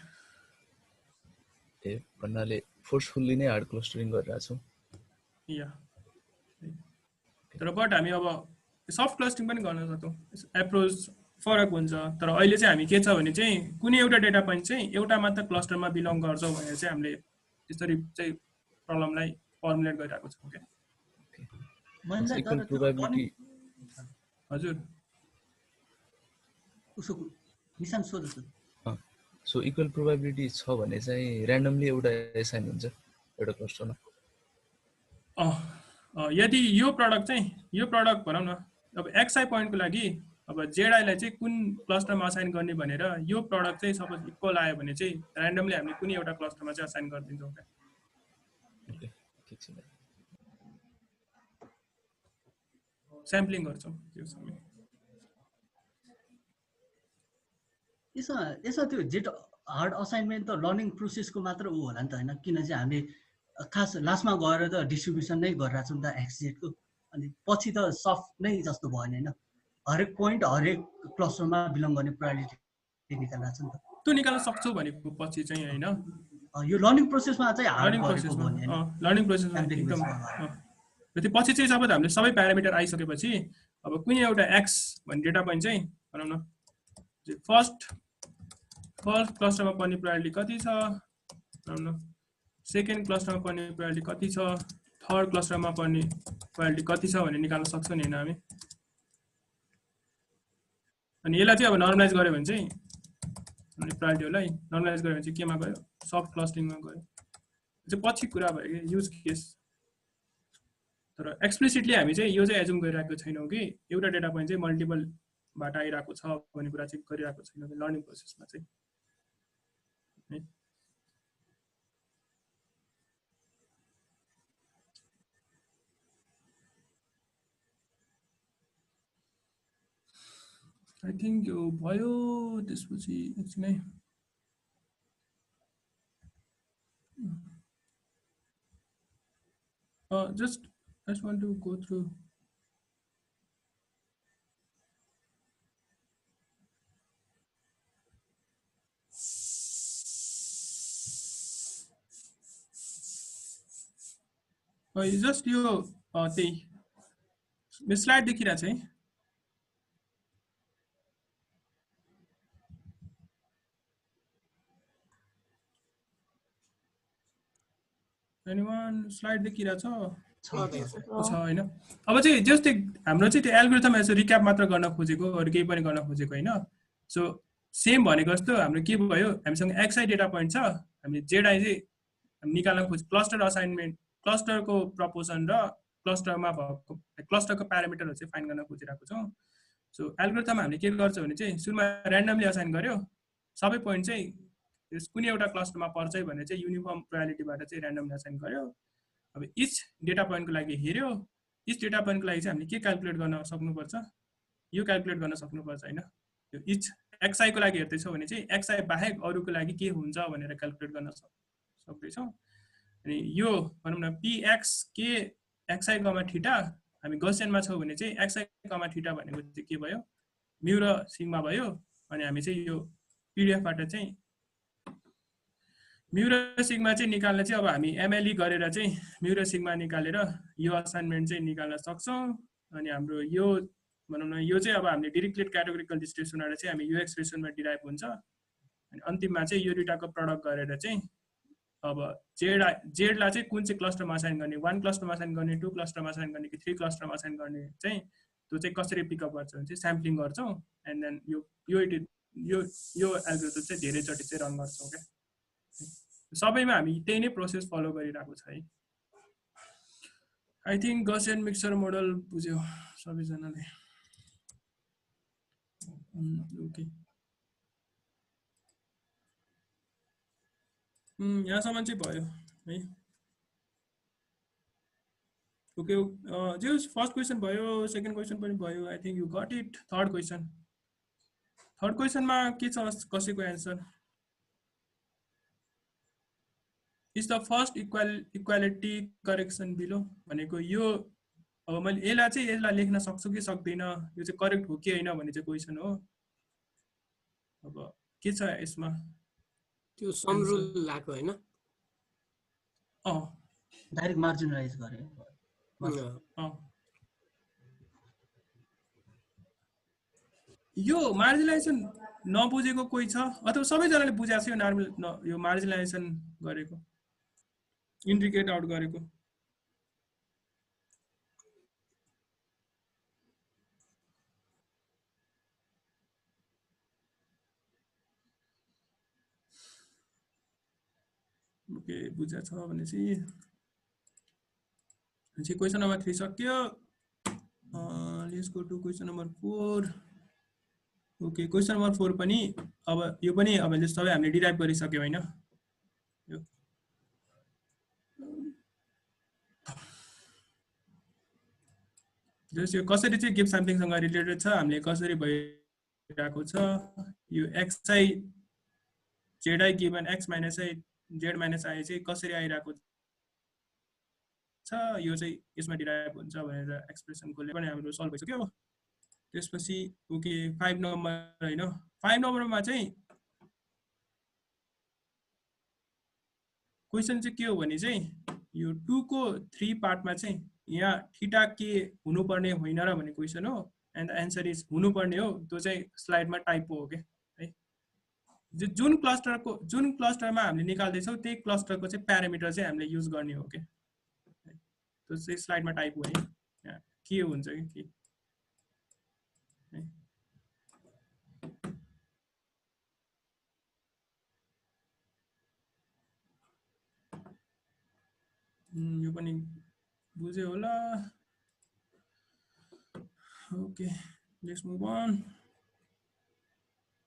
ए भन्नाले फोर्सफुल्ली नै हार्ड क्लस्टरिङ गरिरहेको छौँ या, तर बट हामी अब सफ्ट क्लस्टरिङ पनि गर्न सक्छौँ, एप्रोच फरक हुन्छ। तर अहिले चाहिँ हामी के छ भने चाहिँ कुनै एउटा डेटा पोइन्ट चाहिँ एउटा मात्र क्लस्टरमा बिलोङ गर्छ भनेर चाहिँ हामीले यसरी चाहिँ प्रब्लमलाई फर्मुलेट गरिरहेको छौँ क्या। हजुर सो इक्वल प्रोबेबिलिटी छ भने चाहिँ र्यान्डमली एउटा एसाइन हुन्छ एउटा क्लस्टरमा। यदि यो प्रडक्ट भनौँ न अब एक्सआई पोइन्टको लागि अब जेडआईलाई चाहिँ कुन क्लस्टरमा असाइन गर्ने भनेर यो प्रडक्ट चाहिँ सपोज इक्वल आयो भने चाहिँ र्यान्डमली हामीले कुनै एउटा क्लस्टरमा चाहिँ असाइन गरिदिन्छौँ क्या। स्याम्पलिङ गर्छौँ त्यो समय। यसमा त्यो जेट हार्ड असाइनमेन्ट त लर्निङ प्रोसेसको मात्र ऊ होला नि त होइन, किन चाहिँ हामीले खास लास्टमा गएर त डिस्ट्रिब्युसन नै गरिरहेको छौँ नि त एक्सजेटको, अनि पछि त सफ्ट नै जस्तो भएन होइन, हरेक पोइन्ट हरेक क्लस्टरमा बिलोङ गर्ने प्रोबेबिलिटी निकालिरहेको छ नि त। त्यो निकाल्न सक्छौ भनेको पछि चाहिँ होइन, यो लर्निङ प्रोसेसमा चाहिँ लर्निङ प्रोसेसमा एकदम त्यो पछि चाहिँ सबै हामीले सबै प्यारामिटर आइसकेपछि अब कुनै एउटा एक्स भन्ने डेटा पोइन्ट चाहिँ भनौँ न फर्स्ट क्लस्टरमा पर्ने प्रोबेबिलिटी कति छ भनौँ न, सेकेन्ड क्लस्टरमा पर्ने प्रोबेबिलिटी कति छ, थर्ड क्लस्टरमा पर्ने प्रोबेबिलिटी कति छ भनेर निकाल्न सक्छौँ नि होइन हामी। अनि यसलाई चाहिँ अब नर्मलाइज गर्यो भने चाहिँ अनि प्रायोरिटीलाई नर्मलाइज गर्यो भने चाहिँ केमा गयो सफ्ट क्लस्टरिङमा गयो चाहिँ पछि कुरा भयो कि युज केस तर एक्सप्लिसिटली हामी चाहिँ यो चाहिँ एजुम गरिरहेको छैनौँ कि एउटा डेटा पोइन्ट चाहिँ मल्टिपलबाट आइरहेको छ भन्ने कुरा चाहिँ गरिरहेको छैनौँ लर्निङ प्रोसेसमा चाहिँ है आई थिङ्क यो भयो त्यसपछि एकछिनै just I just want to go through just यो त्यही मेरो स्लाइड देखिरहेको छ है एनीवन स्लाइड देखिरहेको छ हैन अब चाहिँ जस्तै हाम्रो चाहिँ त्यो एल्गोरिथम यसो रिक्याप मात्र गर्न खोजेको अरु केही पनि गर्न खोजेको हैन सो सेम भनेको जस्तो हाम्रो के भयो हामीसँग xi डेटा पोइन्ट छ हामीले zi चाहिँ निकाल्न खोज क्लस्टर असाइनमेन्ट क्लस्टरको प्रपोर्सन र क्लस्टरमा भएको क्लस्टरको प्यारामिटरहरु चाहिँ फाइन्ड गर्न खोजिरहेको छौं सो एल्गोरिथम हामीले के गर्छ भने चाहिँ सुरुमा र्यान्डमली असाइन गर्यो सबै पोइन्ट चाहिँ त्यस कुनै एउटा क्लस्टरमा पर्छ भने चाहिँ युनिफर्म प्रोबेबिलिटीबाट चाहिँ र्यान्डमली असाइन गर्यो अब इच डेटा पोइन्टको लागि हेर्यो इच डेटा पोइन्टको लागि चाहिँ हामीले के क्याल्कुलेट गर्न सक्नुपर्छ यो क्याल्कुलेट गर्न सक्नुपर्छ हैन यो इच xi को लागि हेर्दै छौ भने चाहिँ xi बाहेक अरुको लागि के हुन्छ भनेर क्याल्कुलेट गर्न सक्दै छौ अनि यो भनौं न px के xi, थीटा हामी गौसियनमा छौ भने चाहिँ xi, थीटा भनेको चाहिँ के भयो म्यु र सिग्मा भयो अनि हामी चाहिँ यो पीडीएफ बाट चाहिँ म्यु र सिग्मा चाहिँ निकाल्न चाहिँ अब हामी एमएलई गरेर चाहिँ म्यु र सिग्मा निकालेर यो असाइनमेन्ट चाहिँ निकाल्न सक्छौं अनि हाम्रो यो भनौं न यो चाहिँ अब हामीले डिरिक्लेट क्याटेगोरिकल डिस्ट्रिब्युसनबाट चाहिँ हामी यो एक्सप्रेसनमा डिराइभ हुन्छ अनि अन्तिममा चाहिँ यो दुईटाको प्रोडक्ट गरेर चाहिँ अब जेडलाई चाहिँ कुन चाहिँ क्लस्टरमा असाइन गर्ने 1 क्लस्टरमा असाइन गर्ने 2 क्लस्टरमा असाइन गर्ने कि 3 क्लस्टरमा असाइन गर्ने चाहिँ त्यो चाहिँ कसरी पिकअप गर्छ भने चाहिँ स्याम्पलिङ गर्छौं एन्ड देन यो एल्गोरिथम चाहिँ धेरै चोटि चाहिँ रन गर्छौं के सबैमा हामी त्यही नै प्रोसेस फलो गरिरहेको छ है I think Gaussian mixture model बुझ्यो सबैजनाले ओके यहाँसम्म चाहिँ भयो है ओके जो फर्स्ट क्वेशन भयो सेकेन्ड क्वेशन पनि भयो I think you got it third क्वेशनमा के छ कसैको answer is the first equality correction below भनेको यो अब मैले यसलाई लेख्न सक्छु कि सक्दैन यो चाहिँ करेक्ट हो कि हैन भन्ने चाहिँ क्वेशन हो अब के छ यसमा त्यो सम रुल लाग्यो हैन डाइरेक्ट मार्जिनलाइज गरे यो मार्जिनलाइजेसन नबुझेको कोही छ अथवा सबैजनाले बुझाएको छ यो मार्जिनलाइजेसन गरेको इन्डिकेट आउट गरेको ओके बुझा छ भनेपछि क्वेशन नम्बर 3 सक्यो let's go to question number 4 okay question number 4 पनि अब यो पनि अब सबै हामीले डिराइभ गरिसक्यौ हैन यो जस यो कसरी चाहिँ गिभ स्याम्पलिङसँग रिलेटेड छ हामीले कसरी भइरहेको छ यो xi zi given x minus i z minus i चाहिँ कसरी आइरहेको छ यो चाहिँ यसमा डिराइभ हुन्छ भनेर एक्सप्रेसनको ले पनि हाम्रो सल्भ भइसक्यो त्यसपछि ओके 5 नम्बर हैन 5 नम्बरमा चाहिँ क्वेशन चाहिँ के हो भने चाहिँ यो 2 को 3 पार्टमा चाहिँ यहाँ थीटा के हुनुपर्ने होइन र भन्ने क्वेशन हो एन्ड आन्सर इज हुनुपर्ने हो त्यो चाहिँ स्लाइडमा टाइपो हो के है जुन क्लस्टरमा हामीले निकाल्दै छौ त्यही क्लस्टरको चाहिँ प्यारामिटर चाहिँ हामीले युज गर्ने हो के त्यो चाहिँ स्लाइडमा टाइप हो है के हुन्छ के यो पनि बुझ्यो होला okay let's move on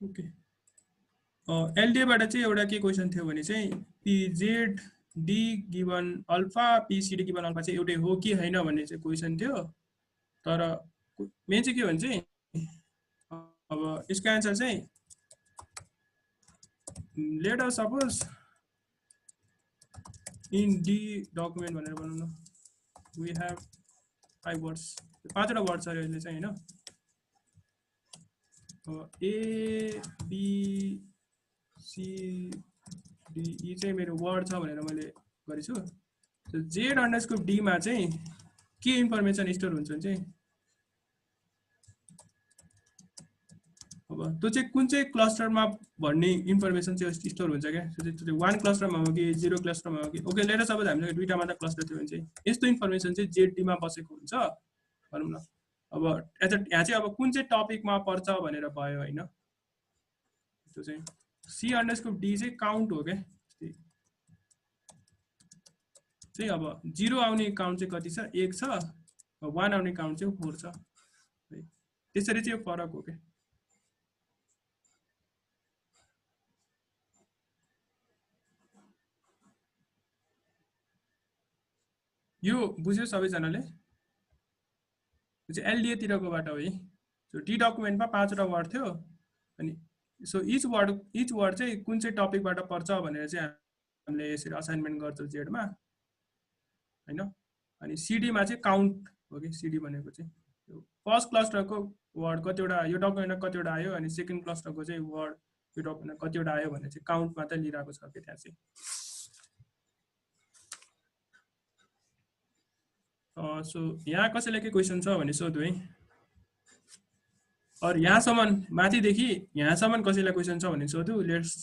okay LDA बाट चाहिँ एउटा के क्वेशन थियो भने चाहिँ P Z D given alpha P C D given alpha चाहिँ एउटै हो कि हैन भन्ने चाहिँ क्वेशन थियो तर मेन चाहिँ के भन्छ अब यसको आन्सर चाहिँ late us suppose in D document भनेर बनाउनु वी हैव 5 वर्ड्स 5 वटा वर्ड छ यसले चाहिँ हैन A B C D E चाहिँ मेरो वर्ड छ भनेर मैले गरेछु जेड अंडरस्कोर डी मा चाहिँ के इन्फर्मेसन स्टोर हुन्छ चाहिँ अब त्यो चाहिँ कुन चाहिँ क्लस्टरमा भन्ने इन्फर्मेसन चाहिँ स्टोर हुन्छ क्या त्यो चाहिँ 1 क्लस्टरमा हो कि 0 क्लस्टरमा हो कि ओके लेट अस सपोज हामीले दुईटा मात्र क्लस्टर थियो भने चाहिँ यस्तो इन्फर्मेसन चाहिँ जेड डी मा बसेको हुन्छ भनौँ न अब यहाँ चाहिँ अब कुन चाहिँ टपिकमा पर्छ भनेर भयो हैन त्यो चाहिँ सी अंडरस्कोर डी चाहिँ काउन्ट हो क्या चाहिँ अब 0 आउने काउन्ट चाहिँ कति छ 1 छ 1 आउने काउन्ट चाहिँ 4 छ त्यसरी चाहिँ फरक हो क्या यो बुझ्यो सबैजनाले चाहिँ एलडीए तिरकोबाट हो है सो डी डकुमेन्टमा 5 वटा वर्ड थियो अनि सो इच वर्ड चाहिँ कुन चाहिँ टपिकबाट पर्छ भनेर चाहिँ हामीले यसरी असाइनमेन्ट गर्छौं जेडमा हैन अनि सीडी मा चाहिँ काउन्ट हो कि सीडी भनेको चाहिँ फर्स्ट क्लस्टरको वर्ड कतिवटा यो डकुमेन्टमा कतिवटा आयो अनि सेकेन्ड क्लस्टरको चाहिँ वर्ड यो डकुमेन्टमा कतिवटा आयो भने चाहिँ काउन्ट मात्र लिइराको छ के त्यहाँ चाहिँ सो यहाँ कसैले के क्वेशन छ भने सोधु है और यहाँसम्म माथिदेखि यहाँसम्म कसैलाई क्वेशन छ भने सोधु let's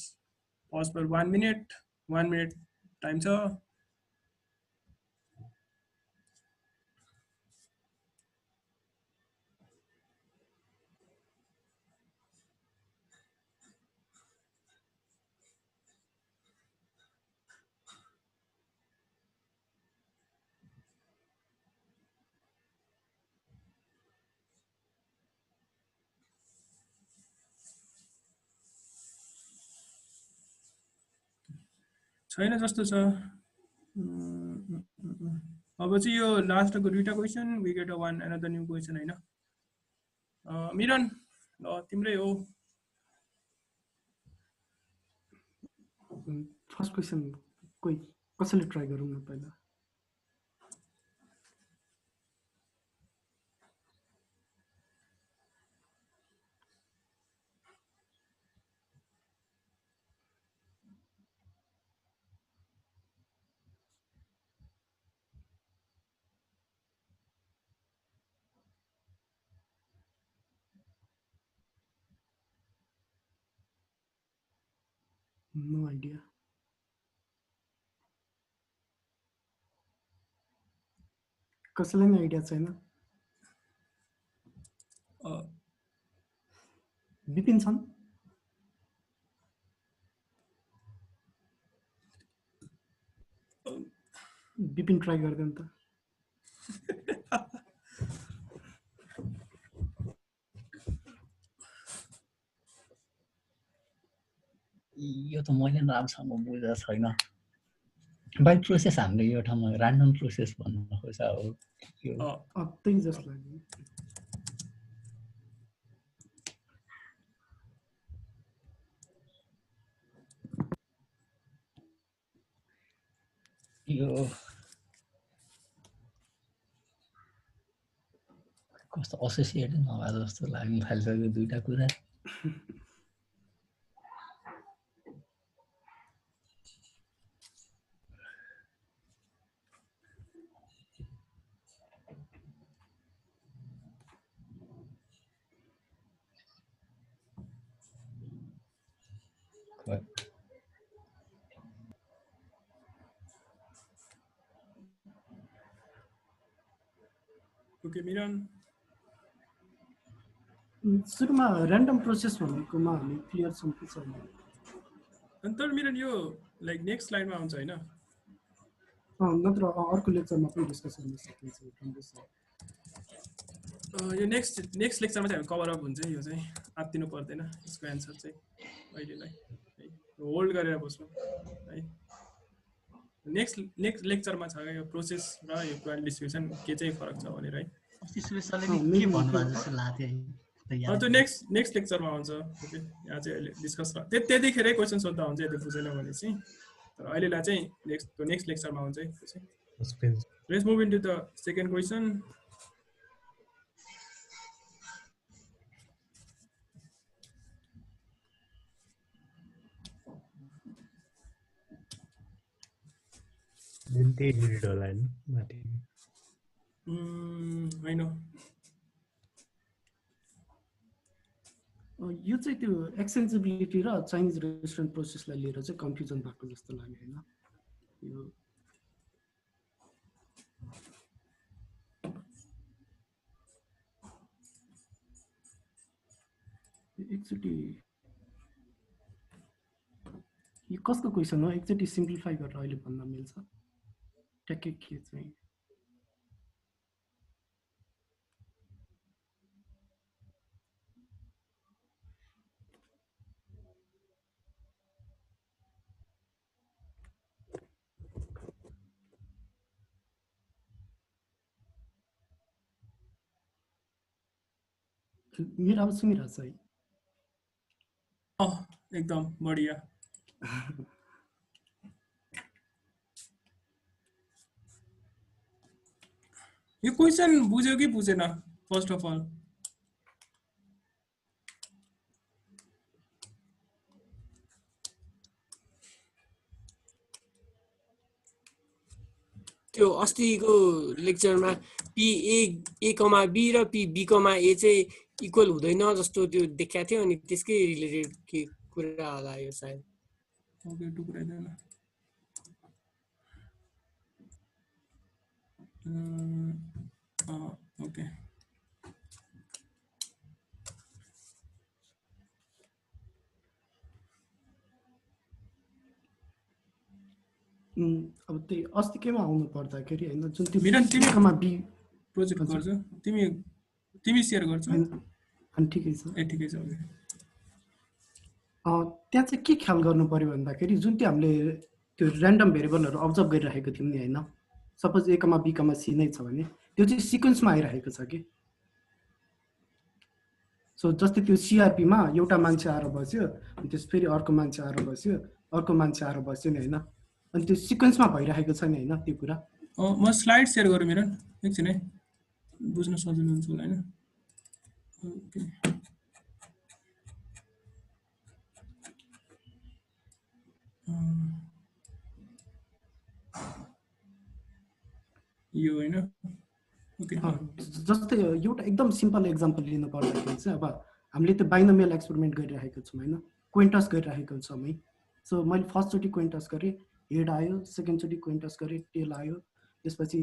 pause for 1 minute time छ छैन जस्तो छ अब चाहिँ यो लास्टको दुईटा question we get a one another new question हैन मिरन ल तिम्रै हो फर्स्ट क्वेशन कोही कसैले ट्राई गरौँ न पहिला No idea. कसैलाई पनि आइडिया छैन विपिन छन् विपिन ट्राई गर्दैन त यो त मैले राम्रोसँग बुझेको छैन बाइ प्रोसेस हामीले यो ठाउँमा र्यान्डम प्रोसेस भन्नु खोज्छ हो यो त्यही जस्तो लाग्यो यो कस्तो एसोसिएटेड नभए जस्तो लाग्न थालिसक्यो दुईटा कुरा ओके मिरन सुरुमा र्यान्डम प्रोसेस भनेकोमा हामी क्लियर छौँ कि छैन अनि तर मिरन यो लाइक नेक्स्ट स्लाइडमा आउँछ हैन नत्र अर्को लेक्चरमा पनि डिस्कस गर्न सकिन्छ। यो नेक्स्ट लेक्चरमा चाहिँ हामी कभर अप हुन्छ यो चाहिँ आत्तिनु पर्दैन यसको एन्सर चाहिँ अहिलेलाई है होल्ड गरेर बस्नु है। नेक्स्ट लेक्चरमा छ यो प्रोसेस र यो क्वालिटी डिस्ट्रिब्युसन के चाहिँ फरक छ भनेर है। अस्ति सुरेश सरले के भन्नुभयो जस्तो लाग्थ्यो त्यो नेक्स्ट लेक्चरमा हुन्छ। ओके यहाँ चाहिँ अहिले डिस्कस त्यतिखेरै क्वेसन सोध्दा हुन्छ यदि बुझेन भने चाहिँ। तर अहिलेलाई चाहिँ नेक्स्ट लेक्चरमा हुन्छ है। Let's move into the second question. होइन यो चाहिँ त्यो एक्सेन्सिबिलिटी र चाइनिज रेस्टुरेन्ट प्रोसेसलाई लिएर चाहिँ कन्फ्युजन भएको जस्तो लाग्यो होइन। यो एकचोटि यो कसको क्वेसन हो एकचोटि सिम्प्लिफाई गरेर अहिले भन्न मिल्छ ट्याक्कै के चाहिँ। मेरो आवाज सुनिरहेछ है? एकदम बढिया। यो क्वेसन बुझ्यो कि बुझेन फर्स्ट अफ अल? त्यो अस्तिको लेक्चरमा P A, B र P B, A चाहिँ इक्वल हुँदैन जस्तो त्यो देखाएको थियो अनि त्यसकै रिलेटेड के कुरा होला यो सायद। ओके टुक्राइदैन। ओके अब त्यही अस्ति केमा आउनु पर्दाखेरि हैन जुन त्यो तिमीमा बी प्रोजेक्ट गर्छ तिमी शेयर गर्छौ अनि ठिकै छ ए ठिकै छ ओके। त्यहाँ चाहिँ के ख्याल गर्नु पर्यो भन्दाखेरि जुन त्यो हामीले त्यो र्यान्डम भेरिएबलहरु अब्जर्भ गरिरहेको थियौं नि हैन सपोज A, B, C नै छ भने त्यो चाहिँ सिक्वेन्समा आइरहेको छ के। सो जस्तै त्यो CRP मा एउटा मान्छे आएर बस्यो अनि त्यस फेरि अर्को मान्छे आएर बस्यो अर्को मान्छे आएर बस्यो नि हैन अनि त्यो सिक्वेन्समा भइरहेको छ नि हैन त्यो कुरा। म स्लाइड शेयर गरौँ मेरो एकछिन है बुझ्न सजिलो हुन्छ होला हैन। ओके यो हैन ओके जस्तै एउटा एकदम सिम्पल एक्जाम्पल लिन पर्दाखेरि चाहिँ अब हामीले त्यो बाइनोमियल एक्सपेरिमेन्ट गरिरहेको छौं हैन क्विन्टस गरिरहेको छौं है। सो मैले फर्स्ट चोटी क्विन्टस गरे हेड आयो सेकेन्ड चोटी क्विन्टस गरे टेल आयो त्यसपछि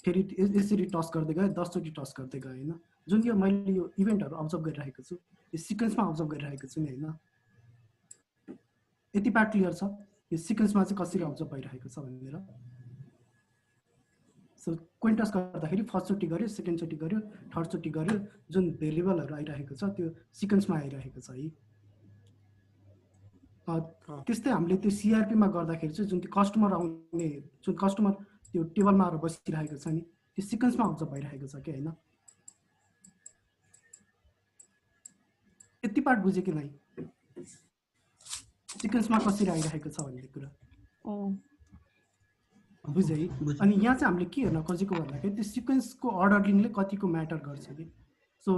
फेरि यसरी टस गर्दै गए 10 चोटी टस गर्दै गए हैन जुन यो मैले यो इभेन्टहरु अब्जर्भ गरिरहेको छु यो सिक्वेन्समा अब्जर्भ गरिरहेको छु नि हैन। यति पार्ट क्लियर छ यो सिक्वेन्समा चाहिँ कसरी अब्जर्भ भइरहेको छ भनेर। सो क्विन्टस गर्दाखेरि फर्स्ट चोटी गर्यो सेकेन्ड चोटी गर्यो थर्ड चोटी गर्यो जुन भेरिएबलहरु आइरहेको छ त्यो सिक्वेन्समा आइरहेको छ है। त्यस्तै हामीले त्यो CRP मा गर्दाखेरि चाहिँ जुन त्यो कस्टमर आउने जुन कस्टमर त्यो टेबलमा आएर बसिरहेको छ नि त्यो सिक्वेन्समा अब्जर्भ भइरहेको छ के हैन। यति पार्ट बुझे कि नै सिक्वेन्समा कसरी आइरहेको छ भन्ने कुरा बुझे है। अनि यहाँ चाहिँ हामीले के हेर्न खोजेको भन्दाखेरि त्यो सिक्वेन्सको अर्डरिङले कतिको म्याटर गर्छ कि। सो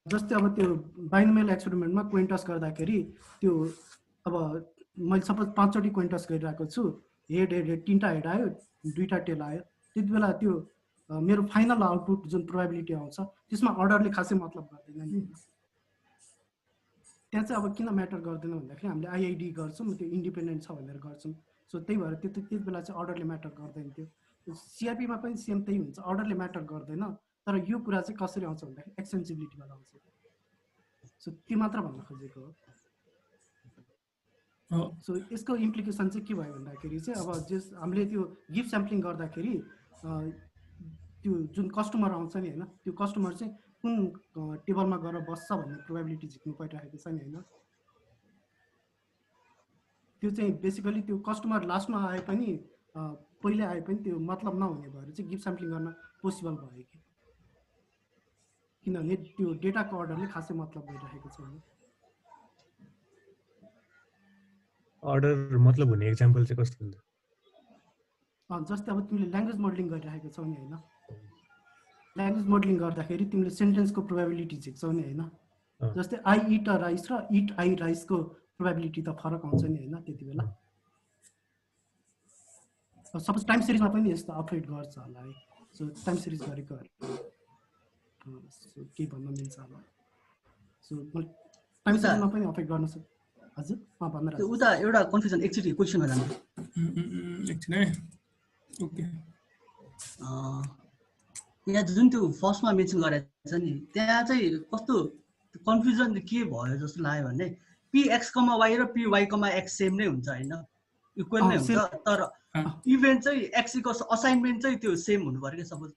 जस्तै अब त्यो बाइनोमियल एक्सपेरिमेन्टमा क्विन्टस गर्दाखेरि त्यो अब मैले सपोज 5 चोटी क्विन्टस गरिरहेको छु हेड तीनटा हेड आयो दुईटा टेल आयो त्यति बेला त्यो मेरो फाइनल आउटपुट जुन प्रोबेबिलिटी आउँछ त्यसमा अर्डरले खासै मतलब गर्दैन नि। त्यहाँ चाहिँ अब किन म्याटर गर्दैन भन्दाखेरि हामीले IID गर्छौं त्यो इन्डिपेन्डेन्ट छ भनेर गर्छौं। सो त्यही भएर त्यति बेला चाहिँ अर्डरले म्याटर गर्दैन थियो। CRP मा पनि सेम त्यही हुन्छ अर्डरले म्याटर गर्दैन तर यो कुरा चाहिँ कसरी आउँछ भन्दाखेरि एक्सटेन्सिबिलिटीबाट आउँछ। सो त्यो मात्र भन्न खोजेको हो। सो यसको इम्प्लिकेसन चाहिँ के भयो भन्दाखेरि चाहिँ अब जस हामीले त्यो गिफ्ट स्याम्पलिङ गर्दाखेरि त्यो जुन कस्टमर आउँछ नि हैन त्यो कस्टमर चाहिँ कुन टेबलमा गएर बस्छ भन्ने प्रोबेबिलिटी झिक्नु परिरहेको छ नि हैन त्यो चाहिँ बेसिकली त्यो कस्टमर लास्टमा आए पनि पहिले आए पनि त्यो मतलब नहुने भएर चाहिँ गिफ्ट स्याम्पलिङ गर्न पोसिबल भयो कि किनभने त्यो डेटाको अर्डरले खासै मतलब भइरहेको छैन अर्डर मतलब हुने एक्जाम्पल चाहिँ कस्तो हुन्छ जस्तै अब तिमीले ल्याङ्ग्वेज मोडलिङ गरिरहेको छौ नि हैन ल्याङ्ग्वेज मोडलिङ गर्दाखेरि तिमीले सेन्टेन्सको प्रोबेबिलिटी झिक्छौ नि हैन जस्तै आई इट अ राइस र इट आई राइसको प्रोबेबिलिटी त फरक आउँछ नि हैन त्यति बेला सपोज टाइम सिरिजमा पनि यस्तो अपडेट गर्छ होला है सो टाइम सिरिज गरेकोहरू सो के भन्न मिल्छ होला सो टाइम सिरिजमा पनि अपडेट गर्न सक्छ हजुर भन्न त्यो उता एउटा कन्फ्युजन एकचोटि क्वेसनमा जान्छ एकछिन है ओके यहाँ जुन त्यो फर्स्टमा मेन्सन गरेको छ नि त्यहाँ चाहिँ कस्तो कन्फ्युजन के भयो जस्तो लाग्यो भने px, y र py, x सेम नै हुन्छ हैन इक्वल नै हुन्छ तर इभेन्ट चाहिँ x असाइनमेन्ट चाहिँ त्यो सेम हुनु पर्यो के सपोज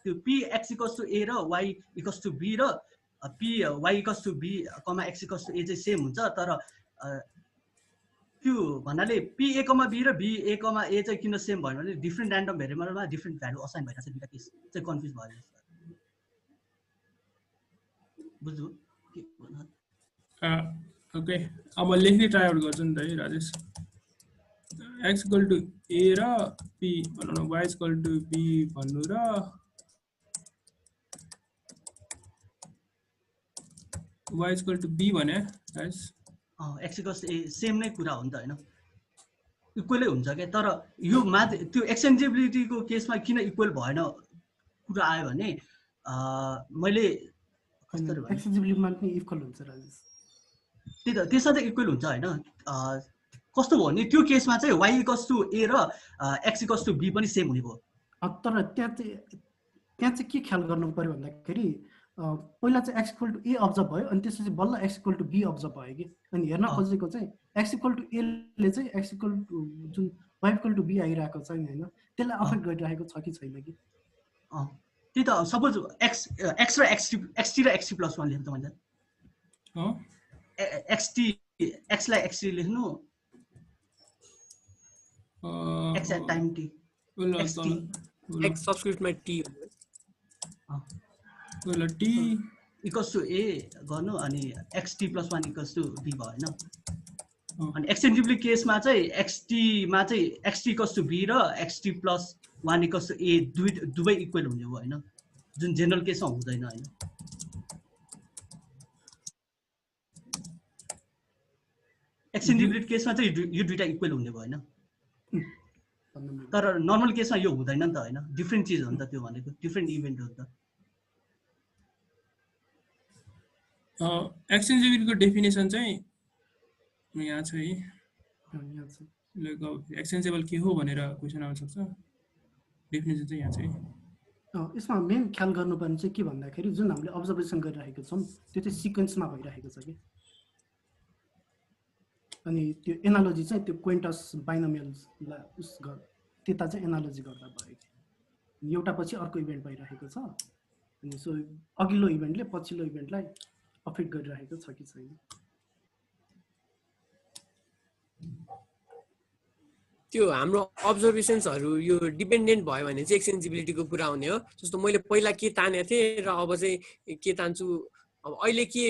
त्यो px = a र y = b र py = b, x = a चाहिँ सेम हुन्छ तर त्यो भन्नाले pa, b र ba, a चाहिँ किन सेम भयो भने डिफ्रेन्ट र्यान्डम भेरिएबलमा डिफ्रेन्ट भ्यालु असाइन भइरहेको छ दुईटा केस चाहिँ कन्फ्युज भयो बुझ्नु के भन्नु ओके अब लेख्ने ट्राई आउट गर्छु नि त है राजेश x = a र p भनौँ न y = b भन्नु र y = b भने गाइस x = a सेम नै कुरा हो नि त हैन इक्वलै हुन्छ के तर यो त्यो एक्सचेन्जेबिलिटीको केसमा किन इक्वल भएन कुरा आयो भने मैले एक्सचेन्जेबिलिटीमा पनि इक्वल हुन्छ राजेश त्यही त त्यसमा त इक्वल हुन्छ हैन कस्तो भयो भने त्यो केसमा चाहिँ y = a र x = b पनि सेम हुने भयो तर त्यहाँ चाहिँ के ख्याल गर्नु पर्यो भन्दाखेरि पहिला चाहिँ x = a अब्जर्भ भयो अनि त्यसपछि बल्ल x = b अब्जर्भ भयो कि अनि हेर्न खोजेको चाहिँ x = a ले चाहिँ x जुन y = b आइरहेको छ नि हैन त्यसलाई अफेक्ट गरिरहेको छ कि छैन कि त्यही त सपोज x र xt र xt + 1 लेख्नु त मैले xt x लाई xt लेख्नु x at time t xt x सबस्क्रिप्टमा t ल t = a गर्नु अनि xt + 1 = b भयो हैन अनि एक्सचेन्जेबल केसमा चाहिँ xt मा चाहिँ xt = b र xt + 1 = a दुवै इक्वल हुने हो हैन जुन जेनरल केसमा हुँदैन हैन एक्सचेन्जेबिलिटी केसमा चाहिँ यो दुईटा इक्वल हुने भयो हैन तर नर्मल केसमा यो हुँदैन नि त हैन डिफ्रेन्ट चीज हो नि त त्यो भनेको डिफ्रेन्ट इभेन्ट हो नि त एक्सचेन्जेबिलिटीको डेफिनेसन चाहिँ यहाँ छ है एक्सचेन्जेबल के हो भनेर क्वेसन आउन सक्छ डेफिनेसन चाहिँ यहाँ छ है यसमा मेन ख्याल गर्नुपर्ने चाहिँ के भन्दाखेरि जुन हामीले अब्जर्भेसन गरिरहेको छौँ त्यो चाहिँ सिक्वेन्समा भइरहेको छ कि अनि त्यो एनालोजी चाहिँ त्यो क्वेन्टस बाइनोमियललाई त्यता चाहिँ एनालोजी गर्दा भयो एउटा पछि अर्को इभेन्ट भइरहेको छ अनि सो अघिल्लो इभेन्टले पछिल्लो इभेन्टलाई अफेक्ट गरिरहेको छ कि छैन त्यो हाम्रो अब्जर्भेसन्सहरू यो डिपेन्डेन्ट भयो भने चाहिँ एक्सचेन्जेबिलिटीको कुरा हुने हो जस्तो मैले पहिला के तानेको थिएँ र अब चाहिँ के तान्छु अब अहिले के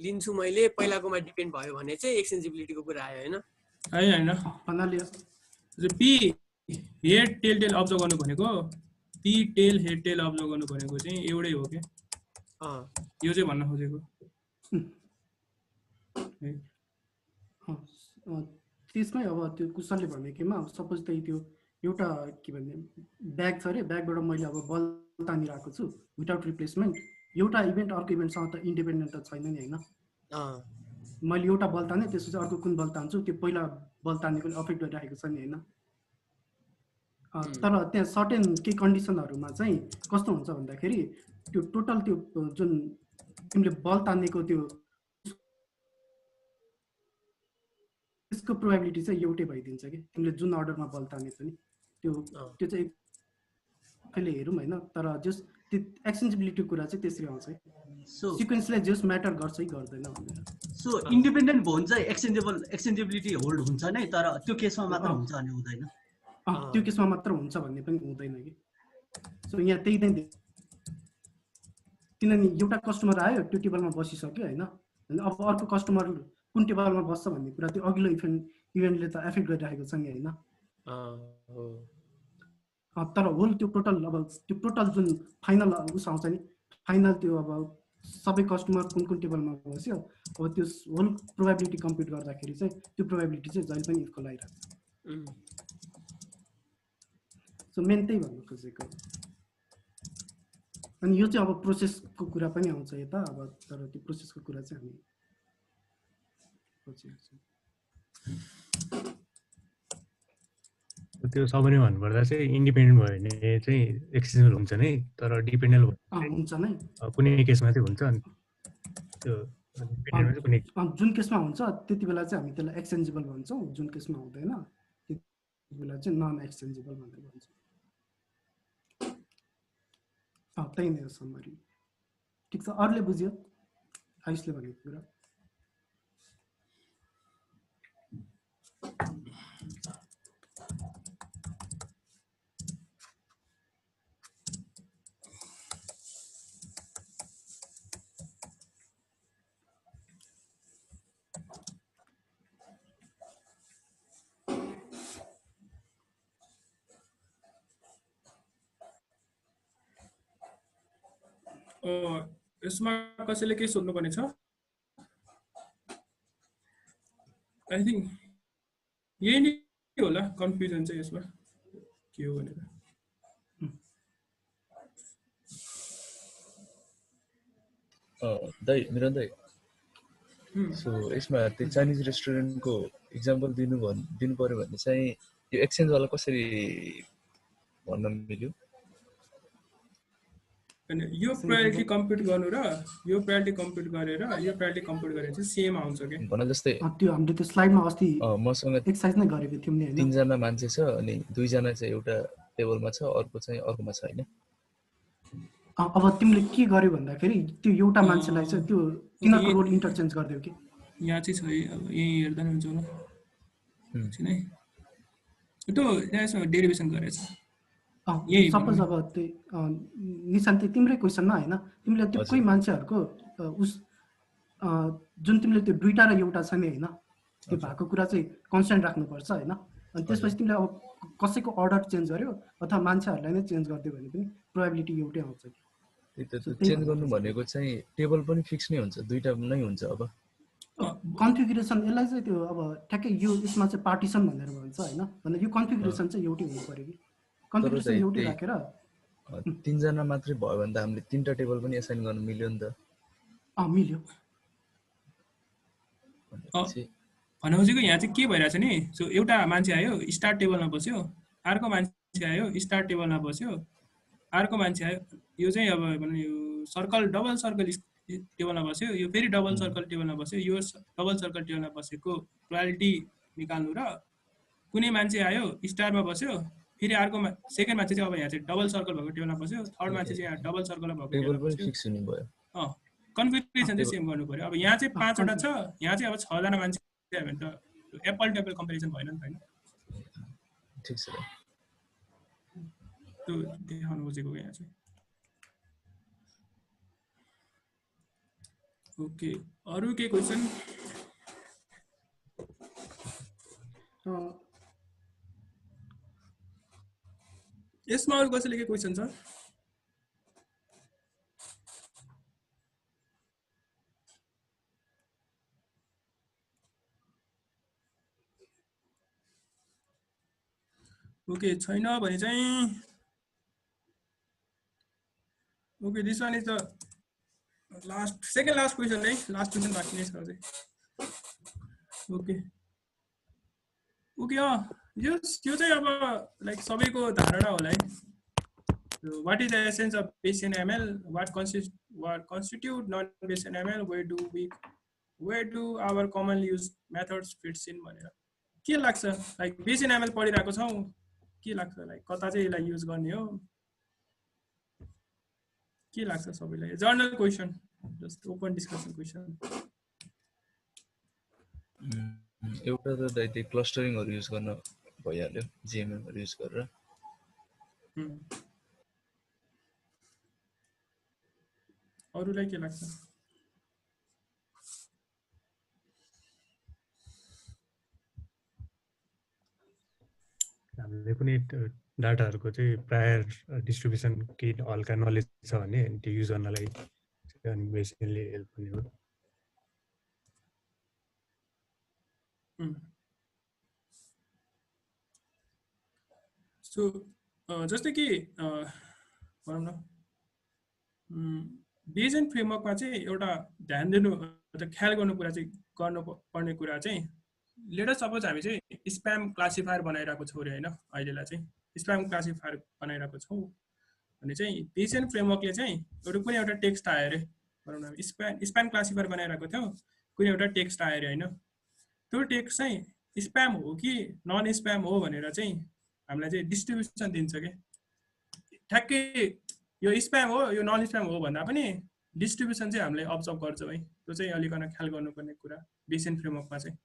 लिन्छु मैले पहिलाकोमा डिपेन्ड भयो भने चाहिँ एक्सचेन्जेबिलिटीको कुरा आयो हैन हैन पी हेड टेल अब्जर्भ गर्नु भनेको P tail head tail observe गर्नु भनेको चाहिँ एउटै हो के यो चाहिँ भन्न खोजेको त्यसमै अब त्यो कुशलले भनेकोमा सपोज त्यही त्यो एउटा के भन्ने ब्याग छ अरे ब्यागबाट मैले अब बल तानिरहेको छु विदाउट रिप्लेसमेन्ट एउटा इभेन्ट अर्को इभेन्टसँग त इन्डिपेन्डेन्ट त छैन नि हैन मैले एउटा बल ताने त्यसपछि अर्को कुन बल तान्छु त्यो पहिला बल तानेकोले अफेक्ट गरिरहेको छ नि हैन तर त्यहाँ सर्टेन केही कन्डिसनहरूमा चाहिँ कस्तो हुन्छ भन्दाखेरि त्यो टोटल त्यो जुन तिमीले बल तानेको त्यो त्यसको प्रोबेबिलिटी चाहिँ एउटै भइदिन्छ कि तिमीले जुन अर्डरमा बल ताने पनि त्यो चाहिँ कहिले हेरौँ होइन तर जस त्यो एक्सचेन्जेबिलिटीको कुरा चाहिँ त्यसरी आउँछ है सो सिक्वेन्सलाई जस म्याटर गर्छ कि गर्दैन भनेर सो इन्डिपेन्डेन्ट भोन चाहिँ एक्सचेन्जेबिलिटी होल्ड हुन्छ नै तर त्यो केसमा मात्र हुन्छ भने हुँदैन त्यो केसमा मात्र हुन्छ भन्ने पनि हुँदैन कि सो यहाँ त्यही नै किनभने एउटा कस्टमर आयो त्यो टेबलमा बसिसक्यो होइन अब अर्को कस्टमर कुन टेबलमा बस्छ भन्ने कुरा त्यो अघिल्लो इभेन्टले त एफेक्ट गरिराखेको छ नि होइन तर होल त्यो टोटल अब त्यो टोटल जुन फाइनल उस आउँछ नि फाइनल त्यो अब सबै कस्टमर कुन टेबलमा बस्यो अब त्यो होल प्रोबेबिलिटी कम्प्युट गर्दाखेरि चाहिँ त्यो प्रोबेबिलिटी चाहिँ जहिले पनि इक्वल आइरहेको सो मेन त्यही भन्नु खोजेको अनि यो चाहिँ अब प्रोसेसको कुरा पनि आउँछ यता अब तर त्यो प्रोसेसको कुरा चाहिँ हामी त्यो सबैले भन्नुपर्दा चाहिँ इन्डिपेन्डेन्ट भयो भने चाहिँ एक्सेसिबल हुन्छ नै तर डिपेन्डेन्ट हुन्छ नै कुनै केसमा चाहिँ हुन्छ नि त्यो जुन केसमा हुन्छ त्यति बेला चाहिँ हामी त्यसलाई एक्सचेन्जेबल भन्छौँ जुन केसमा हुँदैन त्यति बेला चाहिँ नन एक्सचेन्जेबल भनेर भन्छौँ त्यही नै हो समरी ठिक छ अरूले बुझ्यो आयुषले भनेको कुरा यसमा कसैले के सोध्नुपर्ने छ आई थिंक यही नै होला कन्फ्युजन चाहिँ यसमा के हो भनेर दाइ मिरन दाइ सो यसमा त्यो चाइनिज रेस्टुरेन्टको इक्जाम्पल दिनु पर्यो भने चाहिँ यो एक्सचेन्ज वाला कसरी भन्न मिल्यो अनि यो प्रायोरिटी कम्प्युट गर्नु र यो प्रायोरिटी कम्प्युट गरेर यो प्रायोरिटी कम्प्युट गरेर चाहिँ सेम आउँछ के भन जस्तै त्यो हामीले त्यो स्लाइडमा अस्ति मसँग एक्सरसाइज नै गरेको थियौँ नि हैन 3 जना मान्छे छ अनि 2 जना चाहिँ एउटा टेबलमा छ अर्को चाहिँ अर्कोमा छ हैन अब तिमीले के गर्यो भन्दाखेरि त्यो एउटा मान्छेलाई चाहिँ त्यो तिनीहरुको रोल इन्टरचेन्ज गर्दियौ के यहाँ चाहिँ छ अब यही हेर्दा नि हुन्छ होला छिन है त्यो यसमा डेरिभेसन गरेछ सपोज अब त्यो निशान्त तिम्रै क्वेसनमा हैन तिमीले त्यो कोही मान्छेहरुको उस जुन तिमीले त्यो दुईटा र एउटा छ नि हैन त्यो भएको कुरा चाहिँ कन्स्ट्यान्ट राख्नुपर्छ हैन अनि त्यसपछि तिमीले अब कसैको अर्डर चेन्ज गर्यो अथवा मान्छेहरुलाई नै चेन्ज गर्दियो भने पनि प्रोबेबिलिटी एउटै आउँछ चेन्ज गर्नु भनेको चाहिँ टेबल पनि फिक्स नै हुन्छ दुईटा नै हुन्छ अब कन्फिगरेसन यसलाई चाहिँ त्यो अब ठ्याक्कै यो यसमा चाहिँ पार्टिसन भनेर भन्छ हैन भने यो कन्फिगरेसन चाहिँ एउटै हुनु पर्यो कि कन्फिगरेसन एउटै राखेर 3 जना मात्रै भयो भने त हामीले 3टा टेबल पनि असाइन गर्न मिल्यो नि त मिल्यो भनेको यहाँ चाहिँ के भइरहेछ नि सो एउटा मान्छे आयो स्टार्ट टेबलमा बस्यो अर्को मान्छे आयो स्टार्ट टेबलमा बस्यो अर्को मान्छे आयो यो चाहिँ अब यो सर्कल डबल सर्कल टेबलमा बस्यो यो फेरि डबल सर्कल टेबलमा बस्यो यो डबल सर्कल टेबलमा बसेको प्रोबेबिलिटी निकाल्नु र कुनै मान्छे आयो स्टारमा बस्यो फेरि अर्को सेकेन्ड मान्छे चाहिँ अब यहाँ चाहिँ डबल सर्कल भएको टेबलमा बस्यो थर्ड मान्छे चाहिँ यहाँ डबल सर्कलमा भएको टेबल पनि फिक्स हुनु भयो कन्फिगरेसन चाहिँ सेम गर्नु पर्यो अब यहाँ चाहिँ 5 वटा छ यहाँ चाहिँ अब 6 जना मान्छे आयो भने त एप्पल टु एप्पल कम्पेरिजन भएन नि त हैन ठीक छ त्यो देखाउनु खोजेको यहाँ चाहिँ ओके अरु के क्वेशन यसमा अरु कसैले के क्वेशन छ ओके छैन भने चाहिँ okay this one is the second last question है लास्ट क्वेशन बाँकी नै छ अझै ओके ओके यो चाहिँ अब लाइक सबैको धारणा होला है what is the essence of Bayesian ML what constitute non Bayesian ML where do our commonly use methods fits in भनेर के लाग्छ लाइक बेसिन एमएल पढिरहेको छौँ के लाग्छ लाइक कता चाहिँ यसलाई युज गर्ने हो के लाग्छ सबैलाई journal question just open discussion question एउटा त दाइ क्लस्टरिङहरु युज गर्न भइहाल्यो जीएमएमहरु युज गरेर अरूलाई के लाग्छ हामीले पनि डाटाहरुको चाहिँ प्रायर डिस्ट्रिब्युसन के हल्का नलेज छ भने त्यो युज गर्नलाई अनि बेसिकली हेल्प हुने हो सो जस्तै कि भनौँ न बेजियन फ्रेमवर्कमा चाहिँ एउटा ध्यान दिनु ख्याल गर्नु कुरा चाहिँ गर्नुपर्ने कुरा चाहिँ लेट अस सपोज हामी चाहिँ स्प्याम क्लासिफायर बनाइरहेको छौँ अरे होइन अहिलेलाई चाहिँ स्प्याम क्लासिफायर बनाइरहेको छौँ भने चाहिँ बेजियन फ्रेमवर्कले चाहिँ एउटा कुनै एउटा टेक्स्ट आयो अरे भनौँ न स्प्याम क्लासिफायर बनाइरहेको थियो कुनै एउटा टेक्स्ट आयो अरे होइन त्यो टेक्स्ट चाहिँ स्प्याम हो कि नन स्प्याम हो भनेर चाहिँ हामीलाई चाहिँ डिस्ट्रिब्युसन दिन्छ कि ठ्याक्कै यो स्प्याम हो यो नन स्प्याम हो भन्दा पनि डिस्ट्रिब्युसन चाहिँ हामीले अब्जर्भ गर्छौँ है त्यो चाहिँ अलिकन ख्याल गर्नुपर्ने कुरा बेसियन फ्रेमवर्कमा चाहिँ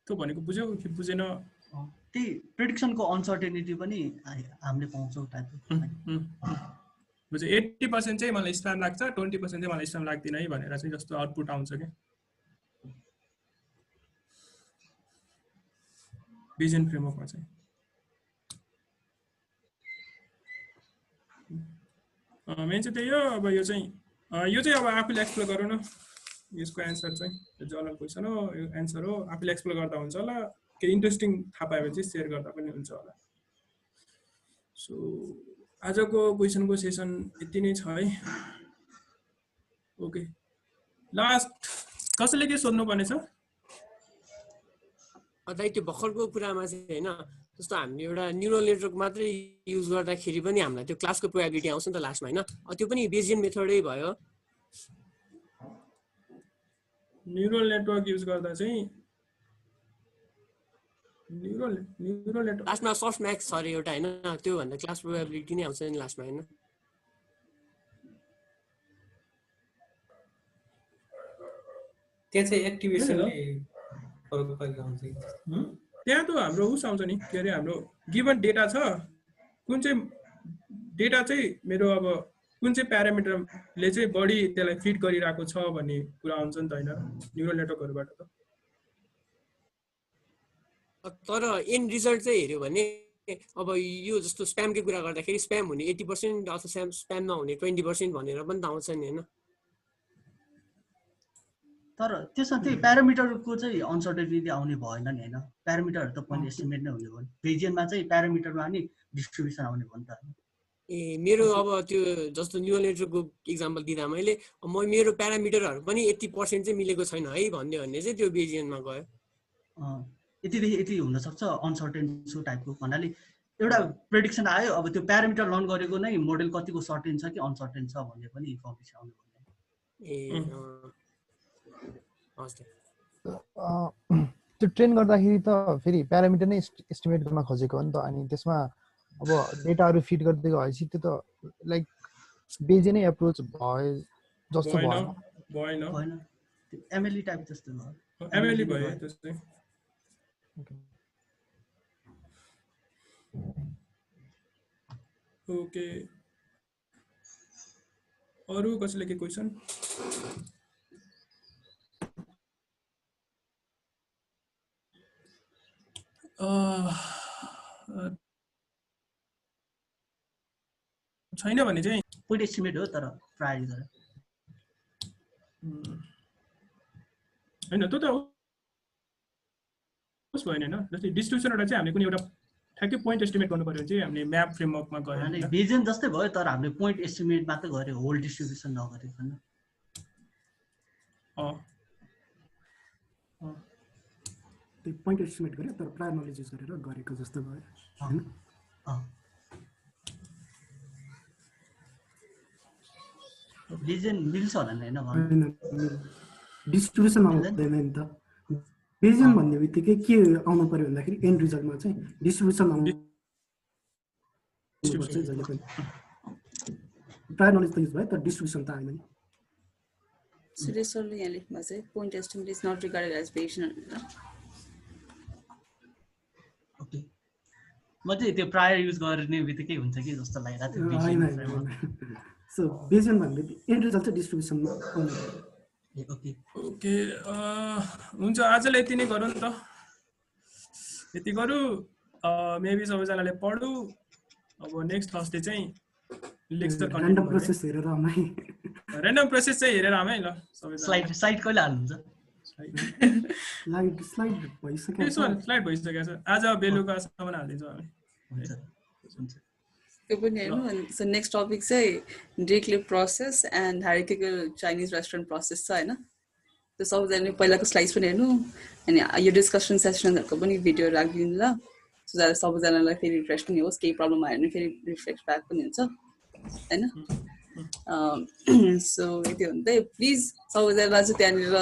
त्यो भनेको बुझ्यौ कि बुझेन त्यही प्रेडिक्सनको अनसर्टेनिटी पनि हामीले पाउँछौँ टाइपको बुझ्यो 80% चाहिँ मलाई स्प्याम लाग्छ 20% चाहिँ मलाई स्प्याम लाग्दैन है भनेर चाहिँ जस्तो आउटपुट आउँछ क्या बेजियन फ्रेमवर्कमा चाहिँ मेन चाहिँ त्यही हो अब यो चाहिँ अब आफूले एक्सप्लोर गरौँ न यसको एन्सर चाहिँ जर्नल क्वेसन हो यो एन्सर हो आफूले एक्सप्लोर गर्दा हुन्छ होला केही इन्ट्रेस्टिङ थाहा पायो भने चाहिँ सेयर गर्दा पनि हुन्छ होला सो आजको क्वेसनको सेसन यति नै छ है ओके लास्ट कसैले के सोध्नुपर्ने छ दाइ त्यो भर्खरको कुरामा चाहिँ होइन जस्तो हामीले एउटा न्युरल नेटवर्क मात्रै युज गर्दाखेरि पनि हामीलाई त्यो क्लासको प्रोबेबिलिटी आउँछ नि त लास्टमा होइन त्यो पनि बेजियन मेथडै भयो न्युरल नेटवर्क युज गर्दा चाहिँ न्युरल नेटवर्क लास्टमा सफ्ट म्याक्स छ अरे एउटा होइन त्यो भन्दा क्लास प्रोबेबिलिटी नै आउँछ नि लास्टमा होइन त्यहाँ चाहिँ एक्टिभेसनले त्यहाँ त हाम्रो उस आउँछ नि के अरे हाम्रो गिभन डेटा छ कुन चाहिँ डेटा चाहिँ मेरो अब कुन चाहिँ प्यारामिटरले चाहिँ बढी त्यसलाई फिट गरिरहेको छ भन्ने कुरा आउँछ नि त होइन न्युरल नेटवर्कहरूबाट त तर एन्ड रिजल्ट चाहिँ हेऱ्यो भने अब यो जस्तो स्प्यामकै कुरा गर्दाखेरि स्प्याम हुने 80% अथवा स्प्याम नहुने 20% भनेर पनि त आउँछ नि होइन तर त्यसमा चाहिँ प्यारामिटरको चाहिँ अनसर्टेनिटी आउने भएन नि होइन प्यारामिटरहरू त पनि एस्टिमेट नै हुने भयो बेजियनमा चाहिँ प्यारामिटरमा नि डिस्ट्रिब्युसन आउने भयो नि त ए मेरो अब त्यो जस्तो न्युरल नेटवर्कको इक्जाम्पल दिँदा मैले मेरो प्यारामिटरहरू पनि 80% चाहिँ मिलेको छैन है भन्ने चाहिँ त्यो बेजियनमा गयो यतिदेखि यति हुनसक्छ अनसर्टेन सो टाइपको भन्नाले एउटा प्रेडिक्सन आयो अब त्यो प्यारामिटर लर्न गरेको नै मोडल कतिको सर्टेन छ कि अनसर्टेन छ भन्ने पनि इन्फर्मेसन आउने भयो त्यो ट्रेन गर्दाखेरि त फेरि प्यारामिटर नै एस्टिमेट गर्न खोजेको हो नि त अनि त्यसमा अब डेटाहरू फिट गर्दै गएपछि त्यो त लाइक बेजियन नै एप्रोच भयो जस्तो भएन एमएलई टाइप जस्तो भयो एमएलई भयो त्यस्तै ओके अरू कसैले के क्वेसन छैन भने चाहिँ पोइन्ट एस्टिमेट हो तर प्राय गरेर हैन त्यो त उस भएन हैन जस्तै डिस्ट्रिब्युसनबाट चाहिँ हामीले कुनै एउटा ठ्याक्कै पोइन्ट एस्टिमेट गर्नु पर्यो भने चाहिँ हामीले म्याप फ्रेमवर्कमा गयो अनि बेजियन जस्तै भयो तर हामीले पोइन्ट एस्टिमेट मात्र गर्यो होल डिस्ट्रिब्युसन नगरेको हैन त्यो पोइन्ट एस्टिमेट गर्यो तर प्रायर नलेज युज गरेर गरेको जस्तो भयो हैन बेजियन मिल्छ होला नि होइन डिस्ट्रिब्युसन आउँदैन नि त बेजियन भन्ने बित्तिकै के आउनु पर्यो भन्दाखेरि एन्ड रिजल्टमा चाहिँ डिस्ट्रिब्युसन आउनु पर्छ जहिले पनि प्रायर नलेज त युज भयो तर डिस्ट्रिब्युसन त आएन नि सिरियसली यहाँ लेख्नुमा चाहिँ point estimate is not regarded as Bayesian okay म चाहिँ त्यो प्रायर युज गर्ने बित्तिकै हुन्छ कि जस्तो लागिरहेको थियो सो बेजियन भन्ने एन्ड रिजल्ट चाहिँ डिस्ट्रिब्युसनमा आउनु ओके ओके हुन्छ आजलाई यति नै गरौँ नि त यति गरौँ मेबी सबैजनाले पढौँ अब नेक्स्ट थर्सडे चाहिँ लेक्चर र्यान्डम प्रोसेस हेरेर आमै र्यान्डम प्रोसेस चाहिँ हेरेर आमै ल सबैजना स्लाइड कहिले हाल्नुहुन्छ स्लाइड भइसक्यो स्लाइड भइसकेको छ आज बेलुकासम्म हाल्दिन्छौँ हामी त्यो पनि हेर्नु सो नेक्स्ट टपिक चाहिँ declare process and hierarchical Chinese restaurant process छ होइन त्यो सबैजनाले पहिलाको स्लाइड्स पनि हेर्नु अनि यो डिस्कसन सेसनहरूको पनि भिडियो राखिदिनु ल सो सबैजनालाई फेरि रिफ्रेस पनि होस् केही प्रब्लम आयो भने फेरि रिफ्रेस ब्याक पनि हुन्छ होइन सो यति हुँदै प्लिज सबैजना चाहिँ त्यहाँनिर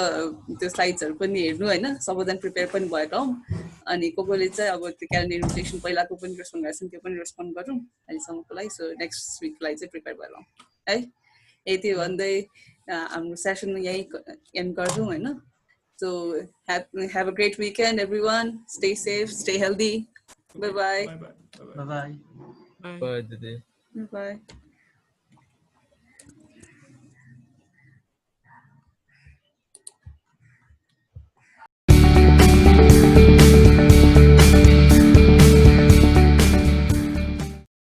त्यो स्लाइड्सहरू पनि हेर्नु होइन सबैजना प्रिपेयर पनि भएर आउँ अनि कोले चाहिँ अब त्यो क्यालेन्डर इन्भिटेसन पहिलाको पनि रेस्पोन्ड गरेको छ त्यो पनि रेस्पोन्ड गरौँ अहिलेसम्मको लागि सो नेक्स्ट विकलाई चाहिँ प्रिपेयर भएर आउँ है यति भन्दै हाम्रो सेसन यहीँ एन्ड गर्छौँ होइन so have a great weekend everyone stay safe stay healthy bye bye bye bye bye